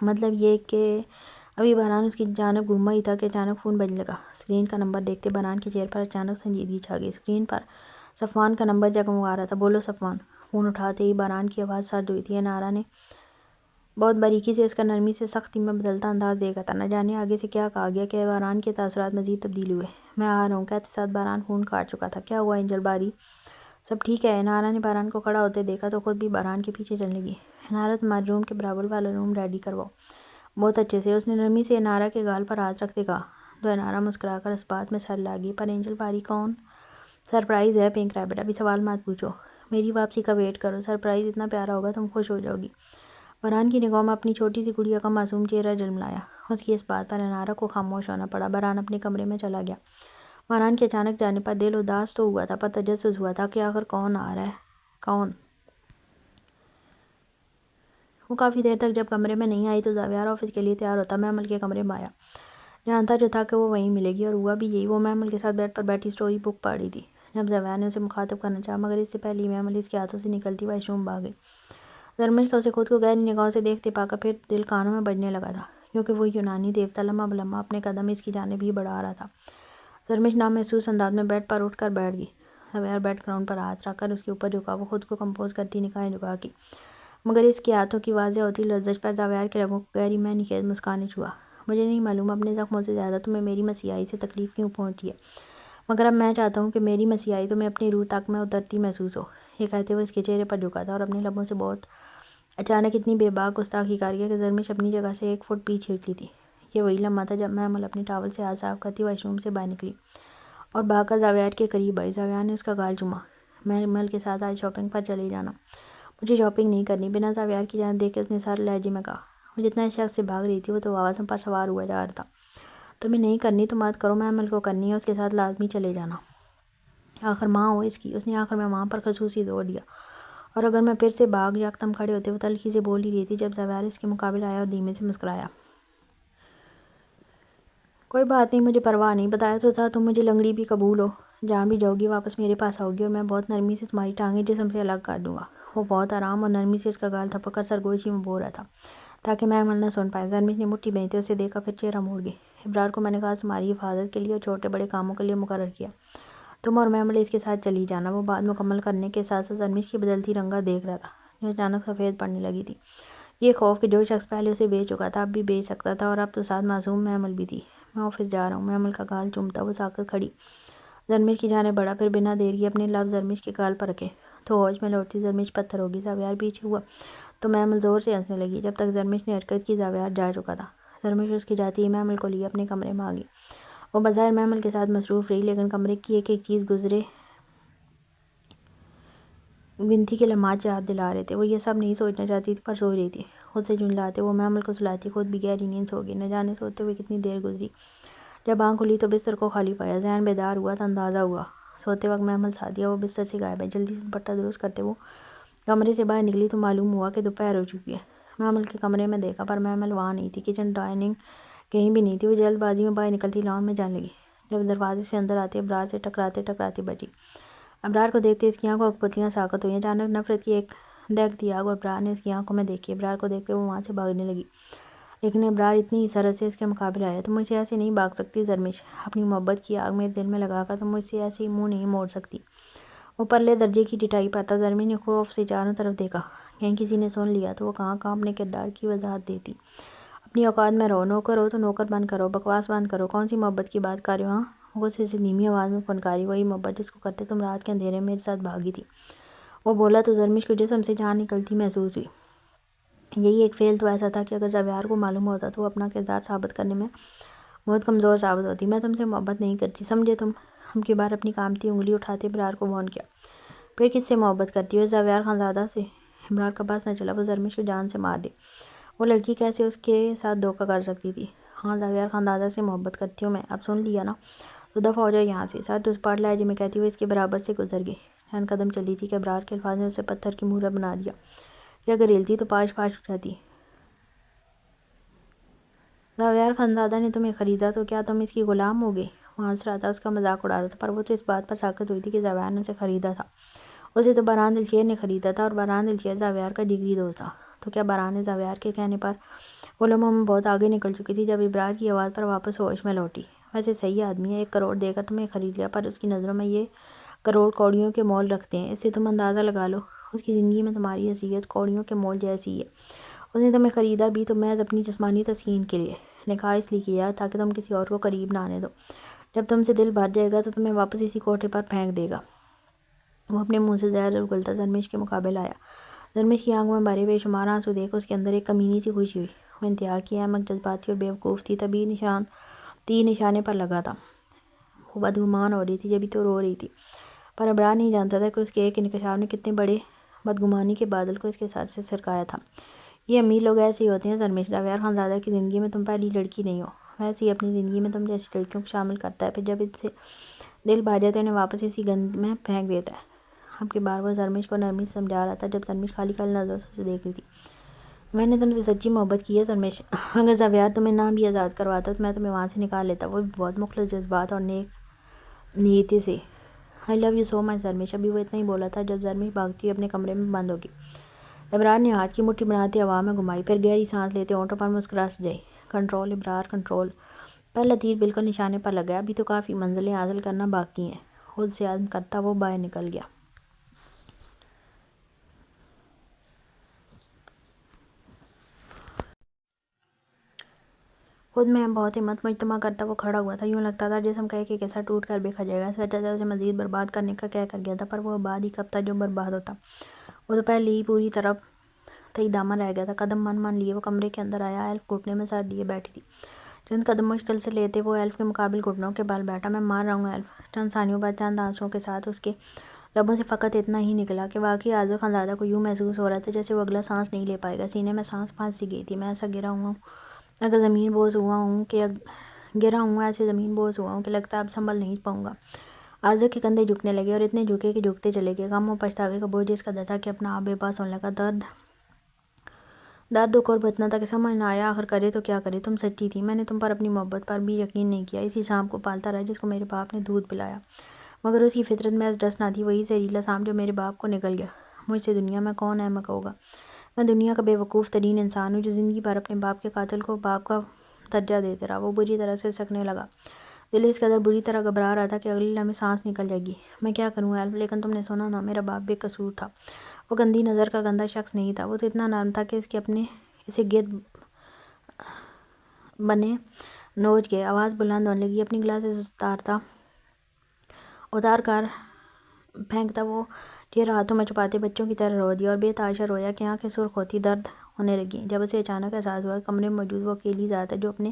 مطلب یہ کہ ابھی باران اس کی جانب گھوما ہی تھا کہ اچانک فون بجنے لگا۔ اسکرین کا نمبر دیکھتے باران کے چہرے پر اچانک سنجیدگی چھا گئی۔ اسکرین پر صفوان کا نمبر جگمگا رہا تھا۔ بولو صفوان۔ فون اٹھاتے ہی باران کی آواز سرد ہوئی تھی۔ انارا نے بہت باریکی سے اس کا نرمی سے سختی میں بدلتا انداز دیکھا تھا، نہ جانے آگے سے کیا کہا گیا کہ باران کے تاثرات مزید تبدیل ہوئے۔ میں آ رہا ہوں کہتے ساتھ باران فون کاٹ چکا تھا۔ کیا ہوا اینجل باری؟ سب ٹھیک ہے؟ انارا نے باران کو کھڑا ہوتے دیکھا تو خود بھی باران کے پیچھے چلنے لگی۔ انارا، تمہارے روم کے برابر والا روم ریڈی کرواؤ۔ بہت اچھے سے، اس نے نرمی سے انارا کے گال پر ہاتھ رکھتے کہا تو انارا مسکرا کر اس بات میں سر لاگی۔ پر اینجل باری کون؟ سرپرائز ہے پنک ریبٹ، ابھی سوال مت پوچھو، میری واپسی کا ویٹ کرو، سرپرائز اتنا پیارا ہوگا تم خوش ہو جاؤ گی۔ باران کی نگاہوں میں اپنی چھوٹی سی گڑیا کا معصوم چہرہ جلملایا۔ اس کی اس بات پر انارا کو خاموش ہونا پڑا۔ باران اپنے کمرے میں چلا گیا۔ باران کے اچانک جانے پر دل اداس تو ہوا تھا، پر تجسس ہوا تھا کہ آخر کون آ رہا ہے۔ کون؟ وہ کافی دیر تک جب کمرے میں نہیں آئی تو زاویار آفس کے لیے تیار ہوتا محمل کے کمرے میں آیا۔ جانتا جو تھا کہ وہ وہیں ملے گی، اور ہوا بھی یہی۔ وہ محمل کے ساتھ بیڈ پر بیٹھی اسٹوری بک پڑھ رہی تھی جب زاویار نے اسے مخاطب کرنا چاہا، مگر اس سے پہلے ہی محمل اس کے ہاتھوں سے نکلتی واش روم بھاگ گئی۔ زرمش کا اسے خود کو گہری نگاہوں سے دیکھتے پا کر پھر دل کانوں میں بجنے لگا تھا، کیونکہ وہ یونانی دیوتا لمحہ بلمحہ اپنے قدم اس کی جانب ہی بڑھا رہا تھا۔ زرمش نامحسوس انداز میں بیڈ پر اٹھ کر بیٹھ گئی۔ زاویار بیڈ گراؤنڈ پر ہاتھ رکھ کر اس کے اوپر جھکا۔ وہ خود کو کمپوز کرتی نگاہیں جھکا کی، مگر اس کے ہاتھوں کی واضح ہوتی لرزش پر زاویار کے لبوں کو گہری معنی خیز مسکان نے چھوا۔ مجھے نہیں معلوم اپنے زخموں سے زیادہ تمہیں میری مسیحائی سے تکلیف کیوں پہنچی ہے، مگر اب میں چاہتا ہوں کہ میری مسیحائی تمہیں اپنی روح تک میں اترتی محسوس ہو۔ یہ کہتے ہوئے اس کے چہرے پر جھکا تھا اور اپنے لبوں سے بہت اچانک اتنی بے باک گستاخی کر گیا کہ زرمش اپنی جگہ سے 1 فٹ پیچھے ہٹ لی تھی۔ یہ وہی لمحہ تھا جب محمل اپنی ٹاول سے ہاتھ صاف کرتی واش روم سے باہر نکلی اور بھاگ کر زاویار کے قریب آئی۔ زاویار نے اس کا گال چوما۔ محمل کے ساتھ آج شاپنگ پر چلے جانا۔ مجھے شاپنگ نہیں کرنی، بنا زاویار کی جانب دیکھے اس نے سر لہجے میں کہا۔ وہ جتنا اس شخص سے بھاگ رہی تھی وہ تو آوازوں پر سوار ہوا جا رہا تھا۔ تمہیں نہیں کرنی تو مت کرو، محمل کو کرنی ہے، اس کے ساتھ لازمی چلے جانا۔ آخر ماں ہو اس کی، اس نے آخر میں ماں پر خصوصی زور دیا۔ اور اگر میں پھر سے بھاگ یکدم کھڑے ہوتے وہ تلخی سے بول ہی رہی تھی جب زاویار اس کے مقابل آیا اور دھیمے سے مسکرایا۔ کوئی بات نہیں، مجھے پرواہ نہیں، بتایا تو تھا تم مجھے لنگڑی بھی قبول ہو، جہاں بھی جاؤ گی واپس میرے پاس آؤ گی اور میں بہت نرمی سے تمہاری ٹانگیں جسم سے الگ کر دوں گا۔ وہ بہت آرام اور نرمی سے اس کا گال تھپک کر سرگوشی میں بو رہا تھا تاکہ محمل نہ سن پائے۔ زرمش نے مٹھی بھیجتے اسے دیکھا، پھر چہرہ موڑ گئی۔ ابرار کو میں نے خاص تمہاری حفاظت کے لیے اور چھوٹے بڑے کاموں کے لیے مقرر کیا، تم اور محمل اس کے ساتھ چلی جانا۔ وہ بات مکمل کرنے کے ساتھ ساتھ زرمش کی بدلتی رنگت دیکھ رہا تھا جو اچانک سفید پڑنے لگی تھی۔ یہ خوف کہ جو شخص پہلے اسے بیچ چکا تھا اب بھی بیچ سکتا تھا، اور اب تو ساتھ معصوم محمل بھی تھی۔ میں آفس جا رہا ہوں، محمل کا گال چومتا وہ ساکت کھڑی زرمش کی جانب بڑھا، پھر بنا دیر کیے اپنے لب زرمش کے گال پر رکھے تو ہوش میں لوٹتی زرمش پتھر ہوگی۔ زاویار پیچھے ہوا تو محمل زور سے ہنسنے لگی۔ جب تک زرمش نے حرکت کی زاویار جا چکا تھا۔ زرمش اس کی جاتی ہی محمل کو لیے اپنے کمرے میں آ گئی۔ وہ بظاہر محمل کے ساتھ مصروف رہی، لیکن کمرے کی ایک ایک چیز گزرے گنتی کے لمحات یاد دلا رہے تھے۔ وہ یہ سب نہیں سوچنا چاہتی تھی پر سوچ رہی تھی۔ خود سے جھنجھلاتے وہ محمل کو سلاتی خود بھی گہری نیند سو گئی۔ نہ جانے سوتے ہوئے کتنی دیر گزری، جب آنکھ کھلی تو بستر کو خالی پایا۔ ذہن بیدار ہوا تو اندازہ ہوا سوتے وقت محمل سعدیہ وہ بستر سے غائب ہے۔ جلدی سے دوپٹہ درست کرتے وہ کمرے سے باہر نکلی تو معلوم ہوا کہ دوپہر ہو چکی ہے۔ محمل کے کمرے میں دیکھا پر محمل وہاں نہیں تھی، کچن ڈائننگ کہیں بھی نہیں تھی۔ وہ جلد بازی میں باہر نکلتی لان میں جانے لگی، جب دروازے سے اندر آتے ابرار سے ٹکراتے ٹکراتے بچی۔ ابرار کو دیکھتے اس کی آنکھوں کی پتلیاں ساکت ہوئیں۔ اچانک نفرت کی ایک دہکتی آگ ابرار نے اس کی آنکھوں میں دیکھی۔ ابرار کو دیکھتے وہ وہاں سے بھاگنے لگی، لیکن ابرار اتنی ہی سرعت سے اس کے مقابل آیا۔ تم مجھ سے ایسے نہیں بھاگ سکتی زرمش، اپنی محبت کی آگ میرے دل میں لگا کر تم مجھ سے ایسے ہی منہ نہیں موڑ سکتی۔ وہ پرلے درجے کی ڈٹائی پر تھا۔ زرمش نے خوف سے چاروں طرف دیکھا، کہیں کسی نے سن لیا تو وہ کہاں کہاں اپنے کردار کی وضاحت دیتی۔ اپنی اوقات میں رہو، نوکر ہو تو نوکر بند کرو، بکواس بند کرو، کون سی محبت کی بات کر رہے ہو؟ ہاں، وہ سے دھیمی آواز میں پھنکاری، وہی محبت جس کو کرتے تم رات کے اندھیرے میں میرے ساتھ بھاگی تھی۔ وہ بولا تو زرمش کو جسم سے جان نکلتی محسوس ہوئی۔ یہی ایک فعل تو ایسا تھا کہ اگر زویار کو معلوم ہوتا تو وہ اپنا کردار ثابت کرنے میں بہت کمزور ثابت ہوتی۔ میں تم سے محبت نہیں کرتی، سمجھے تم؟ ہم کی بار اپنی کامتی انگلی اٹھاتے ابرار کو وارن کیا۔ پھر کس سے محبت کرتی ہو؟ زویار خانزادہ سے؟ ابرار کا بس نہ چلا، وہ زرمش کو جان سے مار دے۔ وہ لڑکی کیسے اس کے ساتھ دھوکہ کر سکتی تھی؟ ہاں، زویار خانزادہ سے محبت کرتی ہوں میں۔ اب سن لیا نا، تو دفعہ ہو جاؤ یہاں سے۔ سر ٹسپاٹ لہجے میں کہتی ہوئے اس کے برابر سے گزر گئی۔ چند قدم چلی تھی کہ ابرار کے الفاظ نے اسے پتھر کی مہرہ بنا دیا، کہ اگر ہلتی تو پاش پاش اٹھ جاتی۔ زویار خانزادہ نے تمہیں خریدا تو کیا تم اس کی غلام ہو گئی؟ وہ ہنس رہا تھا، اس کا مذاق اڑا رہا تھا، پر وہ تو اس بات پر ساکت ہوئی تھی کہ زویار نے اسے خریدا تھا۔ اسے تو بہران دلشیر نے خریدا تھا، اور بہران دلشیر زویار کا جگری دوست تھا۔ تو کیا بہران زویار کے کہنے پر وہ لمحوں میں بہت آگے نکل چکی تھی جب ابرار کی آواز پر واپس ہوش میں لوٹی۔ ویسے صحیح آدمی ہے، 1 کروڑ دے کر تمہیں خرید لیا، پر اس کی نظروں میں یہ کروڑ کوڑیوں کے مول رکھتے ہیں۔ اس سے تم اندازہ لگا لو، اس کی زندگی میں تمہاری حیثیت کوڑیوں کے مول جیسی ہی ہے۔ اس نے تمہیں خریدا بھی تو محض اپنی جسمانی تسکین کے لیے، نکاح اس لیے کیا تاکہ تم کسی اور کو قریب نہ آنے دو۔ جب تم سے دل بھر جائے گا تو تمہیں واپس اسی کوٹھے پر پھینک دے گا۔ وہ اپنے منہ سے زہر اگلتا زرمش کے مقابل آیا۔ زرمش کی آنکھوں میں بھرے بے شمار آنسو دیکھ اس کے اندر ایک کمینی سی خوشی ہوئی۔ وہ انتہا کی احمق، جذباتی اور بیوقوف تھی، تبھی تیر نشانے پر لگا تھا۔ وہ بدگمان ہو رہی تھی، جبھی تو رو رہی تھی، پر ابرار نہیں جانتا تھا کہ اس کے ایک انکشاف نے کتنے بڑے بدگمانی کے بادل کو اس کے سر سے سرکایا تھا۔ یہ امیر لوگ ایسے ہی ہوتے ہیں زرمش، زویار خانزادہ کی زندگی میں تم پہلی لڑکی نہیں ہو، ویسے ہی اپنی زندگی میں تم جیسی لڑکیوں کو شامل کرتا ہے، پھر جب ان سے دل بھر جائے تو انہیں واپس اسی گند میں پھینک دیتا ہے۔ اب کی بار وہ زرمش کو نرمی سے سمجھا رہا تھا، جب زرمش خالی خالی نظروں سے اسے دیکھ رہی تھی۔ میں نے تم سے سچی محبت کی ہے زرمش، اگر زویار تمہیں نہ بھی آزاد کرواتا تو میں تمہیں وہاں سے نکال لیتا، وہ بھی بہت مخلص جذبات اور نیک نیتی سے۔ آئی لو یو سو مچ زرمش۔ ابھی وہ اتنا ہی بولا تھا جب زرمش بھاگتی ہوئی اپنے کمرے میں بند ہو گئی۔ ابرار نے ہاتھ کی مٹھی بناتے ہوا میں گھمائی، پھر گہری سانس لیتے ہونٹوں پر مسکراہٹ سجائی۔ کنٹرول ابرار، کنٹرول۔ پہلا تیر بالکل نشانے پر لگا ہے، ابھی تو کافی منزلیں حاصل کرنا باقی ہیں۔ خود سے عزم کرتا وہ باہر نکل گیا۔ خود میں بہت ہمت مجتمع کرتا وہ کھڑا ہوا تھا، یوں لگتا تھا جسم کا ایک ایک حصہ ٹوٹ کر بکھر جائے گا۔ اس وجہ سے اسے مزید برباد کرنے کا کہہ کر گیا تھا، پر وہ آباد ہی کب تھا جو برباد ہوتا؟ وہ تو پہلے ہی پوری طرح تہی دامن رہ گیا تھا۔ قدم من من لیے وہ کمرے کے اندر آیا۔ ایلف گھٹنے میں سر دیے بیٹھی تھی۔ چند قدم مشکل سے لیتے وہ ایلف کے مقابل گھٹنوں کے بل بیٹھا۔ میں مار رہا ہوں ایلف۔ چند ثانیوں بعد چند آنسوؤں کے ساتھ اس کے لبوں سے فقط اتنا ہی نکلا کہ واقعی عاضل خانزادہ کو یوں محسوس ہو رہا تھا جیسے وہ اگلا سانس نہیں لے پائے گا۔ سینے میں سانس پھنس سی گئی تھی۔ میں ایسا گرا ہوں اگر زمین بوس ہوا ہوں کہ گرا ہوں ایسے زمین بوس ہوا ہوں کہ لگتا ہے اب سنبھل نہیں پاؤں گا۔ عاضل کے کندھے جھکنے لگے، اور اتنے جھکے کہ جھکتے چلے گئے۔ غم و پچھتاوے کا بوجھ اس قدر تھا کہ اپنا آپ بے بس ہونے لگا۔ درد و کرب اتنا تھا کہ سمجھ نہ آیا آخر کرے تو کیا کرے۔ تم سچی تھی، میں نے تم پر اپنی محبت پر بھی یقین نہیں کیا۔ اسی سانپ کو پالتا رہا جس کو میرے باپ نے دودھ پلایا، مگر اس کی فطرت میں ڈس نہ تھی، وہی زہریلا سانپ جو میرے باپ کو نگل گیا۔ مجھ سے دنیا میں کون احمق ہوگا؟ میں دنیا کا بے وقوف ترین انسان ہوں جو زندگی بھر اپنے باپ کے قاتل کو باپ کا درجہ دیتے رہا۔ وہ بری طرح سے سکنے لگا۔ دل اس قدر بری طرح گھبرا رہا تھا کہ اگلے لمحے سانس نکل جائے گی۔ میں کیا کروں ایلف؟ لیکن تم نے سنا نا، میرا باپ بے قصور تھا، وہ گندی نظر کا گندا شخص نہیں تھا۔ وہ تو اتنا نرم تھا کہ اس کے اپنے اسے گرد بنے نوچ گئے۔ آواز بلند ہونے لگی۔ اپنی گلاسز اتار کر پھینکتا وہ چہرہ ہاتھوں میں چھپاتے بچوں کی طرح رو دیا، اور بے تحاشا رویا کہ آنکھیں سرخ ہوتی درد ہونے لگیں۔ جب اسے اچانک احساس ہوا کہ کمرے میں موجود وہ اکیلی ذات ہے جو اپنے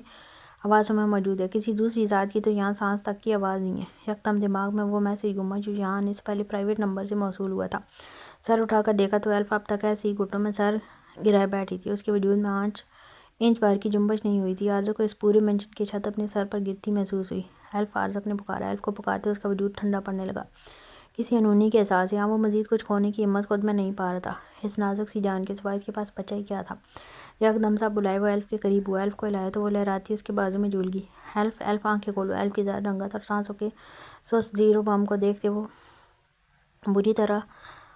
حواسوں میں موجود ہے، کسی دوسری ذات کی تو یہاں سانس تک کی آواز نہیں ہے۔ یکدم دماغ میں وہ میسج گھوما جو یہاں آنے سے پہلے پرائیویٹ نمبر سے موصول ہوا تھا۔ سر اٹھا کر دیکھا تو ایلف اب تک ایسے ہی گھٹنوں میں سر گرائے بیٹھی تھی۔ اس کے وجود میں انچ بھر کی جنبش نہیں ہوئی تھی۔ عارضہ کو اس پورے مینشن کی چھت اپنے سر پر گرتی محسوس ہوئی۔ ایلف! عارضہ نے پکارا۔ ایلف کو پکارتے اس کا وجود ٹھنڈا پڑنے لگا، کسی انہونی کے احساس سے۔ ہاں، وہ مزید کچھ کھونے کی ہمت خود میں نہیں پا رہا تھا۔ اس نازک سی جان کے سوا اس کے پاس بچا ہی کیا تھا؟ یکدم سب بلائے وہ ایلف کے قریب ہوا۔ ایلف کو ہلایا تو وہ لہراتی اس کے بازو میں جھول گئی۔ ایلف! ایلف! آنکھیں کھولو۔ ایلف کی زرد رنگت اور سانسوں کے سست زیر و بم کو دیکھتے وہ بری طرح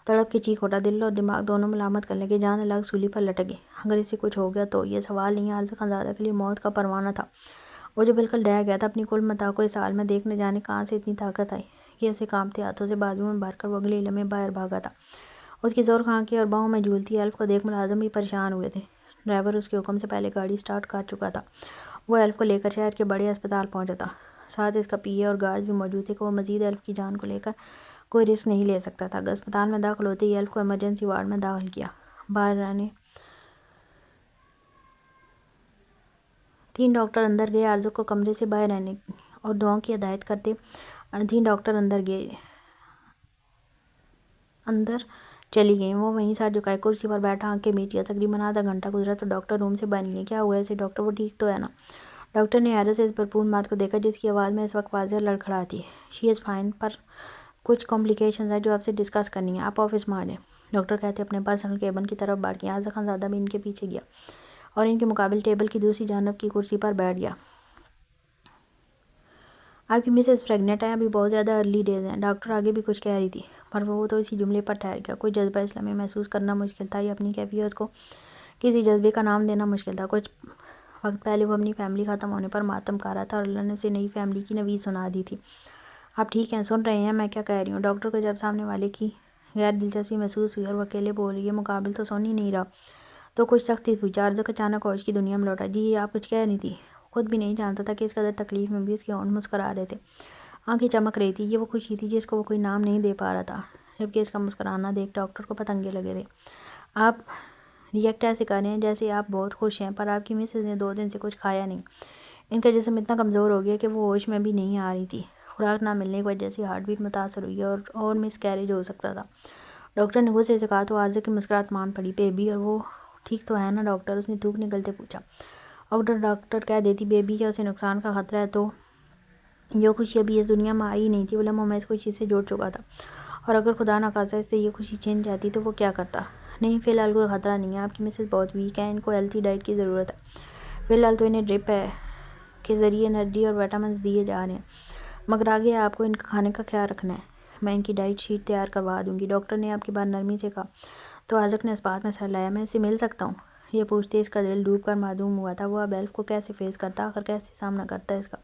تڑپ کے چیخ اٹھا۔ دل اور دماغ دونوں ملامت کرنے لگے، جان الگ سولی پر لٹک گئی۔ اگر اس سے کچھ ہو گیا تو؟ یہ سوال نہیں، عاضل خانزادہ کے لیے موت کا پروانہ تھا۔ وہ جو بالکل ڈہ گیا تھا، اپنی کل متاع کو اس حال میں دیکھ نہ جانے کہاں سے اتنی طاقت آئی کہ اسے کانپتے ہاتھوں سے بازوؤں میں بھر کر وہ اگلے ہی لمحے باہر بھاگا تھا۔ اس کی زور کھان کی اور باہوں میں جھولتی ایلف کو دیکھ ملازم بھی پریشان ہوئے تھے۔ ڈرائیور اس کے حکم سے پہلے گاڑی سٹارٹ کر چکا تھا۔ وہ ایلف کو لے کر شہر کے بڑے اسپتال پہنچا تھا۔ ساتھ اس کا پی اے اور گارڈ بھی موجود تھے کہ وہ مزید ایلف کی جان کو لے کر کوئی رسک نہیں لے سکتا تھا۔ اسپتال میں داخل ہوتے ہی ایلف کو ایمرجنسی وارڈ میں داخل کیا۔ باہر آنے 3 ڈاکٹر اندر گئے۔ عارضہ کو کمرے سے باہر آنے اور دعاؤں کی ہدایت کرتے 3 ڈاکٹر اندر چلی گئیں۔ وہ وہیں سر جھکائے کرسی پر بیٹھا آنکھیں مید کیا۔ تقریباً آدھا گھنٹہ گزرا تو ڈاکٹر روم سے باہر نکلے۔ کیا ہوا اسے ڈاکٹر؟ وہ ٹھیک تو ہے نا؟ ڈاکٹر نے حیرت سے اس بھرپور مرد کو دیکھا جس کی آواز میں اس وقت واضح لڑکھڑاہٹ تھی۔ شی از فائن، پر کچھ کمپلیکیشنز ہیں جو آپ سے ڈسکس کرنی ہیں۔ آپ آفس میں آ جائیں۔ ڈاکٹر کہتے اپنے پرسنل کیبن کی طرف بڑھ گئے۔ عارضہ خانزادہ بھی ان کے پیچھے گیا اور ان کے مقابل ٹیبل کی دوسری جانب کی کرسی پر بیٹھ گیا۔ آپ کی مسز پریگننٹ ہیں، ابھی بہت زیادہ ارلی ڈیز ہیں۔ ڈاکٹر آگے بھی کچھ کہہ رہی تھی پر وہ تو اسی جملے پر ٹھہر گیا۔ کوئی جذبہ اسلامی محسوس کرنا مشکل تھا یا اپنی کیفیت کو کسی جذبے کا نام دینا مشکل تھا۔ کچھ وقت پہلے وہ اپنی فیملی ختم ہونے پر ماتم کر رہا تھا اور اللہ نے اسے نئی فیملی کی نوید سنا دی تھی۔ آپ ٹھیک ہیں؟ سن رہے ہیں میں کیا کہہ رہی ہوں؟ ڈاکٹر کو جب سامنے والے کی غیر دلچسپی محسوس ہوئی اور وہ اکیلے بول رہی ہے، مقابل تو سن ہی نہیں رہا، تو کچھ سختی پوچھا۔ عارضہ کو اچانک ہوش کی دنیا میں لوٹا۔ جی آپ کچھ کہہ رہی تھی؟ خود بھی نہیں جانتا تھا کہ اس قدر تکلیف میں بھی اس کے ہونٹ مسکرا رہے تھے، آنکھیں چمک رہی تھی۔ یہ وہ خوشی تھی جس کو وہ کوئی نام نہیں دے پا رہا تھا، جبکہ اس کا مسکرانا دیکھ ڈاکٹر کو پتنگے لگے تھے۔ آپ ریئیکٹ ایسے کر رہے ہیں جیسے آپ بہت خوش ہیں، پر آپ کی مسز نے 2 دن سے کچھ کھایا نہیں۔ ان کا جسم اتنا کمزور ہو گیا کہ وہ ہوش میں بھی نہیں آ رہی تھی۔ خوراک نہ ملنے کی وجہ سے ہارٹ بیٹ متاثر ہوئی اور مس کیریج ہو سکتا تھا۔ ڈاکٹر نے غصے سے کہا تو عارضہ کی مسکراہٹ مان پڑی۔ بیبی اور وہ ٹھیک تو ہے نا ڈاکٹر؟ اس نے تھوک نکلتے پوچھا۔ ڈاکٹر کہہ دیتی بیبی کیا اسے نقصان کا خطرہ ہے تو یہ خوشی ابھی اس دنیا میں آئی نہیں تھی۔ وہ لمحوں میں اس خوشی سے جڑ چکا تھا اور اگر خدا نخواستہ اس سے یہ خوشی چھن جاتی تو وہ کیا کرتا؟ نہیں فی الحال کوئی خطرہ نہیں ہے۔ آپ کی مسز بہت ویک ہیں، ان کو ہیلتھی ڈائٹ کی ضرورت ہے۔ فی الحال تو انہیں ڈرپ ہے کے ذریعے انرجی اور وٹامنز دیے جا رہے ہیں، مگر آگے آپ کو ان کا کھانے کا خیال رکھنا ہے۔ میں ان کی ڈائٹ شیٹ تیار کروا دوں گی۔ ڈاکٹر نے آپ کی بات نرمی سے کہا تو عارضہ نے اس بات میں سر لایا۔ میں اس سے مل سکتا ہوں؟ یہ پوچھتے اس کا دل ڈوب کر معدوم ہوا تھا۔ وہ اب ایلف کو کیسے فیس کرتا، آخر کیسے سامنا کرتا اس کا؟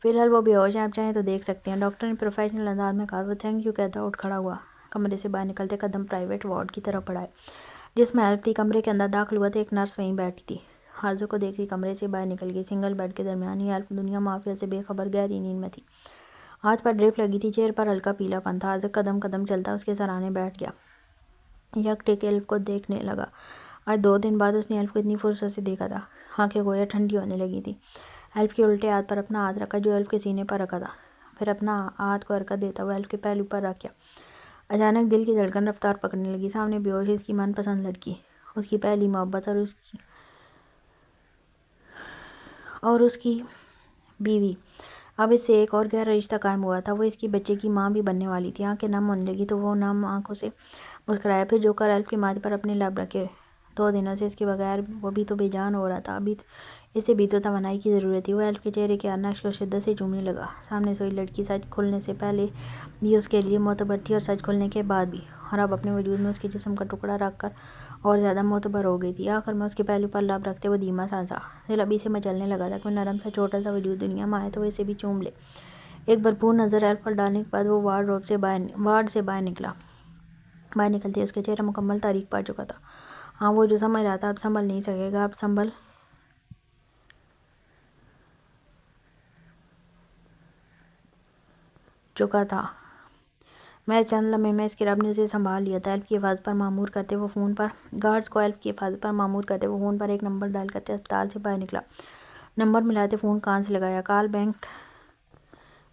فی الحال وہ بے ہوش ہیں، آپ چاہیں تو دیکھ سکتے ہیں، ڈاکٹر نے پروفیشنل انداز میں کہا۔ وہ تھینک یو کہتا اٹھ کھڑا ہوا، کمرے سے باہر نکلتے قدم پرائیویٹ وارڈ کی طرف بڑھائے جس میں ایلف تھی۔ کمرے کے اندر داخل ہوا تو ایک نرس وہیں بیٹھی تھی۔ عارضہ کو دیکھتی کمرے سے باہر نکل گئی۔ سنگل بیڈ کے درمیان ہی ایلف دنیا معافیت سے بے خبر گہری نیند میں تھی۔ ہاتھ پر ڈرپ لگی تھی، چہرے پر ہلکا پیلا پن تھا۔ عارضہ قدم قدم چلتا اس کے سرانے بیٹھ گیا، یک ٹک ایلف کو دیکھنے لگا۔ آج 2 دن بعد اس نے ایلف کو اتنی فرصت سے دیکھا تھا، آنکھیں گویا ٹھنڈی ہونے لگی تھی۔ ایلف کے الٹے ہاتھ پر اپنا ہاتھ رکھا جو ایلف کے سینے پر رکھا تھا، پھر اپنا ہاتھ کو حرکت دیتا ہوا ایلف کے پہلو پر رکھ گیا۔ اچانک دل کی دھڑکن رفتار پکڑنے لگی۔ سامنے بے ہوش اس کی من پسند لڑکی، اس کی پہلی محبت اور اس کی بیوی۔ اب اس سے ایک اور گہرا رشتہ قائم ہوا تھا۔ وہ اس کی بچے کی ماں بھی بننے والی تھی۔ آنکھیں نم ہونے لگی تو وہ نم آنکھوں سے مسکرایا، پھر جو کر ایلف کے ماتھے پر اپنے لب رکھے۔ 2 دنوں سے اس کے بغیر وہ بھی تو بے جان ہو رہا تھا، ابھی اسے بھی تو توانائی کی ضرورت تھی۔ وہ ایلف کے چہرے کے ہر نقش کو شدت سے چومنے لگا۔ سامنے سوئی لڑکی سچ کھلنے سے پہلے بھی اس کے لیے معتبر تھی اور سچ کھلنے کے بعد بھی، اور اب اپنے وجود میں اس کے جسم کا ٹکڑا رکھ کر اور زیادہ معتبر ہو گئی تھی۔ آخر میں اس کے پہلو پر لب رکھتے وہ دھیما سانسا۔ دل ابھی سے مچلنے لگا تھا، کوئی نرم سا چھوٹا سا وجود دنیا میں آئے تو وہ اسے بھی چوم لے۔ ایک بھرپور نظر ایلف پر ڈالنے کے بعد وہ وارڈ سے باہر نکلا۔ باہر نکلتے اس کا چہرہ مکمل تاریک پڑ چکا تھا۔ ہاں وہ جو سمجھ رہا تھا اب سنبھل نہیں سکے گا، اب سنبھل چکا تھا۔ میں چند لمحے میں اس کے رب نے اسے سنبھال لیا تھا۔ ایلف کی حفاظت پر مامور کرتے وہ فون پر گارڈز کو ایلف کی حفاظت پر مامور کرتے وہ فون پر ایک نمبر ڈائل کرتے اسپتال سے باہر نکلا۔ نمبر ملاتے فون کان سے لگایا۔ کال بینک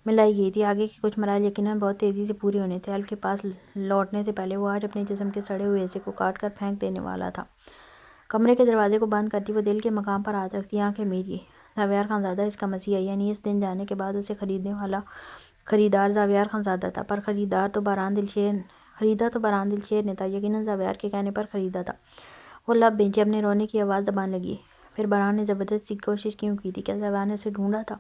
میں لائی گئی تھی۔ آگے کے کچھ مراحل یقیناً بہت تیزی سے پورے ہونے تھے۔ ایلف کے پاس لوٹنے سے پہلے وہ آج اپنے جسم کے سڑے ہوئے حصے کو کاٹ کر پھینک دینے والا تھا۔ کمرے کے دروازے کو بند کرتی وہ دل کے مقام پر ہاتھ رکھتی آنکھیں مید گئی۔ زاویار خانزادہ اس کا مسیحا، یعنی اس دن جانے کے بعد اسے خریدنے والا خریدار زاویار خانزادہ تھا، پر خریدا تو بہران دل شیر نے تھا، یقیناً زاویار کے کہنے پر خریدا تھا۔ وہ لب بھینچے، اپنے رونے کی آواز دبانے لگی۔ پھر بہران نے زبردستی کوشش کیوں کی تھی؟ کیا زاویار نے اسے ڈھونڈا تھا؟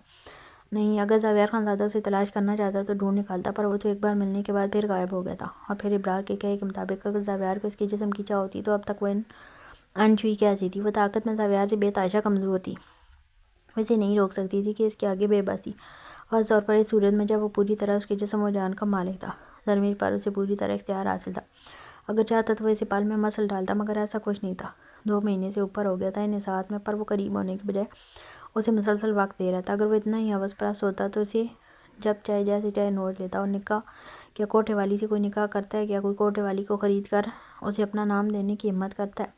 نہیں، اگر زاویار خانزادہ اسے تلاش کرنا چاہتا تو ڈھونڈ نکالتا، پر وہ تو ایک بار ملنے کے بعد پھر غائب ہو گیا تھا۔ اور پھر ابرار کے کہے کے مطابق اگر زاویار کو اس کے جسم کی چاہ ہوتی تو اب تک وہ انچوئی کیسی تھی؟ وہ طاقت میں زاویار سے بے تحاشا کمزور تھی، وہ اسے نہیں روک سکتی تھی کہ اس کے آگے بے بس تھی، خاص طور پر اس صورت میں جب وہ پوری طرح اس کے جسم و جان کا مالک تھا، زمین پر اسے پوری طرح اختیار حاصل تھا۔ اگر چاہتا تو وہ اسے پل میں مسل ڈالتا، مگر ایسا کچھ نہیں تھا۔ 2 مہینے سے اوپر ہو گیا تھا انہیں ساتھ میں، پر وہ قریب ہونے کے بجائے اسے مسلسل وقت دے رہا تھا۔ اگر وہ اتنا ہی ہوس پرست ہوتا تو اسے جب چاہے جیسے چاہے نوچ لیتا۔ اور نکاح کیا کوٹھے والی سے کوئی نکاح کرتا ہے؟ کیا کوئی کوٹھے والی کو خرید کر اسے اپنا نام دینے کی ہمت کرتا ہے؟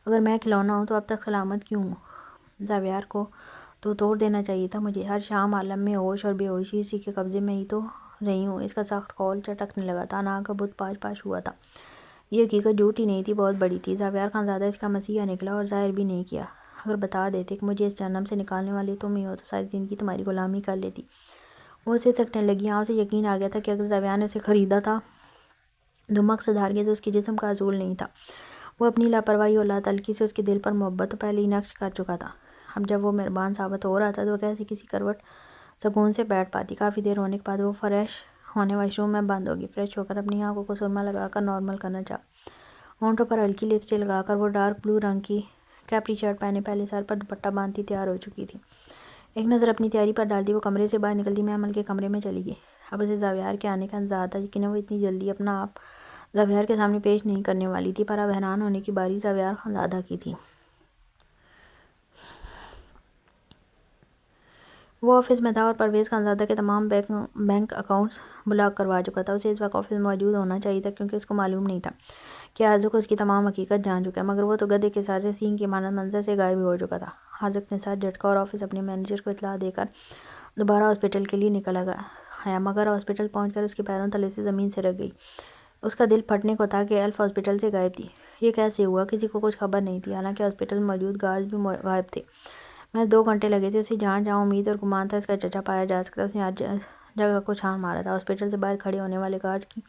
اگر میں کھلونا ہوں تو اب تک سلامت کیوں ہوں؟ زاویار کو تو توڑ دینا چاہیے تھا مجھے۔ ہر شام عالم میں ہوش اور بے ہوشی اسی کے قبضے میں ہی تو رہی ہوں۔ اس کا سخت قول چٹکنے لگا تھا، انا کا بت پاش پاش ہوا تھا۔ یہ حقیقت جھوٹی نہیں تھی، بہت بڑی تھی۔ زاویار خانزادہ اس کا مسیحا نکلا اور ظاہر بھی نہیں کیا۔ اگر بتا دیتے کہ مجھے اس جہنم سے نکالنے والی تم ہی ہو تو ساری زندگی تمہاری غلامی کر لیتی۔ وہ اسے سکنے لگی۔ ہاں، اسے یقین آ گیا تھا کہ اگر زاویار نے اسے خریدا تھا تو مقصد ہرگز اس کے جسم کا حصول نہیں تھا۔ وہ اپنی لاپرواہی اور لاتعلقی سے اس کے دل پر محبت تو پہلے ہی نقش کر چکا تھا۔ اب جب وہ مہربان ثابت ہو رہا تھا تو وہ کیسے کسی کروٹ سکون سے بیٹھ پاتی۔ کافی دیر ہونے کے بعد وہ فریش ہونے واش روم میں بند ہوگی۔ فریش ہو کر اپنی آنکھوں کو سرما لگا کر نارمل کرنا چاہا۔ ہونٹوں پر ہلکی لپسٹک لگا کر وہ ڈارک بلو رنگ کی کیپری شرٹ پہنے پہلے سر پر دوپٹہ باندھتی تیار ہو چکی تھی۔ ایک نظر اپنی تیاری پر ڈالتی وہ کمرے سے باہر نکلتی محمل کے کمرے میں چلی گئی۔ اب اسے زاویار کے آنے کا انتظار تھا۔ یقیناً وہ اتنی جلدی اپنا آپ زاویار کے سامنے پیش نہیں کرنے والی تھی، پر اب حیران ہونے کی باری زاویار خانزادہ کی تھی۔ وہ آفس میں تھا اور پرویز خانزادہ کے تمام بینک اکاؤنٹس بلاک کروا چکا تھا۔ اسے اس وقت آفس میں موجود ہونا چاہیے تھا کیونکہ اس کو معلوم نہیں تھا کہ عارض کو اس کی تمام حقیقت جان چکا ہے، مگر وہ تو گدھے کے سر سے سینگ کی مانند منظر سے غائب ہو چکا تھا۔ عارض نے سر جھٹکا اور آفس اپنے مینیجر کو اطلاع دے کر دوبارہ ہاسپٹل کے لیے نکل آیا، مگر ہاسپٹل پہنچ کر اس کے پیروں تلے سے زمین سرک گئی۔ اس کا دل پھٹنے کو تھا کہ ایلف ہاسپٹل سے غائب تھی۔ یہ کیسے ہوا؟ کسی کو کچھ خبر نہیں تھی، حالانکہ ہاسپٹل میں موجود گارڈز بھی غائب تھے۔ محض 2 گھنٹے لگے تھے اسے جہاں جہاں امید اور گمان تھا اس کا چچا پایا جا سکتا، اس نے ہر جگہ کو چھان مارا تھا۔ ہاسپٹل سے باہر کھڑے ہونے والے گارڈز کی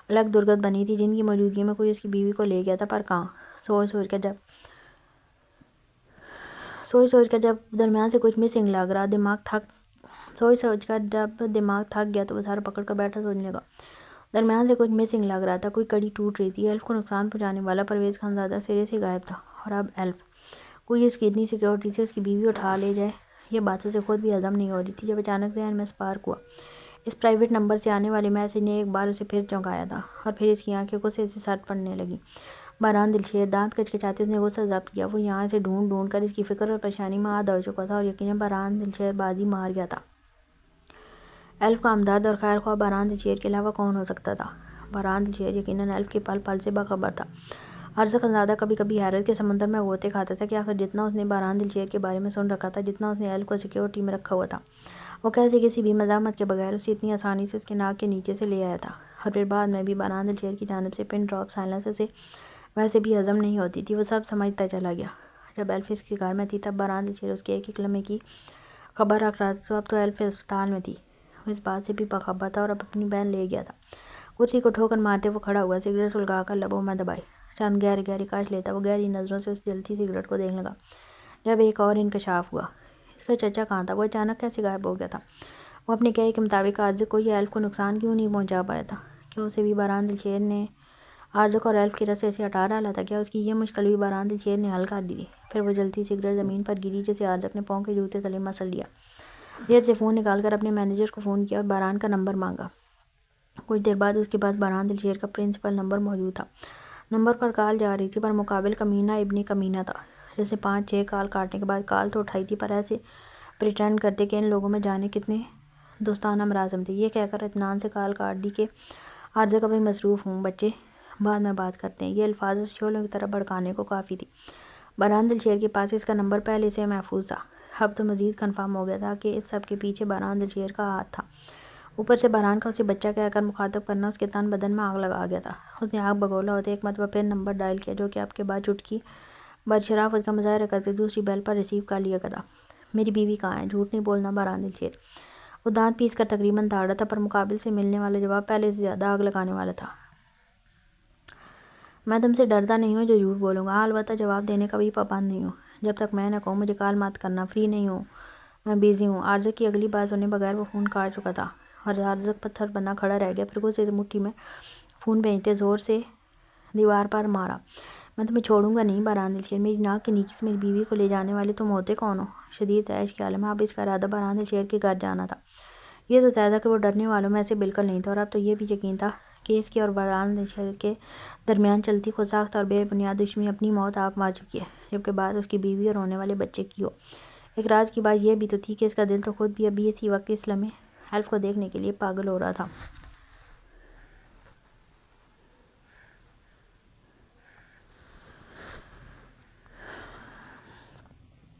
الگ درگت بنی تھی جن کی موجودگی میں کوئی اس کی بیوی کو لے گیا تھا، پر کہاں؟ سوچ سوچ کر جب درمیان سے کچھ مسنگ لگ رہا، سوچ کر جب دماغ تھک گیا تو وہ سر پکڑ کر بیٹھا سوچنے لگا۔ درمیان سے کچھ مسنگ لگ رہا تھا، کوئی کڑی ٹوٹ رہی تھی۔ ایلف کو نقصان پہنچانے والا پرویز خانزادہ سرے سے غائب تھا، اور اب ایلف کوئی اس کی اتنی سیکیورٹی سے اس کی بیوی اٹھا لے جائے، یہ بات اسے خود بھی ہضم نہیں ہو رہی تھی۔ جب اچانک ذہن میں سپارک ہوا، اس پرائیویٹ نمبر سے آنے والے میسیج نے ایک بار اسے پھر چونکایا تھا، اور پھر اس کی آنکھیں غصے سے سرد پڑنے لگیں۔ باران دلشیر، دانت کچکچاتے اس نے غصہ ضبط کیا۔ وہ یہاں اسے ڈھونڈ ڈھونڈ کر اس کی فکر اور پریشانی میں آدھا ہو چکا تھا، اور یقیناً باران دلشیر بازی مار گیا تھا۔ ایلف کا ہمدرد اور خیر خواہ باران دلشیر کے علاوہ کون ہو سکتا تھا؟ باران دلشیر یقیناً ایلف کے پل پل سے باخبر تھا۔ عارض خانزادہ کبھی کبھی حیرت کے سمندر میں غوطے کھاتا تھا کہ آخر جتنا اس نے باران دلشیر کے بارے میں سن رکھا تھا، جتنا اس نے ایلف کو سیکیورٹی میں رکھا ہوا تھا، وہ کیسے کسی بھی مزاحمت کے بغیر اسے اتنی آسانی سے اس کے ناک کے نیچے سے لے آیا تھا۔ اور پھر بعد میں بھی باران دلشیر کی جانب سے پن ڈراپ سائلنس اسے ویسے بھی ہضم نہیں ہوتی تھی۔ وہ سب سمجھتا چلا گیا۔ جب ایلف اس کے گھر میں تھی تب باران دلشیر اس کے ایک ایک لمحے کی خبر رکھ رہا تھا۔ اب تو ایلف ہسپتال میں تھی، وہ اس بات سے بھی باخبر تھا، اور اب اپنی بہن لے گیا تھا۔ کرسی کو ٹھوکر مارتے وہ کھڑا ہوا، سگریٹ سلگا کر لبوں میں دبائی، چند گہرے گہرے کاش لیتا۔ وہ گہری نظروں سے اس جلتی سگریٹ کو دیکھنے لگا۔ جب ایک اور انکشاف ہوا، اس کا چچا کہاں تھا؟ وہ اچانک کیسے غائب ہو گیا تھا؟ وہ اپنے کہے کے مطابق عارض کو یا ایلف کو نقصان کیوں نہیں پہنچا پایا تھا؟ کیا اسے بھی باران دلشیر نے عارض کو اور ایلف کے رسے سے ہٹا ڈالا تھا؟ کیا اس کی یہ مشکل بھی باران دلشیر نے حل کر دی تھی؟ پھر وہ جلتی سگریٹ زمین پر گری جسے عارض نے پاؤں کے جوتے تلے مسل دیا۔ جیب سے فون نکال کر اپنے مینیجر کو فون کیا اور باران کا نمبر مانگا۔ کچھ دیر بعد اس کے پاس باران دلشیر کا پرنسپل نمبر موجود تھا۔ نمبر پر کال جا رہی تھی، پر مقابل کمینہ ابن کمینہ تھا، جیسے 5-6 کال کاٹنے کے بعد کال تو اٹھائی تھی، پر ایسے پریٹینڈ کرتے کہ ان لوگوں میں جانے کتنے دوستانہ مراسم تھے۔ یہ کہہ کر اطمینان سے کال کاٹ دی کہ عارض کبھی مصروف ہوں بچے، بعد میں بات کرتے ہیں۔ یہ الفاظ اس شعلوں کی طرح بھڑکانے کو کافی تھی۔ باران دلشیر کے پاس اس کا نمبر پہلے سے محفوظ تھا۔ اب تو مزید کنفرم ہو گیا تھا کہ اس سب کے پیچھے باران دلشیر کا ہاتھ تھا۔ اوپر سے باران کا اسے بچہ کہہ کر مخاطب کرنا اس کے تن بدن میں آگ لگا گیا تھا۔ اس نے آگ بگولا ہوتے ایک مرتبہ پھر نمبر ڈائل کیا، جو کہ اب کے بعد چٹکی بر شرافت کا مظاہرہ کرتے دوسری بیل پر ریسیو کر لیا گیا تھا۔ میری بیوی کہاں ہے؟ جھوٹ نہیں بولنا باران دلشیر۔ وہ دانت پیس کر تقریباً دھاڑا تھا، پر مقابل سے ملنے والا جواب پہلے سے زیادہ آگ لگانے والا تھا۔ میں تم سے ڈرتا نہیں ہوں جو جھوٹ بولوں گا، ہاں البتہ جواب دینے کا بھی پابند نہیں ہوں۔ جب تک میں نہ کہوں مجھے کال مت کرنا، فری نہیں ہوں، میں بیزی ہوں۔ عارض کی اگلی بات سنے بغیر وہ فون کاٹ چکا تھا، اور عارض پتھر بنا کھڑا رہ گیا۔ پھر غصے سے مٹھی میں فون بھیجتے زور سے دیوار پر مارا۔ میں تمہیں چھوڑوں گا نہیں باران دلشیر، میری ناک کے نیچے سے میری بیوی کو لے جانے والے تم ہوتے کون ہو؟ شدید تیش کے عالم میں اب اس کا ارادہ باران دلشیر کے گھر جانا تھا۔ یہ تو طے تھا کہ وہ ڈرنے والوں میں سے بالکل نہیں تھا، اور اب تو یہ بھی یقین تھا کیس کی اور بران دلشیر کے درمیان چلتی خود ساخت اور بے بنیاد دشمنی اپنی موت آپ مار چکی ہے، جبکہ بات اس کی بیوی اور ہونے والے بچے کی ہو۔ ایک راز کی بات یہ بھی تو تھی کہ اس کا دل تو خود بھی ابھی اسی وقت اس لمحے ایلف کو دیکھنے کے لیے پاگل ہو رہا تھا۔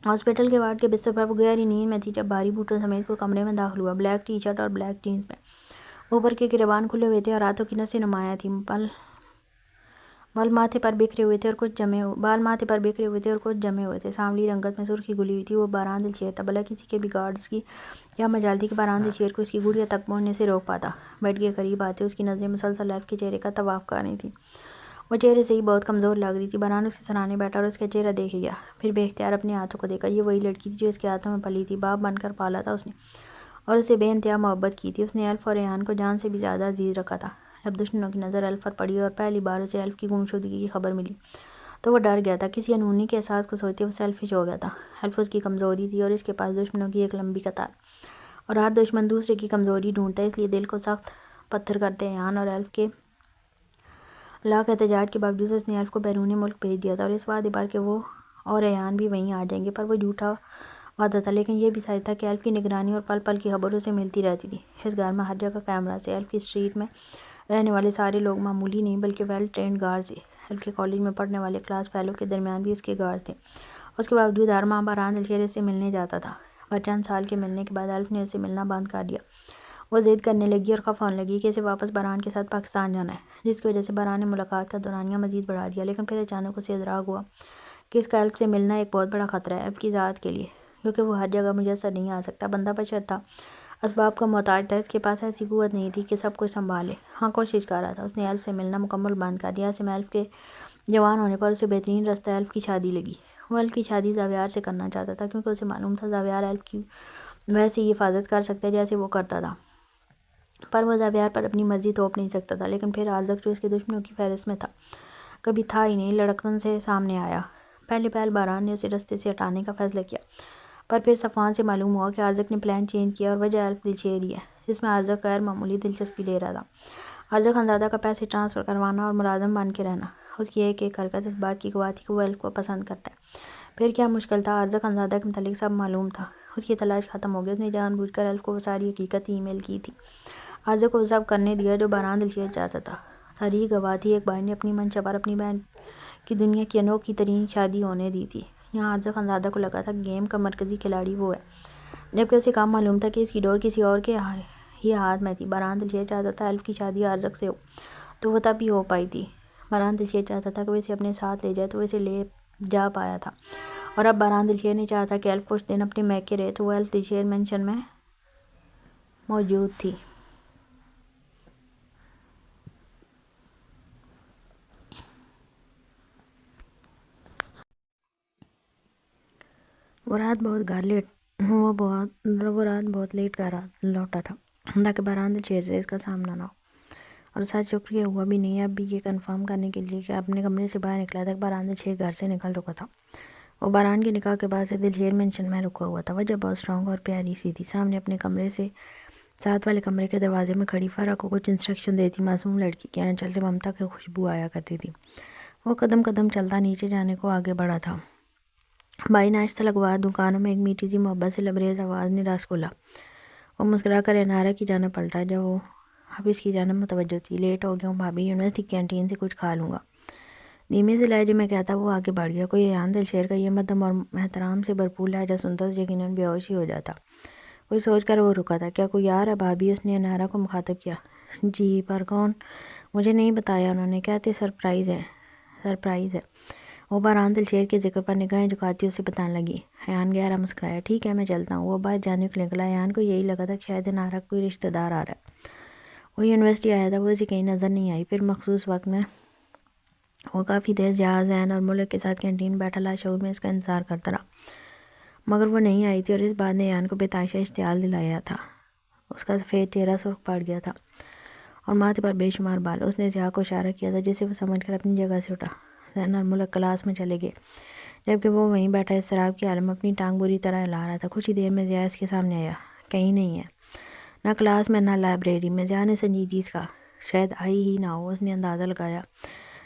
ہاسپٹل کے وارڈ کے بستر پر وہ گہری نیند میں تھی جب بھاری بوٹوں سمیت کوئی کمرے میں داخل ہوا، بلیک ٹی شرٹ اور بلیک جینز میں۔ اوپر کے گریبان کھلے ہوئے تھے اور ہاتھوں کی نسیں نمایاں تھیں۔ بال ماتھے پر بکھرے ہوئے تھے اور کچھ جمے ہوئے تھے۔ سانولی رنگت میں سرخی گلی ہوئی تھی۔ وہ باران دلشیر تھا، بھلا کسی کے بھی گارڈز کی کیا مجال تھی کہ باران دلشیر کو اس کی گڑیا تک پہنچنے سے روک پاتا۔ بیڈ کے قریب آتے اس کی نظریں مسلسل ایلف کے چہرے کا طواف کر رہی تھیں۔ وہ چہرے سے ہی بہت کمزور لگ رہی تھی۔ باران اس کے سرانے بیٹھا اور اس کا چہرہ دیکھے گیا، پھر بے اختیار اپنے ہاتھوں کو دیکھا۔ یہ وہی لڑکی تھی جو اس کے ہاتھوں میں پلی تھی۔ باپ بن کر پالا تھا اس نے اور اسے بے انتہا محبت کی تھی۔ اس نے ایلف اور ریحان کو جان سے بھی زیادہ عزیز رکھا تھا۔ جب دشمنوں کی نظر ایلف پر پڑی اور پہلی بار اسے ایلف کی گمشدگی کی خبر ملی تو وہ ڈر گیا تھا۔ کسی انہونی کے احساس کو سوچتے وہ سیلفش ہو گیا تھا۔ ایلف اس کی کمزوری تھی اور اس کے پاس دشمنوں کی ایک لمبی قطار، اور ہر دشمن دوسرے کی کمزوری ڈھونڈتا ہے، اس لیے دل کو سخت پتھر کرتے ریحان اور ایلف کے لاکھ احتجاج کے باوجود اس نے ایلف کو بیرون ملک بھیج دیا تھا اور اس وعدے پر کہ وہ اور ریحان بھی وہیں آ جائیں گے، پر وہ جھوٹا وعدہ تھا، لیکن یہ بھی سچ تھا کہ ایلف کی نگرانی اور پل پل کی خبر اسے ملتی رہتی تھی۔ اس گھر میں ہر جگہ کیمرہ تھے۔ ایلف کی اسٹریٹ میں رہنے والے سارے لوگ معمولی نہیں بلکہ ویل ٹرینڈ گارڈز تھے۔ ایلف کے کالج میں پڑھنے والے کلاس فیلو کے درمیان بھی اس کے گارڈز تھے۔ اس کے باوجود ہر ماہ باران دلشیر اس سے ملنے جاتا تھا، پر چند سال کے ملنے کے بعد ایلف نے اس سے ملنا بند کر دیا۔ وہ ضد کرنے لگی اور خفا ہونے لگی کہ اسے واپس باران کے ساتھ پاکستان جانا ہے، جس کی وجہ سے باران نے ملاقات کا دورانیہ مزید بڑھا دیا۔ لیکن پھر اچانک اسے ادراک ہوا کہ اس کا ایلف سے ملنا ایک بہت بڑا خطرہ ہے ایلف کی ذات کے لیے، کیونکہ وہ ہر جگہ میسر نہیں آ سکتا۔ بندہ بشر تھا، اسباب کا محتاج تھا، اس کے پاس ایسی قوت نہیں تھی کہ سب کچھ سنبھال لے۔ ہاں، کوشش کر رہا تھا۔ اس نے ایلف سے ملنا مکمل بند کر دیا۔ ایسے میں ایلف کے جوان ہونے پر اسے بہترین رستہ ایلف کی شادی لگی۔ وہ ایلف کی شادی زاویار سے کرنا چاہتا تھا، کیونکہ اسے معلوم تھا زاویار ایلف کی ویسے ہی حفاظت کر سکتا ہے جیسے وہ کرتا تھا، پر وہ زاویار پر اپنی مرضی تھوپ نہیں سکتا تھا۔ لیکن پھر آرزق جو اس کے دشمنوں کی فہرست میں تھا، کبھی تھا ہی نہیں، لڑکپن سے سامنے آیا۔ پہلے پہل باران نے اسے رستے سے ہٹانے کا فیصلہ کیا، پر پھر صفوان سے معلوم ہوا کہ آرزق نے پلان چینج کیا اور وجہ ایلف دلشیر ہی ہے، جس میں آرزق غیر معمولی دلچسپی لے رہا تھا۔ آرزق خانزادہ کا پیسے ٹرانسفر کروانا اور ملازم بن کے رہنا، اس کی ایک ایک حرکت اس بات کی گواہ تھی کہ وہ ایلف کو پسند کرتا ہے۔ پھر کیا مشکل تھا، آرزق خانزادہ کے متعلق سب معلوم تھا۔ اس کی تلاش ختم ہو گئی۔ اس نے جان بوجھ کر ایلف کو وہ ساری حقیقت ای میل کی تھی۔ آرزق کو وہ سب کرنے دیا جو باران دلشیر چاہتا تھا۔ تاریخ گواہ تھی، ایک بھائی نے اپنی منشا پر اپنی بہن کی دنیا کی انوکھی ترین شادی ہونے دی تھی۔ یہاں آرزق خانزادہ کو لگا تھا کہ گیم کا مرکزی کھلاڑی وہ ہے، جبکہ اسے کام معلوم تھا کہ اس کی ڈور کسی اور کے ہی ہاتھ میں تھی۔ باران دلشیر چاہتا تھا ایلف کی شادی آرزق سے ہو تو وہ تب ہی ہو پائی تھی۔ باران دلشیر چاہتا تھا کہ وہ اسے اپنے ساتھ لے جائے تو وہ اسے لے جا پایا تھا، اور اب باران دلشیر نے چاہا تھا کہ ایلف کچھ دن اپنے میکے رہے تو وہ ایلف دلشیر مینشن میں موجود تھی۔ وہ رات بہت لیٹ گھر لوٹا تھا تاکہ باران دلشیر سے اس کا سامنا نہ ہو، اور سچ شکریہ ہوا بھی نہیں اب بھی یہ کنفرم کرنے کے لیے کہ اپنے کمرے سے باہر نکلا تک باران دلشیر گھر سے نکل چکا تھا۔ وہ باران کے نکاح کے بعد سے دلشیر مینشن میں رکا ہوا تھا۔ وجہ بہت اسٹرانگ اور پیاری سی تھی۔ سامنے اپنے کمرے سے ساتھ والے کمرے کے دروازے میں کھڑی فرح کو کچھ انسٹرکشن دیتی معصوم لڑکی کے آنچل سے ممتا کی خوشبو آیا کرتی تھی۔ وہ قدم قدم چلتا نیچے جانے کو آگے بڑھا تھا۔ بھائی ناشتہ لگوا دوں؟ کانوں میں ایک میٹھی سی محبت سے لبریز آواز نے رس کھولا۔ وہ مسکرا کر انارا کی جانب پلٹا جب وہ اب اس کی جانب متوجہ تھی۔ لیٹ ہو گیا ہوں بھابھی، یونیورسٹی کینٹین سے کچھ کھا لوں گا، دھیمے سے لہجے میں کہتا وہ آگے بڑھ گیا۔ کوئی ریحان دلشیر کا یہ مدھم اور احترام سے بھرپور لہجہ سنتا تو یقیناً بے ہوش ہی ہو جاتا۔ کوئی سوچ کر وہ رکا تھا۔ کیا کوئی آ رہا بھابھی؟ اس نے انارا کو مخاطب کیا۔ جی، پر کون؟ مجھے نہیں بتایا انہوں نے، کہتے سرپرائز ہے۔ وہ باران دلشیر کے ذکر پر نگاہیں جھکاتی اسے بتانے لگی۔ ریحان گہرا مسکرایا۔ ٹھیک ہے، میں چلتا ہوں۔ وہ باہر جانے کو نکلا۔ ریحان کو یہی لگا تھا کہ شاید انارا کا کوئی رشتہ دار آ رہا ہے۔ وہ یونیورسٹی آیا تھا، وہ اسے کہیں نظر نہیں آئی۔ پھر مخصوص وقت میں وہ کافی دیر جہاز ذہن اور ملک کے ساتھ کینٹین بیٹھا لاشعور میں اس کا انتظار کرتا رہا، مگر وہ نہیں آئی تھی، اور اس بات نے ریحان کو بے تحاشا اشتعال دلایا تھا۔ اس کا سفید چہرہ سرخ پڑ گیا تھا اور ماتھے پر بے شمار بال۔ اس نے ضیاء کو اشارہ کیا تھا، جسے وہ سمجھ کر اپنی جگہ سے اٹھا۔ ذہن اور ملک کلاس میں چلے گئے، جبکہ وہ وہیں بیٹھا اضطراب کی عالم اپنی ٹانگ بری طرح ہلا رہا تھا۔ کچھ ہی دیر میں ضیاء اس کے سامنے آیا۔ کہیں نہیں ہے، نہ کلاس میں نہ لائبریری میں۔ ضیاء نے سنجیدگی سے کہا۔ شاید آئی ہی نہ ہو۔ اس نے اندازہ لگایا،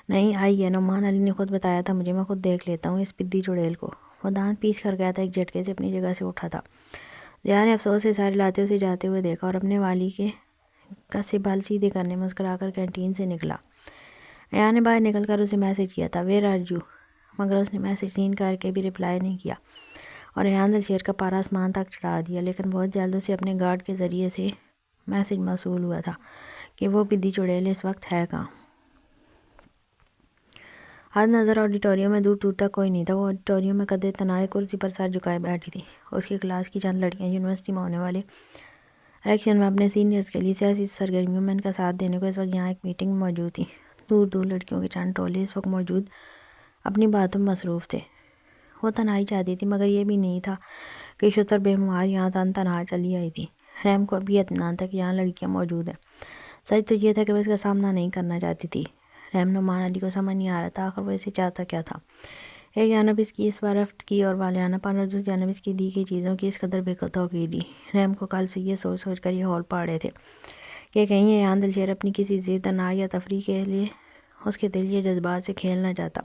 نہیں آئی ہے، نعمان علی نے خود بتایا تھا مجھے، میں خود دیکھ لیتا ہوں اس پدی چڑیل کو۔ وہ دانت پیس کر گیا تھا، ایک جھٹکے سے اپنی جگہ سے اٹھا تھا۔ ضیاء نے افسوس سے سارے لاتے اسے جاتے ہوئے دیکھا اور اپنے والی کے کسے بال سیدھے کرنے مسکرا کر کینٹین سے نکلا۔ ایان نے باہر نکل کر اسے میسج کیا تھا، ویئر آر یو، مگر اس نے میسج سین کر کے بھی رپلائی نہیں کیا اور ایان دلشیر کا پارا آسمان تک چڑھا دیا۔ لیکن بہت جلد اسے اپنے گارڈ کے ذریعے سے میسج موصول ہوا تھا کہ وہ پدی چڑیل اس وقت ہے کہاں۔ حد نظر آڈیٹوریم میں دور دور تک کوئی نہیں تھا۔ وہ آڈیٹوریم میں قدرے تنہا ایک کرسی پر سر جھکائے بیٹھی تھی۔ اس کی کلاس کی چند لڑکیاں یونیورسٹی میں ہونے والے الیکشن میں اپنے سینئرز کے لیے سیاسی سرگرمیوں میں ان کا ساتھ دینے کو اس وقت یہاں ایک میٹنگ میں موجود تھیں۔ دور دور لڑکیوں کے چند ٹولے اس وقت موجود اپنی باتوں میں مصروف تھے۔ وہ تنہائی چاہتی تھی، مگر یہ بھی نہیں تھا کہ شتر بے مہار یہاں تنہا چلی آئی تھی۔ رحم کو ابھی اطمینان تھا کہ یہاں لڑکیاں موجود ہیں۔ سچ تو یہ تھا کہ وہ اس کا سامنا نہیں کرنا چاہتی تھی۔ رحم نعمان علی کو سمجھ نہیں آ رہا تھا آخر وہ اسے چاہتا کیا تھا۔ ایک جانب اس کی اس رفت کی اور والیانہ پن، اور دوسری جانب اس کی دی گئی چیزوں کی اس قدر بے توقیری۔ رحم کو کل سے یہ سوچ سوچ کر یہ ہول پاڑ رہے تھے کہ کہیں ایان دلشیر اپنی کسی ضد انا یا تفریح کے لیے اس کے دل یہ جذبات سے کھیل نہ جاتا۔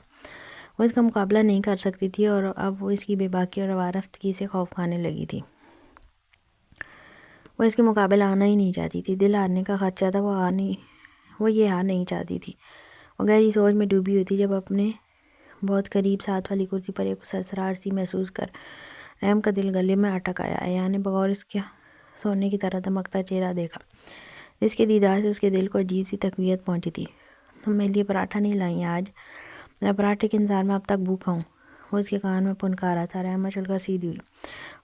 وہ اس کا مقابلہ نہیں کر سکتی تھی اور اب وہ اس کی بے باکی اور روارفتگی سے خوف کھانے لگی تھی۔ وہ اس کے مقابلہ آنا ہی نہیں چاہتی تھی۔ دل ہارنے کا خدشہ تھا، وہ یہ ہار نہیں چاہتی تھی۔ وہ گہری سوچ میں ڈوبی ہوئی تھی جب اپنے بہت قریب ساتھ والی کرسی پر ایک سرسراہٹ سی محسوس کر رحم کا دل گلے میں اٹک آیا۔ ایان نے بغور اس کا سونے کی طرح دمکتا چہرہ دیکھا جس کے دیدار سے اس کے دل کو عجیب سی تقویت پہنچی تھی۔ تم میرے لیے پراٹھا نہیں لائی ہیں آج؟ میں پراٹھے کے انتظار میں اب تک بھوکا ہوں، وہ اس کے کان میں پنکارا تھا۔ رحم مچل کر سیدھی ہوئی،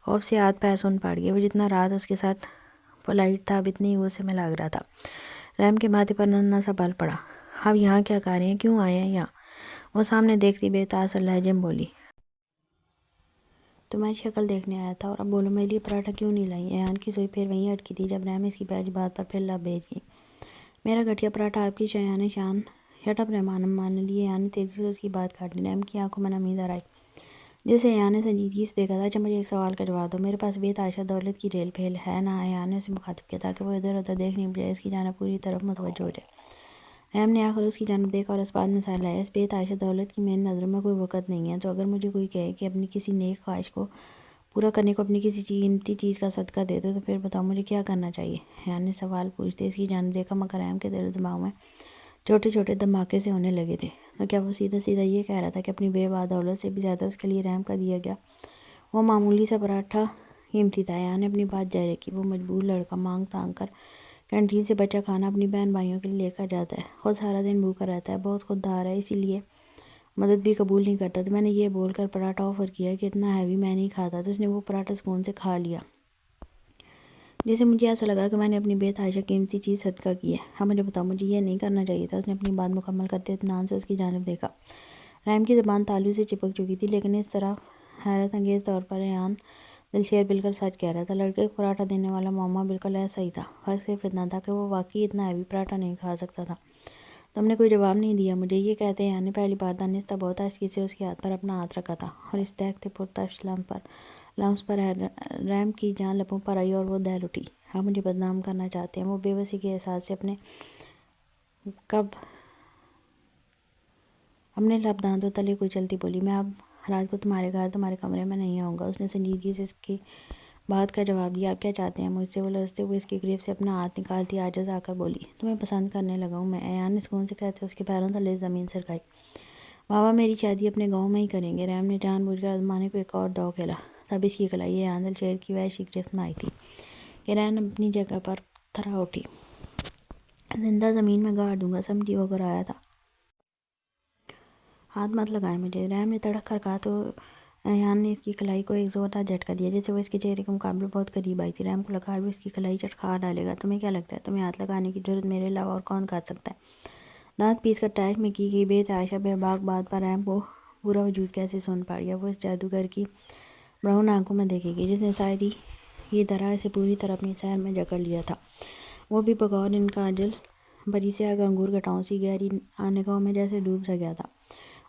خوف سے ہاتھ پیر سن پڑ گئے۔ وہ جتنا رات اس کے ساتھ پولائٹ تھا اب اتنے ہی غصے میں لگ رہا تھا۔ رحم کے ماتھے پر ننھا سا بل پڑا۔ اب یہاں کیا کر رہے ہیں، کیوں آئے ہیں یہاں؟ وہ سامنے دیکھتی بے تاثر لہجے میں بولی، تمہاری شکل دیکھنے آیا تھا، اور اب بولو میرے لیے پراٹھا کیوں نہیں لائی؟ ایان کی سوئی پھر وہیں اٹکی تھی جب رحم اس کی پہلی بات پر پھر لب بھیج گئی۔ میرا گھٹیا پراٹھا آپ کی شایان شان؟ شٹ اپ نعمان علی، ایان نے تیزی سے اس کی بات کاٹ لی۔ رحم کی آنکھوں میں نمی ذرا آئی جسے ایان نے سنجیدگی سے دیکھا تھا۔ اچھا مجھے ایک سوال کا جواب دو، میرے پاس بے تحاشا دولت کی ریل پھیل ہے نا؟ ایان نے اسے مخاطب کیا تاکہ وہ ادھر ادھر دیکھنے کے بجائے اس کی جانب پوری طرف متوجہ ہو جائے۔ رحم نے آخر اس کی جانب دیکھا اور اس بات میں سر لایا، اس بے تحاشا دولت کی میری نظروں میں کوئی وقت نہیں ہے، تو اگر مجھے کوئی کہے کہ اپنی کسی نیک خواہش کو پورا کرنے کو اپنی کسی قیمتی چیز کا صدقہ دے دو تو پھر بتاؤ مجھے کیا کرنا چاہیے؟ ایان نے سوال پوچھتے اس کی جانب دیکھا، مگر رحم کے دل و دماغ میں چھوٹے چھوٹے دھماکے سے ہونے لگے تھے۔ تو کیا وہ سیدھا سیدھا یہ کہہ رہا تھا کہ اپنی بے بہا دولت سے بھی زیادہ اس کے لیے رحم کا دیا گیا وہ معمولی سا پراٹھا قیمتی تھا؟ ایان نے اپنی بات جاری رکھی، وہ مجبور لڑکا مانگ تانگ کر کینٹین سے بچا کھانا اپنی بہن بھائیوں کے لیے لے کر جاتا ہے، خود سارا دن بھوکا رہتا ہے، بہت خوددار ہے، اسی لیے مدد بھی قبول نہیں کرتا۔ تو میں نے یہ بول کر پراٹھا آفر کیا کہ اتنا ہیوی میں نہیں کھاتا، تو اس نے وہ پراٹھا سکون سے کھا لیا جسے مجھے ایسا لگا کہ میں نے اپنی بے تحاشا قیمتی چیز صدقہ کی ہے۔ اب مجھے بتاؤ مجھے یہ نہیں کرنا چاہیے تھا؟ اس نے اپنی بات مکمل کرتے اطمینان سے اس کی جانب دیکھا۔ رحم کی زبان تالو سے چپک چکی تھی، لیکن اس طرح حیرت انگیز طور پر ایان دلشیر بالکل سچ کہہ رہا تھا۔ لڑکے کو پراٹھا دینے والا معمہ بالکل ایسا ہی تھا، فرق صرف اتنا تھا کہ وہ واقعی اتنا ہیوی پراٹھا نہیں کھا سکتا تھا۔ تم نے کوئی جواب نہیں دیا مجھے؟ یہ کہتے ایان نے پہلی بار دانستہ بہت آہستگی سے اس کے ہاتھ پر اپنا ہاتھ رکھا تھا، اور اس دیکھتے پرتش لمس پر رحم کی جان لبوں پر آئی اور وہ دہل اٹھی۔ اب مجھے بدنام کرنا چاہتے ہیں؟ وہ بے بسی کے احساس سے اپنے لب دانتوں تلے کچلتی بولی، میں اب رات کو تمہارے گھر تمہارے کمرے میں نہیں آؤں گا۔ اس نے سنجیدگی سے اس کی بات کا جواب دیا، آپ کیا چاہتے ہیں مجھ سے؟ وہ لرزتے ہوئے اس کی گریف سے اپنا ہاتھ نکالتی عاجز آ کر بولی، تمہیں پسند کرنے لگا ہوں میں۔ ایان نے سکون سے کہتے اس کے پیروں تلے زمین سرکائی، بابا میری شادی اپنے گاؤں میں ہی کریں گے۔ رحم نے جان بوجھ کر آزمانے کو ایک اور داؤ کھیلا، تب اس کی کلائی ایان دلشیر کی وحشی گرفت میں آئی تھی کہ رحم اپنی جگہ پر تھرا اٹھی۔ زندہ زمین میں گاڑ دوں گا، سمجھی؟ وہ گھرایا تھا، ہاتھ مت لگائیں مجھے۔ رحم نے تڑک کر کہا تو ایان نے اس کی کلائی کو ایک زوردار جھٹکا دیا جس سے وہ اس کے چہرے کے مقابلے بہت قریب آئی تھی۔ رحم کو لگا وہ اس کی کلائی چٹکا ڈالے گا۔ تمہیں کیا لگتا ہے تمہیں ہاتھ لگانے کی جرات میرے علاوہ اور کون کر سکتا ہے؟ دانت پیس کر ٹائپ میں کی گئی بے تحاشا بے باک بات پر رحم کو پورا وجود کیسے سن پڑ گیا۔ وہ اس جادوگر کی براؤن آنکھوں میں دیکھے گی جس نے ساری یہ طرح اسے پوری طرح اپنی سحر میں جکڑ لیا تھا۔ وہ بھی بغور ان کاجل بری سیاہ انگور گٹاؤں سی گہری نگاہوں میں جیسے ڈوب سا گیا تھا۔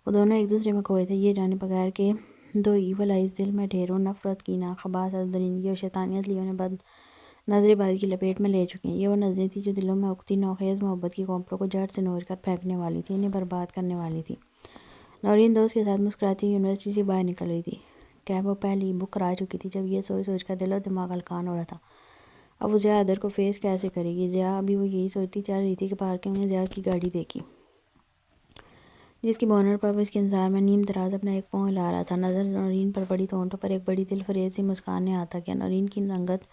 وہ دونوں ایک دوسرے میں کھوئے تھے، یہ جانے بغیر کہ دو ایول آئیز دل میں ڈھیروں نفرت، کینہ، خباثت، درندگی اور شیطانیت لیے انہیں بد نظریں بازی کی لپیٹ میں لے چکی ہیں۔ یہ وہ نظریں تھیں جو دلوں میں اگتی نوخیز محبت کی کونپلوں کو جڑ سے نوچ کر پھینکنے والی تھیں، انہیں برباد کرنے والی تھیں۔ نورین دوست کے ساتھ مسکراتی ہوئی یونیورسٹی سے باہر نکل رہی تھی کہ وہ پہلے ہی بک کرا چکی تھی، جب یہ سوچ سوچ کر دل و دماغ ہلکان ہو رہا تھا۔ اب وہ ضیاء حیدر کو فیس کیسے کرے گی؟ ضیاء ابھی وہ یہی سوچتی چل رہی تھی کہ پارکنگ میں ضیاء کی گاڑی دیکھی، جس کی بونٹ پر وہ اس کے انتظار میں نیم دراز اپنا ایک پاؤں ہلا رہا تھا۔ نظر نورین پر پڑی تو ہونٹوں پر ایک بڑی دل فریب سی مسکان نے عطا کیا۔ نورین کی رنگت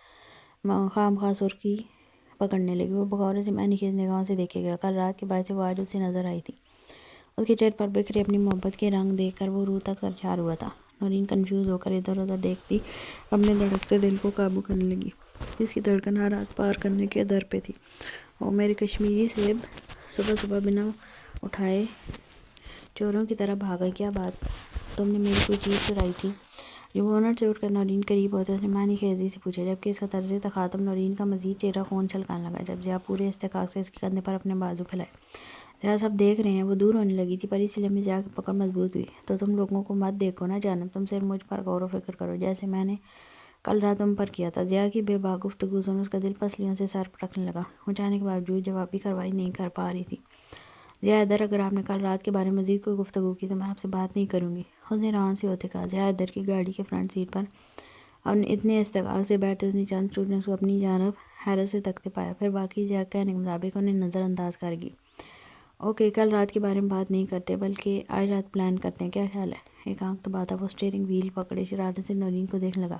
خواہ مخواہ سرخی پکڑنے لگی۔ وہ بغور سے معنی خیز نگاہوں سے دیکھے گا۔ کل رات کے بعد سے وہ آج اسے نظر آئی تھی۔ اس کے چہرے پر بکھرے اپنی محبت کے رنگ دیکھ کر وہ روح تک سرشار ہوا تھا۔ نورین کنفیوز ہو کر ادھر ادھر دیکھتی اپنے دھڑکتے دل کو قابو کرنے لگی، جس کی دھڑکن ہر رات پار کرنے کے در پہ تھی۔ او میرے کشمیری سیب، صبح صبح بنا اٹھائے چوروں کی طرح بھاگ گئے، کیا بات، تم نے میری کوئی چیز چرائی تھی؟ جو بونٹ سے اٹھ کر نورین قریب ہوتے اس نے معنی خیزی سے پوچھا، جبکہ اس کا طرز تخاطب نورین کا مزید چہرہ خون چھلکانے لگا۔ جب ضیاء پورے استحقاق سے اس کے کندھے پر اپنے بازو پھیلائے، ضیاء سب دیکھ رہے ہیں، وہ دور ہونے لگی تھی، پر اسی لمحے ضیاء کی پکڑ مضبوط ہوئی۔ تو تم لوگوں کو مت دیکھو نا جانم، تم صرف مجھ پر غور و فکر کرو، جیسے میں نے کل رات تم پر کیا تھا۔ ضیاء کی بے باک گفتگو سن اس کا دل پسلیوں سے سر پٹکنے لگا۔ وہ چاہنے کے باوجود جوابی کارروائی نہیں کر پا رہی تھی۔ ضیاء حیدر، اگر آپ نے کل رات کے بارے میں مزید کوئی گفتگو کی تو میں آپ سے بات نہیں کروں گی، اس نے روان سے ہوتے کہا۔ ضیاء حیدر کی گاڑی کے فرنٹ سیٹ پر اتنے استحقاق سے بیٹھتے اس نے چند اسٹوڈنٹس کو اپنی جانب حیرت سے تکتے پایا، پھر باقی ضیاء کے کہنے کے مطابق انہیں نظر انداز کر گئی۔ اوکے، کل رات کے بارے میں بات نہیں کرتے، بلکہ آج رات پلان کرتے ہیں، کیا خیال ہے؟ ایک آنکھ دبا تھا وہ اسٹیئرنگ وہیل پکڑے شرارت سے نورین کو دیکھنے لگا،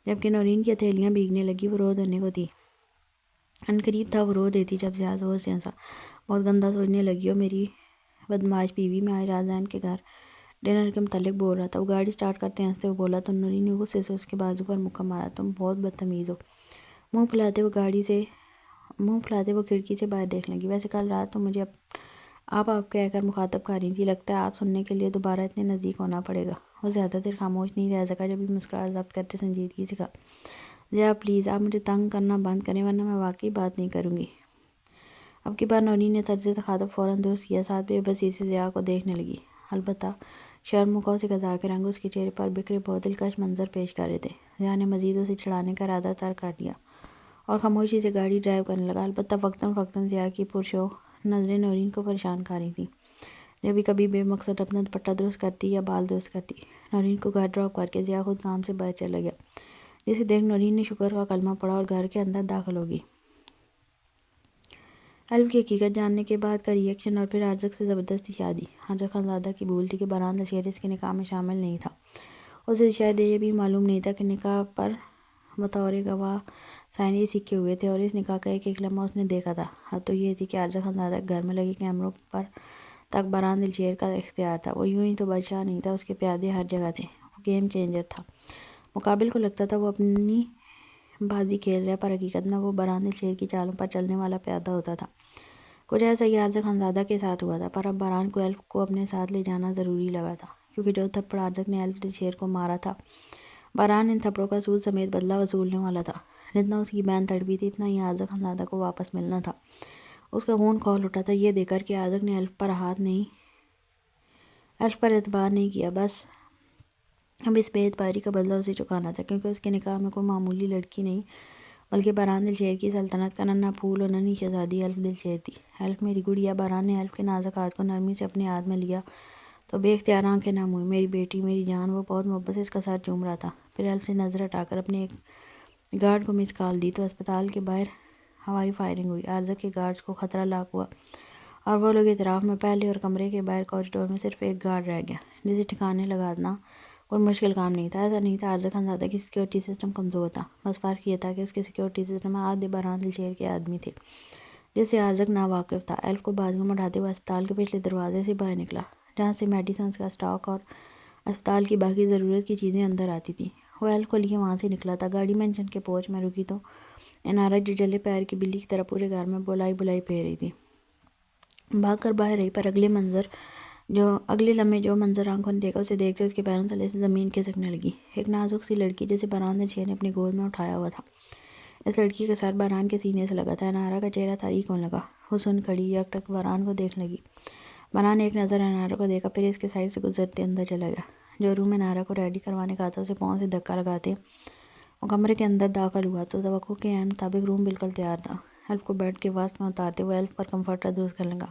جبکہ نورین کی ہتھیلیاں بھیگنے لگی، وہ رو دینے کو تھی۔ عنقریب تھا وہ رو دیتی جب ضیاء زور سے ہنسا۔ بہت گندا سوچنے لگی ہو میری بدمعاش بیوی، میں آج رات زین کے گھر ڈنر کے متعلق بول رہا تھا۔ وہ گاڑی سٹارٹ کرتے ہنستے ہوئے بولا تو نورین نے غصے سے اس کے بازو پر مکہ مارا۔ تم بہت بدتمیز ہو۔ منہ پھلاتے وہ کھڑکی سے باہر دیکھنے لگی۔ ویسے کل رات تو مجھے آپ کہہ کر مخاطب کر رہی تھی، لگتا ہے آپ سننے کے لیے دوبارہ اتنے نزدیک ہونا پڑے گا۔ وہ زیادہ دیر خاموش نہیں رہ سکا، جب بھی مسکراہٹ ضبط کرتے سنجیدگی سے کہا، ضیاء پلیز آپ مجھے تنگ کرنا بند کریں ورنہ میں واقعی بات نہیں کروں گی۔ اب کی بار نورین نے طرز تخاطب فوراً درست کیا، ساتھ بے بسی سے ضیاء کو دیکھنے لگی۔ البتہ شرم و خوف سے قضا کے رنگ اس کے چہرے پر بکھرے بہت دلکش منظر پیش کر رہے تھے۔ ضیاء نے مزید اسے چھڑانے کا ارادہ ترک کر دیا اور خاموشی سے گاڑی ڈرائیو کرنے لگا۔ البتہ وقتاً فوقتاً ضیاء کی پرشور نظریں نورین کو پریشان کر رہی تھیں، جبھی کبھی بے مقصد اپنا دوپٹہ درست کرتی یا بال درست کرتی۔ نورین کو گھر ڈراپ کر کے ضیاء خود کام سے باہر چلا گیا، جسے دیکھ نورین نے شکر کا کلمہ پڑھا اور گھر کے اندر داخل ہو گئی۔ الف کی حقیقت جاننے کے بعد کا ری ایکشن اور پھر ارزق سے زبردستی شادی۔ ارزق خانزادہ کی بھول تھی کہ برہان دلشیر اس کے نکاح میں شامل نہیں تھا۔ اسے شاید یہ بھی معلوم نہیں تھا کہ نکاح پر بطور گواہ سائنی سکے ہوئے تھے اور اس نکاح کا ایک ایک لمحہ اس نے دیکھا تھا۔ حد تو یہ تھی کہ ارزق خانزادہ کے گھر میں لگے کیمروں پر تک برہان دلشیر کا اختیار تھا۔ وہ یوں ہی تو بادشاہ نہیں تھا، اس کے پیادے ہر جگہ تھے۔ وہ گیم چینجر تھا۔ مقابل کو لگتا تھا وہ اپنی بازی کھیل رہا ہے، پر حقیقت میں وہ برہان دلشیر کی چالوں پر چلنے والا پیادہ ہوتا تھا۔ کچھ ایسا ہی ارزق خانزادہ کے ساتھ ہوا تھا، پر اب برہان کو الف کو اپنے ساتھ لے جانا ضروری لگا تھا، کیونکہ جو تھپڑ ارزق نے الف دلشیر کو مارا تھا، برہان ان تھپڑوں کا سود سمیت بدلہ وصولنے والا تھا۔ جتنا اس کی بہن تڑپی تھی، اتنا ہی ارزق خانزادہ کو واپس ملنا تھا۔ اس کا خون کھول اٹھا تھا یہ دیکھ کر کہ ارزق نے الف پر اعتبار نہیں کیا، بس اب اس بے اعتباری کا بدلہ اسے چکانا تھا، کیونکہ اس کے نکاح میں کوئی معمولی لڑکی نہیں بلکہ برہان دلشیر کی سلطنت کا ننھا پھول اور ننھی شہزادی الف دلشیر تھی۔ الف میری گڑیا۔ برہان نے الف کے نازک ہاتھ کو نرمی سے اپنے ہاتھ میں لیا تو بے اختیار آنکھیں نم ہوئیں۔ میری بیٹی، میری جان۔ وہ بہت محبت سے اس کا سر چوم رہا تھا، پھر الف سے نظر ہٹا کر اپنے ایک گارڈ کو مس کال دی تو اسپتال کے باہر ہوائی فائرنگ ہوئی۔ ارزق کے گارڈز کو خطرہ لاحق ہوا اور وہ لوگ اطراف میں پھیلے اور کمرے کے باہر کوریڈور میں صرف ایک گارڈ رہ گیا، جسے ٹھکانے لگانا کوئی مشکل کام نہیں تھا۔ ایسا نہیں تھا ارزق خانزادہ کی سیکیورٹی سسٹم کمزور تھا، بس فرق یہ تھا کہ اس کے سیکیورٹی سسٹم میں آدھے برہان دلشیر کے آدمی تھے، جس سے ارزق ناواقف تھا۔ الف کو بازوؤں میں اٹھاتے ہوئے اسپتال کے پچھلے دروازے سے باہر نکلا، جہاں سے میڈیسنز کا اسٹاک اور اسپتال کی باقی ضرورت کی چیزیں اندر آتی تھیں۔ وہ الف کو لیے وہاں سے نکلا تھا۔ گاڑی مینشن کے پورچ میں رکی تو انارا جو جلے پیر کی بلی کی طرح پورے گھر میں بلائی پھیر رہی تھی، بھاگ کر باہر رہی، پر اگلے لمحے جو منظر آنکھوں نے دیکھا اسے دیکھتے اس کے پیروں تلے سے زمین کھسکنے لگی۔ ایک نازک سی لڑکی جسے برہان دلشیر نے اپنی گود میں اٹھایا ہوا تھا، اس لڑکی کا سر برہان کے سینے سے لگا تھا۔ انارا کا چہرہ تاریک ہونے لگا، وہ سن کھڑی یک ٹک برہان کو دیکھنے لگی۔ برہان نے ایک نظر انارا کو دیکھا، پھر اس کے سائڈ سے گزرتے اندر چلا گیا۔ جو روم انارا کو ریڈی کروانے کا تھا اسے پاؤں سے دھکا لگاتے وہ کمرے کے اندر داخل ہوا تو توقع کے عین مطابق روم بالکل تیار تھا۔ ایلف کو بیڈ کے وسط میں اتارتے ہوئے ایلف پر کمفرٹر درست کرنے لگا۔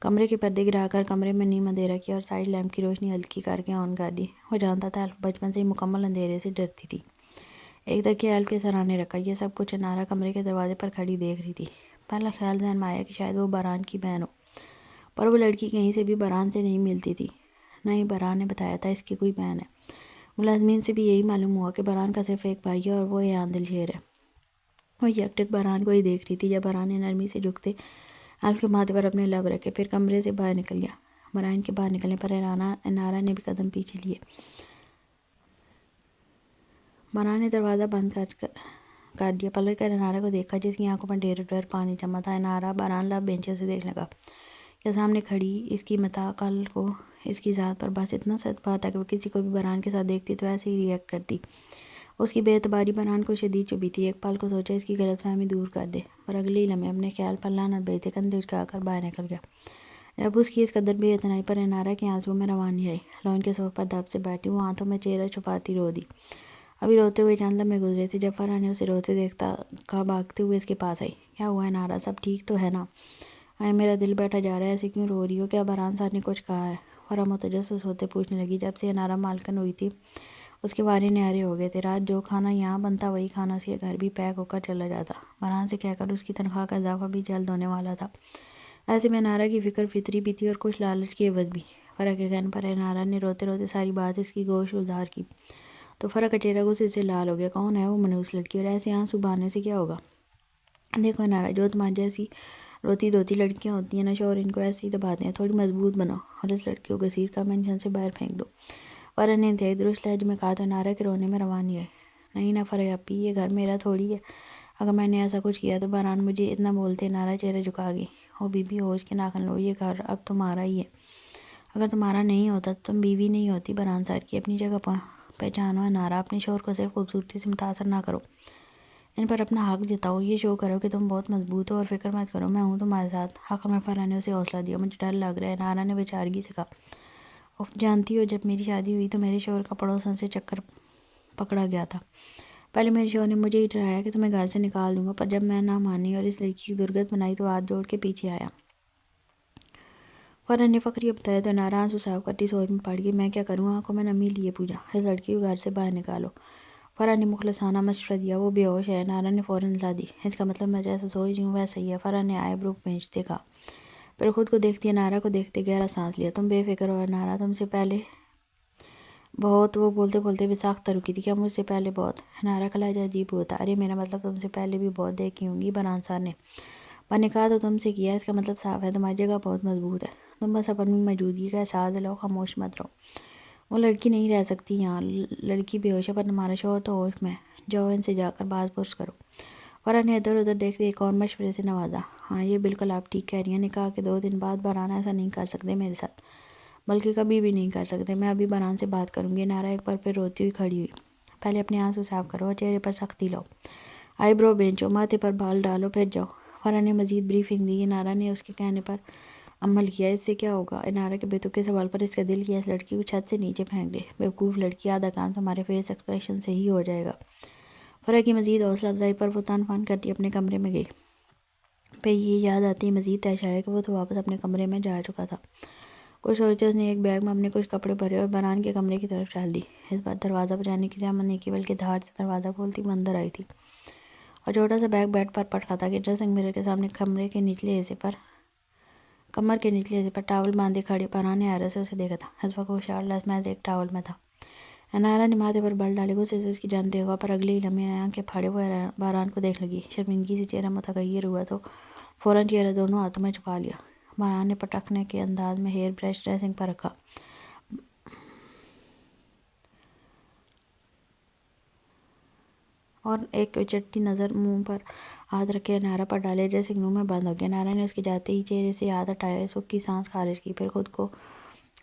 کمرے کے پردے گرا کر کمرے میں نیم اندھیرا کیا اور سائڈ لیمپ کی روشنی ہلکی کر کے آن کر دی۔ وہ جانتا تھا ایلف بچپن سے ہی مکمل اندھیرے سے ڈرتی تھی۔ ایک تکیہ ایلف کے سرانے رکھا، یہ سب کچھ انارا کمرے کے دروازے پر کھڑی دیکھ رہی تھی۔ پہلا خیال ذہن میں آیا کہ شاید وہ باران کی بہن ہو، پر وہ لڑکی کہیں سے بھی باران سے نہیں ملتی تھی۔ نہیں، باران نے بتایا تھا اس کی کوئی بہن ہے۔ ملازمین سے بھی یہی معلوم ہوا کہ باران کا صرف ایک بھائی ہے اور وہ ایان دلشیر ہے۔ وہ یکٹک باران کو ہی دیکھ رہی تھی جب باران نے نرمی سے جھکتے ایلف کے ماتھے پر اپنے لب رکھے، پھر کمرے سے باہر نکل گیا۔ باران کے باہر نکلنے پر انارا نے بھی قدم پیچھے لیے۔ باران نے دروازہ بند کر دیا، پلٹ کر انارا کو دیکھا جس کی آنکھوں پر ڈھیر ڈھیر پانی جمع تھا۔ انارا باران لب بینچوں سے دیکھنے لگا کہ سامنے کھڑی اس کی متاع کل کو اس کی ذات پر بس اتنا صدمہ تھا کہ وہ کسی کو بھی باران کے ساتھ دیکھتی تو ایسے ہی ری ایکٹ کرتی۔ اس کی بے اعتباری باران کو شدید چبھی تھی۔ ایک پل کو سوچا اس کی غلط فہمی دور کر دے، پر اگلے ہی لمحے اپنے خیال پر لعنت بھیجتے کندھے اچکا کر باہر نکل گیا۔ جب اس کی اس قدر بے اعتنائی پر انارا کی آنسوؤں میں روانی آئی، لون کے صوفے پر دب سے بیٹھی وہ ہاتھوں میں چہرہ چھپاتی رو دی۔ ابھی روتے ہوئے چند لمحے گزرے تھے جب فرح نے اسے روتے دیکھا بھاگتے ہوئے اس کے پاس آئی۔ کیا ہوا انارا، سب ٹھیک تو ہے نا؟ آئے، میرا دل بیٹھا جا رہا ہے، ایسے کیوں رو رہی ہو؟ کیا باران صاحب نے کچھ کہا ہے؟ فرح متجسس ہوتے پوچھنے لگی۔ جب سے انارا مالکن ہوئی تھی اس کے وارے نیارے ہو گئے تھے۔ رات جو کھانا یہاں بنتا وہی کھانا اس کے گھر بھی پیک ہو کر چلا جاتا۔ باران سے کہہ کر اس کی تنخواہ کا اضافہ بھی جلد ہونے والا تھا۔ ایسے میں انارا کی فکر فطری بھی تھی اور کچھ لالچ کی عوض بھی۔ فرح کے کہنے پر انارا نے روتے روتے ساری بات اس کی گوش گزار کی تو فرح کا چہرہ غصے سے لال ہو گیا۔ کون ہے وہ منحوس لڑکی اور ایسے آنسو بہانے سے کیا ہوگا؟ دیکھو انارا، جو تمہاری جیسی روتی دھوتی لڑکیاں ہوتی ہیں نا، شوہر ان کو ایسے ہی دباتے ہیں۔ تھوڑی مضبوط بنو اور اس لڑکی کو گھسیٹ کر مینشن سے باہر پھینک دو۔ فرح نے انتہائی درست لہجے میں کہا تو انارا کے رونے میں روانی آئی۔ نہیں نا فرح اپی، یہ گھر میرا تھوڑی ہے، اگر میں نے ایسا کچھ کیا تو باران مجھے اتنا بولتے۔ انارا چہرہ جھکا گئی۔ او بی بی، ہوش کے ناخن لو، یہ گھر اب تمہارا ہی ہے۔ اگر تمہارا نہیں ہوتا تو تم بیوی نہیں ہوتی باران سر کی۔ اپنی جگہ پہچانو انارا، اپنے شوہر کو صرف خوبصورتی سے متاثر نہ کرو، ان پر اپنا حق جتاؤ، یہ شو کرو کہ تم بہت مضبوط ہو اور فکر مت کرو، میں ہوں تمہارے ساتھ۔ آخر میں فرح نے اسے حوصلہ دیا۔ مجھے ڈر لگ رہا ہے، انارا نے بیچارگی سے کہا۔ جانتی ہو، جب میری شادی ہوئی تو میرے شوہر کا پڑوسن سے چکر پکڑا گیا تھا۔ پہلے میرے شوہر نے مجھے ہی ڈرایا کہ تمہیں گھر سے نکال دوں گا، پر جب میں نہ مانی اور اس لڑکی کی درگت بنائی تو ہاتھ جوڑ کے پیچھے آیا۔ فرح نے فخریہ بتایا تو انارا آنسو صاف کرتی سوچ میں پڑ گئی۔ میں کیا کروں؟ آنکھوں میں نمی لیے پوچھا۔ اس لڑکی کو گھر سے باہر نکالو، فرح نے مخلصانہ مشورہ دیا۔ وہ بے ہوش ہے، انارا نے فوراً اطلاع دی۔ اس کا مطلب میں جیسا سوچ رہی ہوں ویسا ہی ہے، فرح نے آئی برو کھینچتے کہا۔ پھر خود کو دیکھتی انارا کو دیکھتے گہرا سانس لیا۔ تم بے فکر ہو انارا، تم سے پہلے بہت، وہ بولتے بولتے بھی ساختہ رکی تھی۔ کیا مجھ سے پہلے بہت؟ انارا کا لہجہ عجیب ہوتا۔ ارے میرا مطلب تم سے پہلے بھی بہت دیکھی ہوں گی باران صاحب نے، پر نکاح تو تم سے کیا، اس کا مطلب صاف ہے تمہاری جگہ بہت مضبوط ہے۔ تم بس اپنی موجودگی کا احساس دلاؤ، خاموش مت رہو۔ وہ لڑکی نہیں رہ سکتی یہاں، لڑکی بے ہوش ہے پر تمہارا شوہر تو ہوش میں ہے۔ جاؤ ان سے جا کر بات پرس کرو۔ فرح نے ادھر ادھر دیکھتے ایک اور مشورے سے نوازا۔ ہاں، یہ بالکل آپ ٹھیک کہہ رہی ہیں، نکاح کے 2 دن بعد باران ایسا نہیں کر سکتے میرے ساتھ، بلکہ کبھی بھی نہیں کر سکتے۔ میں ابھی باران سے بات کروں گی۔ انارا ایک بار پھر روتی ہوئی کھڑی ہوئی۔ پہلے اپنے آنسو صاف کرو اور چہرے پر سختی لاؤ، آئی برو بینچو، ماتھے پر بال ڈالو، پھر جاؤ۔ فرح نے مزید بریفنگ دی۔ انارا نے اس کے کہنے پر عمل کیا۔ اس سے کیا ہوگا؟ انارا کے بے تکے سوال پر اس کا دل کیا اس لڑکی کو چھت سے نیچے پھینک دے۔ بیوقوف لڑکی، آدھا کام تمہارے فیس ایکسپریشن سے ہی ہو جائے گا۔ فرح کی مزید حوصلہ افزائی پر وہ تن فن کرتی اپنے کمرے میں گئی۔ پہ یہ یاد آتی مزید طے آیا کہ وہ تو واپس اپنے کمرے میں جا چکا تھا۔ کچھ سوچتے اس نے ایک بیگ میں اپنے کچھ کپڑے بھرے اور باران کے کمرے کی طرف چل دی۔ اس بار دروازہ بجانے کی زحمت نہیں کی، بلکہ دھاڑ سے دروازہ کھولتی وہ اندر آئی تھی اور چھوٹا سا بیگ بیڈ پر پٹکا تھا کہ ڈریسنگ مرر کے سامنے کمر کے نچلے حصے پر ٹاول باندھے کھڑی باران نے حیرت سے اسے دیکھا تھا۔ اس وقت وہ شارٹلیس محض ایک ٹاول میں تھا۔ انارا نے ماتھے پر بل ڈالے، غصے سے اس کی جانب دیکھا، پر اگلے ہی لمحے آنکھیں پھاڑے وہ باران کو دیکھ لگی۔ شرمندگی سے چہرہ متغیر ہوا تو فوراً چہرہ دونوں ہاتھوں میں چھپا لیا۔ باران نے پٹکنے کے انداز میں ہیئر برش ڈریسنگ پر رکھا اور ایک چٹتی نظر منہ پر ہاتھ رکھے انارا پر ڈالے۔ ڈریسنگ روم میں بند ہو گیا۔ انارا نے اس کے جاتے ہی چہرے سے ہاتھ ہٹایا، سکھ کی سانس خارج کی، پھر خود کو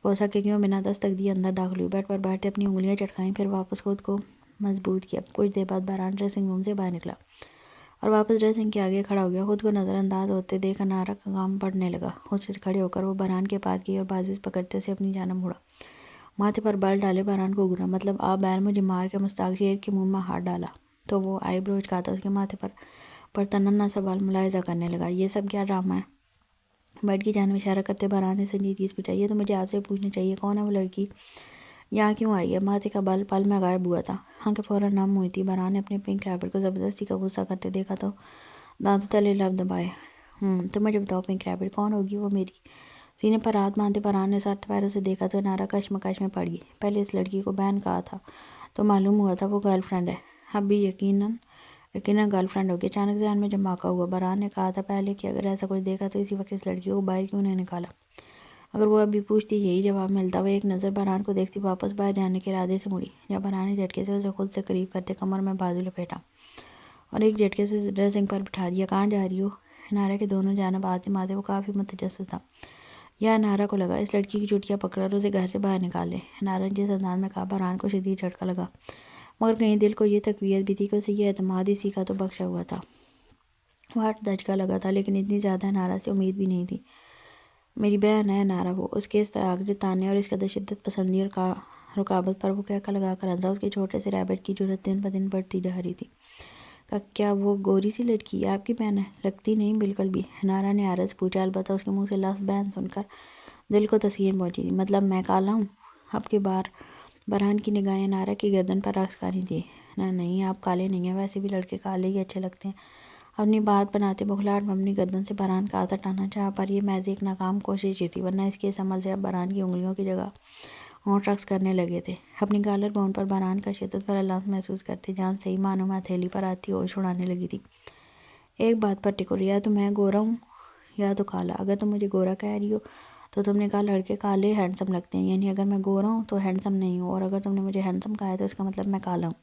کوسا کہ کیوں بنا دستک دیے اندر داخل ہوئی۔ بیڈ پر بیٹھتے اپنی انگلیاں چٹکائیں، پھر واپس خود کو مضبوط کیا۔ کچھ دیر بعد باران ڈریسنگ روم سے باہر نکلا اور واپس ڈریسنگ کے آگے کھڑا ہو گیا۔ خود کو نظر انداز ہوتے دیکھ انارا کا کام بڑھنے لگا۔ اس سے کھڑے ہو کر وہ باران کے پاس گئی اور بازو سے پکڑتے اسے اپنی جانب موڑا۔ ماتھے پر بال ڈالے بہران کو گنا، مطلب آپ بیر مجھے مار کے مستاق شیر کے منہ میں ہاتھ ڈالا تو وہ آئی برو اچکاتا اس کے ماتھے پر تننا سا بال ملاحظہ کرنے لگا۔ یہ سب کیا ڈرامہ ہے؟ بیڈ کی جانب اشارہ کرتے بہران نے سنجیدگی سے پوچھا۔ یہ تو مجھے آپ سے پوچھنا چاہیے، کون ہے وہ لڑکی؟ یہاں کیوں آئی ہے؟ ماتھے کا بال پل میں غائب ہوا تھا، آنکھیں فوراً نم ہوئی تھی۔ بہران نے اپنے پنک ریبٹ کو زبردستی کا غصہ کرتے دیکھا تو دانتوں تلے لب دبائے۔ تو مجھے بتاؤ پنک ریبٹ کون ہوگی؟ وہ میری سینے پر ہاتھ باندھے بہران نے سخت پیروں سے دیکھا تو نارا کشمکش میں پڑ گئی۔ پہلے اس لڑکی کو بہن کہا تھا تو معلوم ہوا تھا وہ گرل فرینڈ ہے، اب بھی یقیناً گرل فرینڈ ہوگی۔ اچانک ذہن میں جھماکہ ہوا۔ بہران نے کہا تھا پہلے کہ اگر ایسا کچھ دیکھا تو اسی وقت اس لڑکی کو باہر کیوں نہیں نکالا؟ اگر وہ ابھی پوچھتی یہی جواب ملتا۔ وہ ایک نظر بہران کو دیکھتی واپس باہر جانے کے ارادے سے مڑی، جب بہران نے جھٹکے سے اسے خود سے قریب کرتے کمر میں بازو لپیٹا اور ایک جھٹکے سے اسے ڈریسنگ پر بٹھا دیا۔ کہاں جا رہی ہو؟ انارا کے دونوں جانب آتے ماتے وہ کافی متجسس تھا۔ یا انارا کو لگا اس لڑکی کی چٹیاں پکڑ اور اسے گھر سے باہر نکال لے۔ انارا نے جس انداز میں کہا بہران کو شدید جھٹکا لگا، مگر کہیں دل کو یہ تقویت بھی تھی کہ اسے یہ اعتماد اسی کا تو بخشا ہوا تھا۔ وہ ہٹ دھچکا لگا تھا، لیکن اتنی زیادہ انارا سے امید بھی نہیں تھی۔ میری بہن ہے انارا وہ، اس کے اس طرح تانے اور اس قدر شدت پسندی اور رکابت پر وہ کہکا لگا کر ہنسا۔ اس کے چھوٹے سے ریبٹ کی جرأت دن بدن بڑھتی جا رہی تھی۔ کیا وہ گوری سی لڑکی آپ کی بہن ہے؟ لگتی نہیں بالکل بھی، انارا نے حیرت سے پوچھا۔ البتہ اس کے منہ سے لفظ بہن سن کر دل کو تسکین پہنچی تھی۔ مطلب میں کالا ہوں؟ اب کے بار بہران کی نگاہیں انارا کی گردن پر رقص کر رہی تھی۔ نہیں آپ کالے نہیں ہیں، ویسے بھی لڑکے کالے ہی اچھے لگتے ہیں۔ اپنی بات بناتے بخلاہٹ میں اپنی گردن سے بہران کا ہاتھ ہٹانا چاہا، پر یہ محض ایک ناکام کوشش ہی تھی، ورنہ اس کے اس عمل سے اب بہران کی انگلیوں کی جگہ ہونٹ رقص کرنے لگے تھے۔ اپنی کالر بون پر بہران کا شدت بھرا لمس محسوس کرتے جان صحیح معنوں میں ہتھیلی پر آتی ہوش اڑانے لگی تھی۔ ایک بات پر ٹکو، یا تو میں گورا ہوں یا تو کالا۔ اگر تم مجھے گورا کہہ رہی ہو تو تم نے کہا لڑکے کالے ہینڈسم لگتے ہیں، یعنی اگر میں گورا ہوں تو ہینڈسم نہیں ہوں، اور اگر تم نے مجھے ہینڈسم کہا ہے تو اس کا مطلب میں کالا ہوں،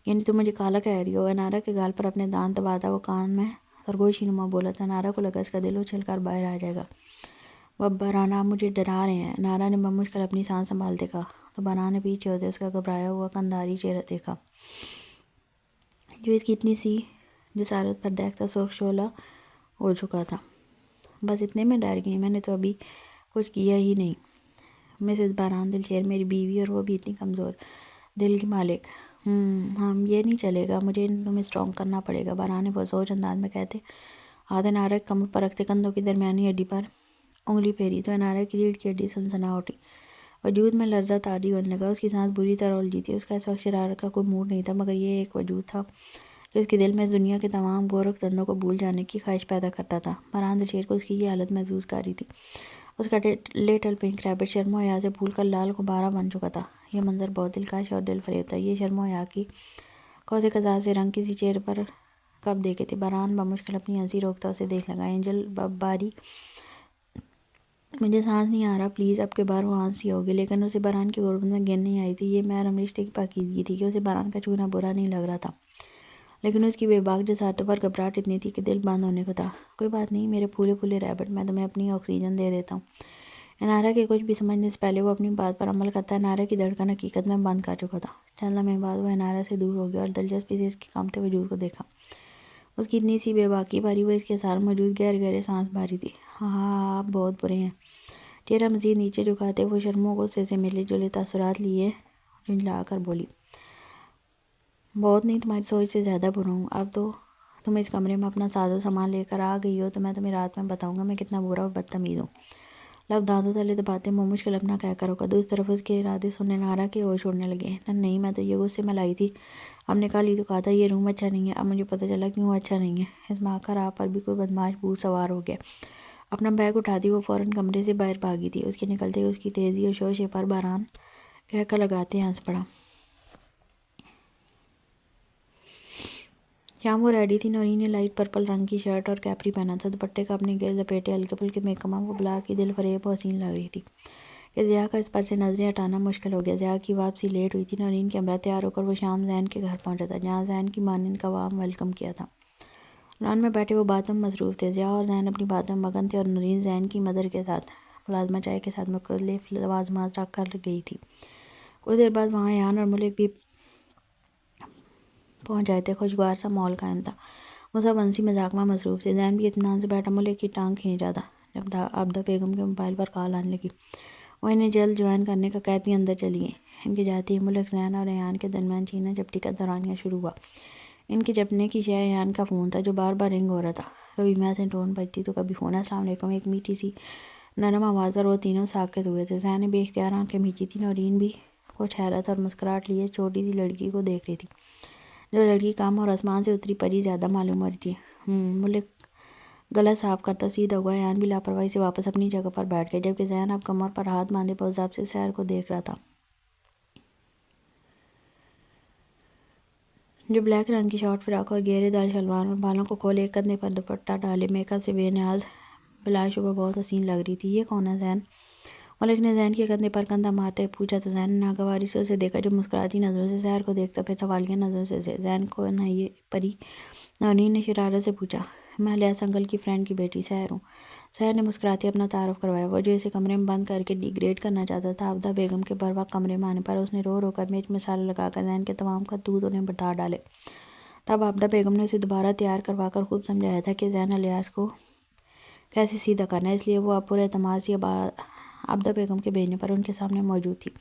یعنی تم مجھے کالا کہہ رہی ہو۔ انارا کے گال پر اپنے دانت دباتا وہ کان میں سرگوشی نما بولا تھا۔ انارا کو لگا اس کا دل اچھل کر باہر آ جائے گا۔ بہران آپ مجھے ڈرا رہے ہیں، انارا نے بمشکل اپنی سانس سنبھالتے کہا تو بہران نے پیچھے ہوتے اس کا گھبرایا ہوا قنداری چہرہ دیکھا، جو اس کی اتنی سی جسارت پر دیکھتا سرخ شعلہ ہو چکا تھا۔ بس اتنے میں ڈر گئی؟ میں نے تو ابھی کچھ کیا ہی نہیں۔ مسز بہران دلشیر میری بیوی اور وہ بھی اتنی کمزور دل کی مالک۔ ہم یہ نہیں چلے گا، مجھے تمہیں اسٹرانگ کرنا پڑے گا، بہران نے پرسوچ انداز میں کہتے ہاتھ انارا کی کمر پر رکھتے کندھوں کی درمیانی ہڈی پر انگلی پھیری تو انارا کی ریڑھ کی ہڈی سنسنا اٹھی، وجود میں لرزہ طاری ہونے لگا۔ اس کی سانس بری طرح الجھی تھی۔ اس کا اس وقت شرارت کا کوئی موڈ نہیں تھا، مگر یہ ایک وجود تھا جو اس کے دل میں اس دنیا کے تمام گورکھ دندوں کو بھول جانے کی خواہش پیدا کرتا تھا۔ بہران دلشیر کو اس کی یہ حالت محسوس کر رہی تھی۔ اس کا لٹل پنک ریبٹ شرم و حیا سے پھول کر لال غبارہ بن چکا تھا۔ یہ منظر بہت دلکش اور دل فریب تھا۔ یہ شرم و حیا کی قوس قزح سے رنگ کسی چہرے پر کب دیکھے تھے؟ بہران بمشکل اپنی ہنسی روکتا اسے دیکھ لگا۔ اینجل باری مجھے سانس نہیں آ رہا، پلیز اب کے بار وہ ہنسی ہوگی، لیکن اسے بہران کی غربت میں گن نہیں آئی تھی۔ یہ محرم رشتے کی پاکیزگی تھی کہ اسے بہران کا چھونا برا نہیں لگ رہا تھا، لیکن اس کی بے باک جسارتوں پر گھبراہٹ اتنی تھی کہ دل بند ہونے کو تھا۔ کوئی بات نہیں میرے پھولے پھولے ریبٹ، میں تمہیں اپنی آکسیجن دے دیتا ہوں۔ انارا کے کچھ بھی سمجھنے سے پہلے وہ اپنی بات پر عمل کرتا۔ انارا کی دھڑکن حقیقت میں بند کر چکا تھا۔ چند لمحے بعد وہ انارا سے دور ہو گیا اور دلچسپی سے اس کے کانپتے وجود کو دیکھا۔ اس کی اتنی سی بے باکی بھری وہ اس کے سارے موجود گہرے گہرے سانس بھاری تھی۔ ہاں آپ بہت برے ہیں۔ چہرہ مزید نیچے جھکاتے وہ شرم و غصے سے ملے جلے تاثرات لیے جھنجھلا کر بولی، بہت نہیں، تمہاری سوچ سے زیادہ برا ہوں۔ اب تو تم اس کمرے میں اپنا ساز و سامان لے کر آ گئی ہو تو میں تمہیں رات میں بتاؤں گا میں کتنا برا اور بدتمیز ہوں۔ لب دانتوں تلے دباتے بمشکل اپنا کہہ روکا۔ دوسری طرف اس کے ارادے سن انارا کے ہوش اڑنے لگے۔ نہیں میں تو یہ غصے میں لائی تھی، ہم نے کل ہی تو کہا تھا یہ روم اچھا نہیں ہے، اب مجھے پتہ چلا کیوں اچھا نہیں ہے۔ اس میں آخر آپ پر بھی کوئی بدمعاش بھوت سوار ہو گیا۔ اپنا بیگ اٹھاتی وہ فوراً کمرے سے باہر بھاگی تھی۔ اس کے نکلتے ہی اس کی تیزی اور شوشے پر بہران کہکا لگاتے ہنس پڑا۔ شام کو ریڈی تھی۔ نورین نے لائٹ پرپل رنگ کی شرٹ اور کیپری پہنا تھا، دوپٹے کا اپنے گرد لپیٹے ہلکے پھلکے میک اپ میں وہ بلا کی دل فریب و حسین لگ رہی تھی کہ ضیاء کا اس پر سے نظریں ہٹانا مشکل ہو گیا۔ ضیاء کی واپسی لیٹ ہوئی تھی۔ نورین کے ہمراہ تیار ہو کر وہ شام زین کے گھر پہنچا تھا، جہاں زین کی ماں نے ان کا وارم ویلکم کیا تھا۔ لان میں بیٹھے وہ باتوں میں مصروف تھے۔ ضیاء اور زین اپنی باتوں میں مگن تھے اور نورین زین کی مدر کے ساتھ ملازمہ چائے کے ساتھ مختلف لوازمات رکھ کر گئی تھی۔ کچھ دیر بعد وہاں ایان اور ملک بھی پہنچ آئے تھے۔ خوشگوار سا ماحول قائم تھا۔ وہ سب ہنسی مذاق میں مصروف تھے۔ زین بھی اطمینان سے بیٹھا ملک کی ٹانگ کھینچ رہا تھا جب عابدہ بیگم کے موبائل پر کال آنے لگی۔ وہ انہیں جلد جوائن کرنے کا کہتی اندر چلی گئیں۔ ان کے جاتے ہی ملک زین اور ایان کے درمیان چھینا جھپٹی کا دورانیہ شروع ہوا۔ ان کے جھپٹنے کی شے ایان کا فون تھا جو بار بار رنگ ہو رہا تھا۔ کبھی محسن ٹون بجتی تو کبھی فون۔ السلام علیکم، ایک میٹھی سی نرم آواز پر وہ تینوں ساکت ہوئے تھے۔ زین نے بے اختیار آنکھیں مینچی تھی۔ نورین بھی کچھ حیرت اور مسکراہٹ لیے چھوٹی سی لڑکی کو دیکھ رہی تھی، جو لڑکی کم اور آسمان سے اتری پری زیادہ معلوم ہو رہی تھی۔ ملک گلا صاف کرتا سیدھا ہوا۔ ایان بھی لاپرواہی سے واپس اپنی جگہ پر بیٹھ گئے، جبکہ زین اب کمر پر ہاتھ باندھے بہت ضبط سے سحر کو دیکھ رہا تھا، جو بلیک رنگ کی شارٹ فراک اور گہرے دار شلوار میں بالوں کو کھولے ایک کندھے پر دوپٹہ ڈالے میک اپ سے بے نیاز بلا شبہ بہت حسین لگ رہی تھی۔ یہ کون ہے زین؟ ملک نے زین کے کندھے پر کندھا مارتے ہوئے پوچھا تو زین نے ناگواری سے اسے دیکھا، جو مسکراتی نظروں سے سحر کو دیکھتا پھر سوالیہ نظروں سے زین کو نہ یہ پری؟ نورین نے شرارت سے پوچھا۔ میں الیاس انکل کی فرینڈ کی بیٹی سحر ہوں۔ سحر نے مسکراتے اپنا تعارف کروایا۔ وہ جو اسے کمرے میں بند کر کے ڈیگریڈ کرنا چاہتا تھا۔ عابدہ بیگم کے بر وقت کمرے میں آنے پر اس نے رو رو کر مرچ مسالہ لگا کر زین کے تمام خطوط انہیں بتا ڈالے۔ تب عابدہ بیگم نے اسے دوبارہ تیار کروا کر خوب سمجھایا تھا کہ زین الیاس کو کیسے سیدھا کرنا ہے، اس لیے وہ اب پورے اعتماد سے عابدہ بیگم کے بھیجنے پر ان کے سامنے موجود تھی،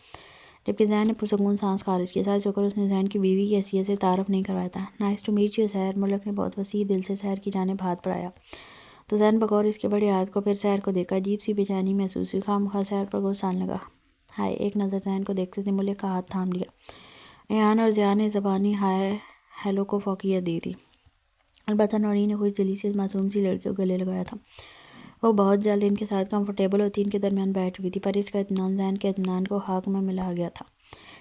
جبکہ زین نے پرسکون سانس خارج کی۔ ساتھ شکر اس نے زین کی بیوی کی حیثیت سے تعارف نہیں کروایا تھا۔ نائس ٹو میٹ یو سحر۔ ملک نے بہت وسیع دل سے سحر کی جانب ہاتھ بڑھایا تو زین بغور اس کے بڑے ہاتھ کو پھر سحر کو دیکھا۔ عجیب سی بے چینی محسوس ہوئی۔ خواہ مخواہ سحر پر غصہ آنے لگا۔ ہائے! ایک نظر زین کو دیکھتے تھے ملک کا ہاتھ تھام لیا۔ ایان اور ضیاء نے زبانی ہائے ہیلو کو فوقیت دی تھی، البتہ نورین نے خوش دلی سے اس معصوم سی لڑکی کو گلے لگایا تھا۔ وہ بہت جلد ان کے ساتھ کمفرٹیبل ہوتی ان کے درمیان بیٹھ چکی تھی، پر اس کا اطمینان زین کے اطمینان کو خاک میں ملا گیا تھا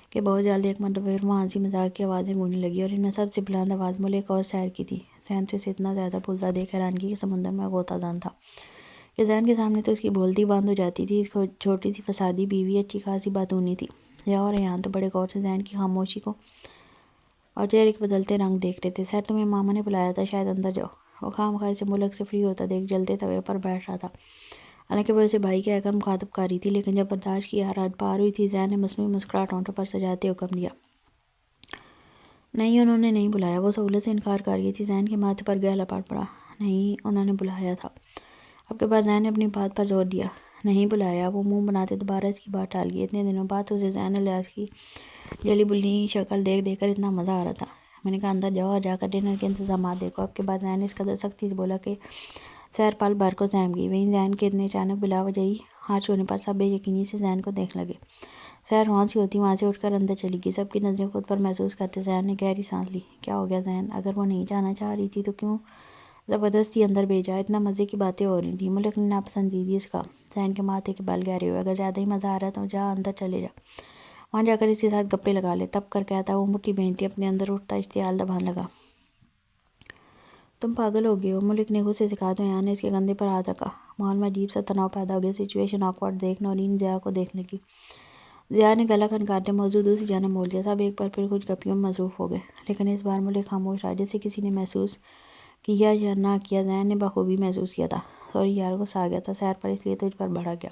کہ بہت جلد ایک مرتبہ پھر وہاں ہنسی مذاق کی آوازیں گونجنے لگی اور ان میں سب سے بلند آواز ملک اور سحر کی تھی۔ زین تو اسے اتنا زیادہ بولتا دیکھ حیرانگی کے سمندر میں غوطہ دان تھا کہ زین کے سامنے تو اس کی بولتی بند ہو جاتی تھی۔ اس چھوٹی سی فسادی بیوی اچھی خاصی باتونی تھی۔ ضیاء اور ایان تو بڑے غور سے زین کی خاموشی کو اور چہرے کے بدلتے رنگ دیکھ رہے تھے۔ سحر تمہیں ماما نے بلایا تھا، شاید اندر جاؤ۔ وہ خواہ مخواہ اسے ملک سے فری ہوتا دیکھ جلتے توے پر بیٹھ رہا تھا، حالانکہ وہ اسے بھائی کہہ کر مخاطب کر رہی تھی، لیکن جب برداشت کی حد پار ہوئی تھی زین نے مصنوعی مسکراہٹ ہونٹوں پر سجاتے حکم دیا۔ نہیں، انہوں نے نہیں بلایا۔ وہ سہولت سے انکار کر گئی تھی۔ زین کے ماتھے پر گہلا پڑ پڑا۔ نہیں، انہوں نے بلایا تھا۔ اب کے بعد زین نے اپنی بات پر زور دیا۔ نہیں بلایا۔ وہ منہ بناتے دوبارہ اس کی بات ٹال گئی۔ اتنے دنوں بعد اسے زین الیاس کی جلی بلی شکل دیکھ دیکھ کر اتنا مزہ آ رہا تھا۔ میں نے کہا اندر جاؤ اور جا کر ڈنر کے انتظامات دیکھو۔ اب کے بعد زین نے اس قدر سختی سے بولا کہ سحر پل بھر کو سہم گئی۔ وہیں زین کے اتنے اچانک بلا وجہی ہاتھ چھوڑنے پر سب بے یقینی سے زین کو دیکھنے لگے۔ سحر رون سی ہوتی وہاں سے اٹھ کر اندر چلی گئی۔ سب کی نظریں خود پر محسوس کرتے زین نے گہری سانس لی۔ کیا ہو گیا زین؟ اگر وہ نہیں جانا چاہ رہی تھی تو کیوں زبردستی اندر بھیجا؟ اتنا مزے کی باتیں ہو رہی تھیں۔ ملک نے ناپسندیدگی سے کہا۔ زین کے ماتھے کے بال گہرے ہوئے۔ اگر زیادہ ہی مزہ آ رہا ہے تو جا اندر چلے جا، وہاں جا کر اس کے ساتھ گپے لگا لے۔ تب کر کہتا وہ مٹھی بھینجتی اپنے اندر اٹھتا اشتعال دبانے لگا۔ تم پاگل ہو گئے ہو؟ ملک نے غصے سے کہا تو ایان نے اس کے کندھے پر ہاتھ رکھا۔ ماحول میں عجیب سا تناؤ پیدا ہو گیا۔ سچویشن آکورڈ دیکھ نورین ضیاء کو دیکھنے لگی۔ ضیاء نے گلا کھنکارتے موضوع دوسری جانب موڑ لیا۔ سب ایک بار پھر کچھ گپیوں میں مصروف ہو گئے، لیکن اس بار ملک خاموش رہا، جیسے کسی نے محسوس کیا یا نہ کیا زین نے بخوبی محسوس کیا تھا۔ سوری یار، غصہ آ گیا تھا سحر پر، اس لیے تجھ پر بھڑک گیا۔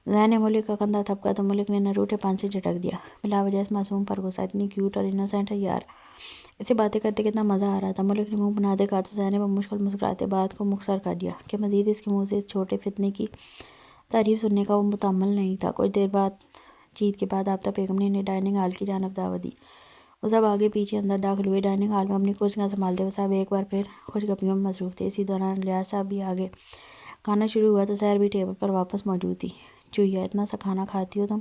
زین نے ملک کا کندھا تھپکا تو ملک نے نہ روٹھے پن سے جھٹک دیا۔ بلا وجہ اس معصوم پر غصہ، اتنی کیوٹ اور انوسینٹ ہے یار، اس سے باتیں کرتے کتنا مزہ آ رہا تھا۔ ملک نے منہ بناتے کہا تو زین نے بمشکل مسکراتے بات کو مختصر کر دیا کہ مزید اس کے منہ سے اس چھوٹے فتنے کی تعریف سننے کا وہ متحمل نہیں تھا۔ کچھ دیر بات چیت کے بعد عابدہ بیگم نے انہیں ڈائننگ ہال کی جانب دعوت دی۔ وہ سب آگے پیچھے اندر داخل ہوئے۔ ڈائننگ ہال میں اپنی کرسیاں سنبھالتے ہوئے سب ایک بار پھر کچھ گپیوں میں مصروف تھے۔ اسی دوران الیاس صاحب بھی آگے۔ کھانا شروع ہوا تو سحر بھی ٹیبل پر واپس موجود تھی۔ چوہیا، اتنا سا کھانا کھاتی ہو تم؟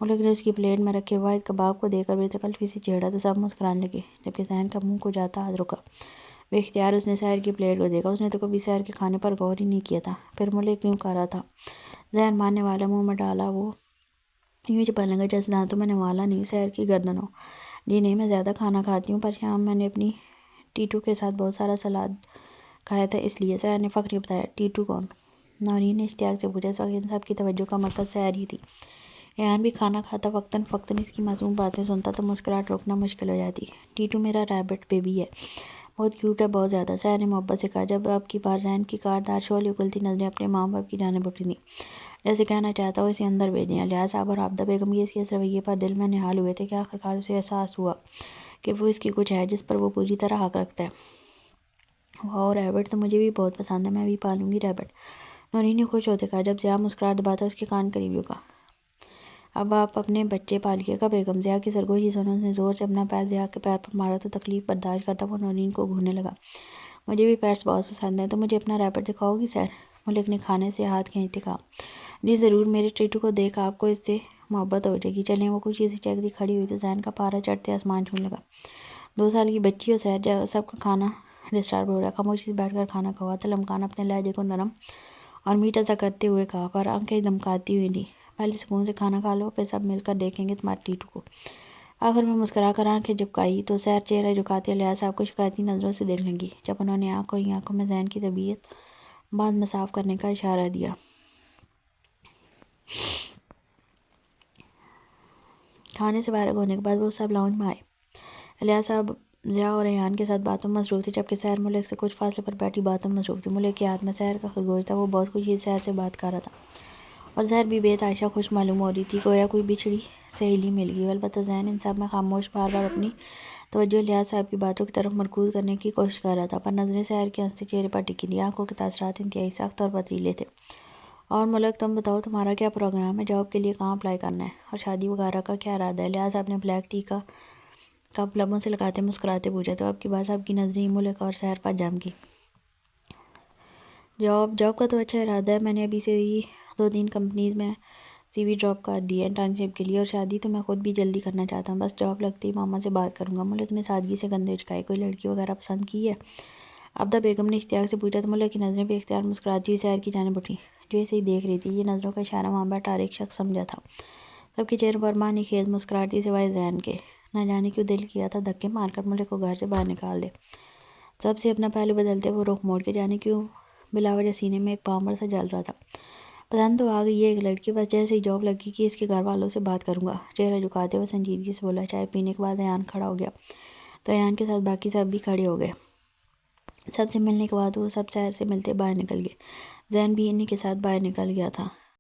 ملک نے اس کی پلیٹ میں رکھے واحد کباب کو دیکھ کر بے تکلفی سے چھیڑا تو سب مسکرانے لگے، جبکہ زین کا منہ کو جاتا ہاتھ رکا۔ بے اختیار اس نے سحر کی پلیٹ کو دیکھا۔ اس نے تو کبھی سحر کے کھانے پر غور ہی نہیں کیا تھا۔ پھر ملک کیوں کر رہا تھا؟ زہر مارنے والا منہ میں ڈالا وہ یوں چپانے لگا جیسے دانتوں میں نوالا نہیں سحر کی گردن ہو۔ جی نہیں، میں زیادہ کھانا کھاتی ہوں، پر شام میں نے اپنی ٹیٹو کے ساتھ بہت سارا سلاد کھایا تھا اس لیے، سحر نے فخری بتایا۔ ٹیٹو کون؟ نورین نے اشتیاق سے پوچھا۔ اس وقت ان سب کی توجہ کا مرکز سحر ہی تھی۔ ایان بھی کھانا کھاتا وقتاً فوقتاً اس کی معصوم باتیں سنتا تو مسکراہٹ روکنا مشکل ہو جاتی۔ ٹیٹو میرا ریبٹ بیبی ہے، بہت کیوٹ ہے، بہت زیادہ، سحر نے محبت سے کہا، جب اب کی بار زین کی کاردار شعلے اگلتی نظریں اپنے ماں باپ کی جانب اٹھی تھیں، جیسے کہنا چاہتا وہ اسے اندر بھیجیں۔ الیاس صاحب اور عابدہ بیگم بھی اس کے اس رویے پر دل میں نہال ہوئے تھے کہ آخرکار اسے احساس ہوا کہ وہ اس کی کچھ ہے جس پر وہ پوری طرح حق رکھتا ہے۔ واؤ، ریبٹ تو مجھے بھی بہت پسند ہے، میں بھی پالوں گی ریبٹ، نورین نے خوش ہوتے کہا۔ جب ضیاء مسکراہٹ دباتا اس کے کان قریب جھکا۔ اب آپ اپنے بچے پالئیے گا۔ بیگم ضیا کی سرگوشی سن اس نے زور سے اپنا پیر ضیا کے پیر پر مارا تو تکلیف برداشت کرتا وہ نورین کو گھورنے لگا۔ مجھے بھی پیرس بہت پسند ہیں، تو مجھے اپنا ریپر دکھاؤ گی سیر؟ ملک نے کھانے سے ہاتھ کھینچتے کہا۔ جی ضرور، میرے ٹیٹو کو دیکھ آپ کو اس سے محبت ہو جائے گی، چلیں۔ وہ خوشی سے چہکتی کھڑی ہوئی تو ذہن کا پارا چڑھتے آسمان چھونے لگا۔ 2 سال کی بچی ہو سیر، سب کا کھانا ڈسٹرب ہو رہا ہے، خاموشی سے بیٹھ کر کھانا کھاؤ۔ لمکان اپنے لہجے کو نرم اور میٹھا سا کرتے ہوئے کہا، پر آنکھیں دمکاتی ہوئی تھیں۔ پہلے سکون سے کھانا کھا لو، پھر سب مل کر دیکھیں گے تمہارے ٹیٹو کو۔ آخر میں مسکرا کر آنکھیں جھپکائی تو سیر چہرہ جھکاتے الیاس صاحب کو شکایتی نظروں سے دیکھ لگی۔ جب انہوں نے آنکھوں میں ذہن کی طبیعت بعد میں صاف کرنے کا اشارہ دیا۔ کھانے سے فارغ ہونے کے بعد وہ سب لاؤنج میں آئے۔ الیاس صاحب ضیا اور ریحان کے ساتھ باتوں میں مصروف تھے، جبکہ سیر ملک سے کچھ فاصلے پر بیٹھی باتوں میں مصروف تھی۔ ملک کے ہاتھ میں سیر کا خرگوش تھا، وہ بہت خوشی سے سیر سے بات کر رہا تھا اور سیر بھی بے تحاشا خوش معلوم ہو رہی تھی، گویا کوئی بچھڑی سہیلی مل گئی۔ البتہ ذہن ان سب میں خاموش، بار بار اپنی توجہ الیاس صاحب کی باتوں کی طرف مرکوز کرنے کی کوشش کر رہا تھا، پر نظریں سیر کے ہنستے چہرے پر ٹکی تھیں۔ آنکھوں کے تاثرات انتہائی سخت اور پتھریلے تھے۔ اور ملک تم بتاؤ، تمہارا کیا پروگرام ہے؟ جاب کے لیے کہاں اپلائی کرنا ہے اور شادی وغیرہ کا کیا ارادہ ہے؟ الیاس صاحب نے بلیک ٹی کا کپ لبوں سے لگاتے مسکراتے پوچھا تو اب کی بات صاحب کی نظریں ملک اور سیر پر جم گئی۔ جاب کا تو اچھا ارادہ ہے، میں نے ابھی سے ہی 2-3 کمپنیز میں سی وی ڈراپ کر دی ہے انٹرنشپ کے لیے، اور شادی تو میں خود بھی جلدی کرنا چاہتا ہوں، بس جاب لگتے ہی ماما سے بات کروں گا۔ ملک نے سادگی سے کندھے اچکائے۔ کوئی لڑکی وغیرہ پسند کی ہے؟ عبدہ بیگم نے اشتیاق سے پوچھا تو ملک کی نظریں بے اختیار مسکراتی ہوئی سیر کی جانب اٹھیں، جو اسے ہی دیکھ رہی تھی۔ یہ نظروں کا اشارہ وہاں بیٹھا ہر ایک شخص سمجھا تھا۔ سب کے چہروں پر معنی خیز مسکراہٹ تھی سوائے ذہن کے۔ نہ جانے کیوں دل کیا تھا دھکے مار کر ملک کو گھر سے باہر نکال دے۔ تب سے اپنا پہلو بدلتے وہ رخ موڑ کے جانے کیوں بلا وجہ سینے میں ایک پامڑ سا جل رہا تھا۔ پسند تو آ گئی ہے ایک لڑکی، بس جیسے ہی جاب لگی کہ اس کے گھر والوں سے بات کروں گا، چہرہ جھکاتے ہوئے سنجیدگی سے بولا۔ چائے پینے کے بعد ایان کھڑا ہو گیا تو ایان کے ساتھ باقی سب بھی کھڑے ہو گئے۔ سب سے ملنے کے بعد وہ سب سیر سے ملتے باہر نکل گئے۔ ذہن بھی انہی کے ساتھ باہر نکل گیا تھا۔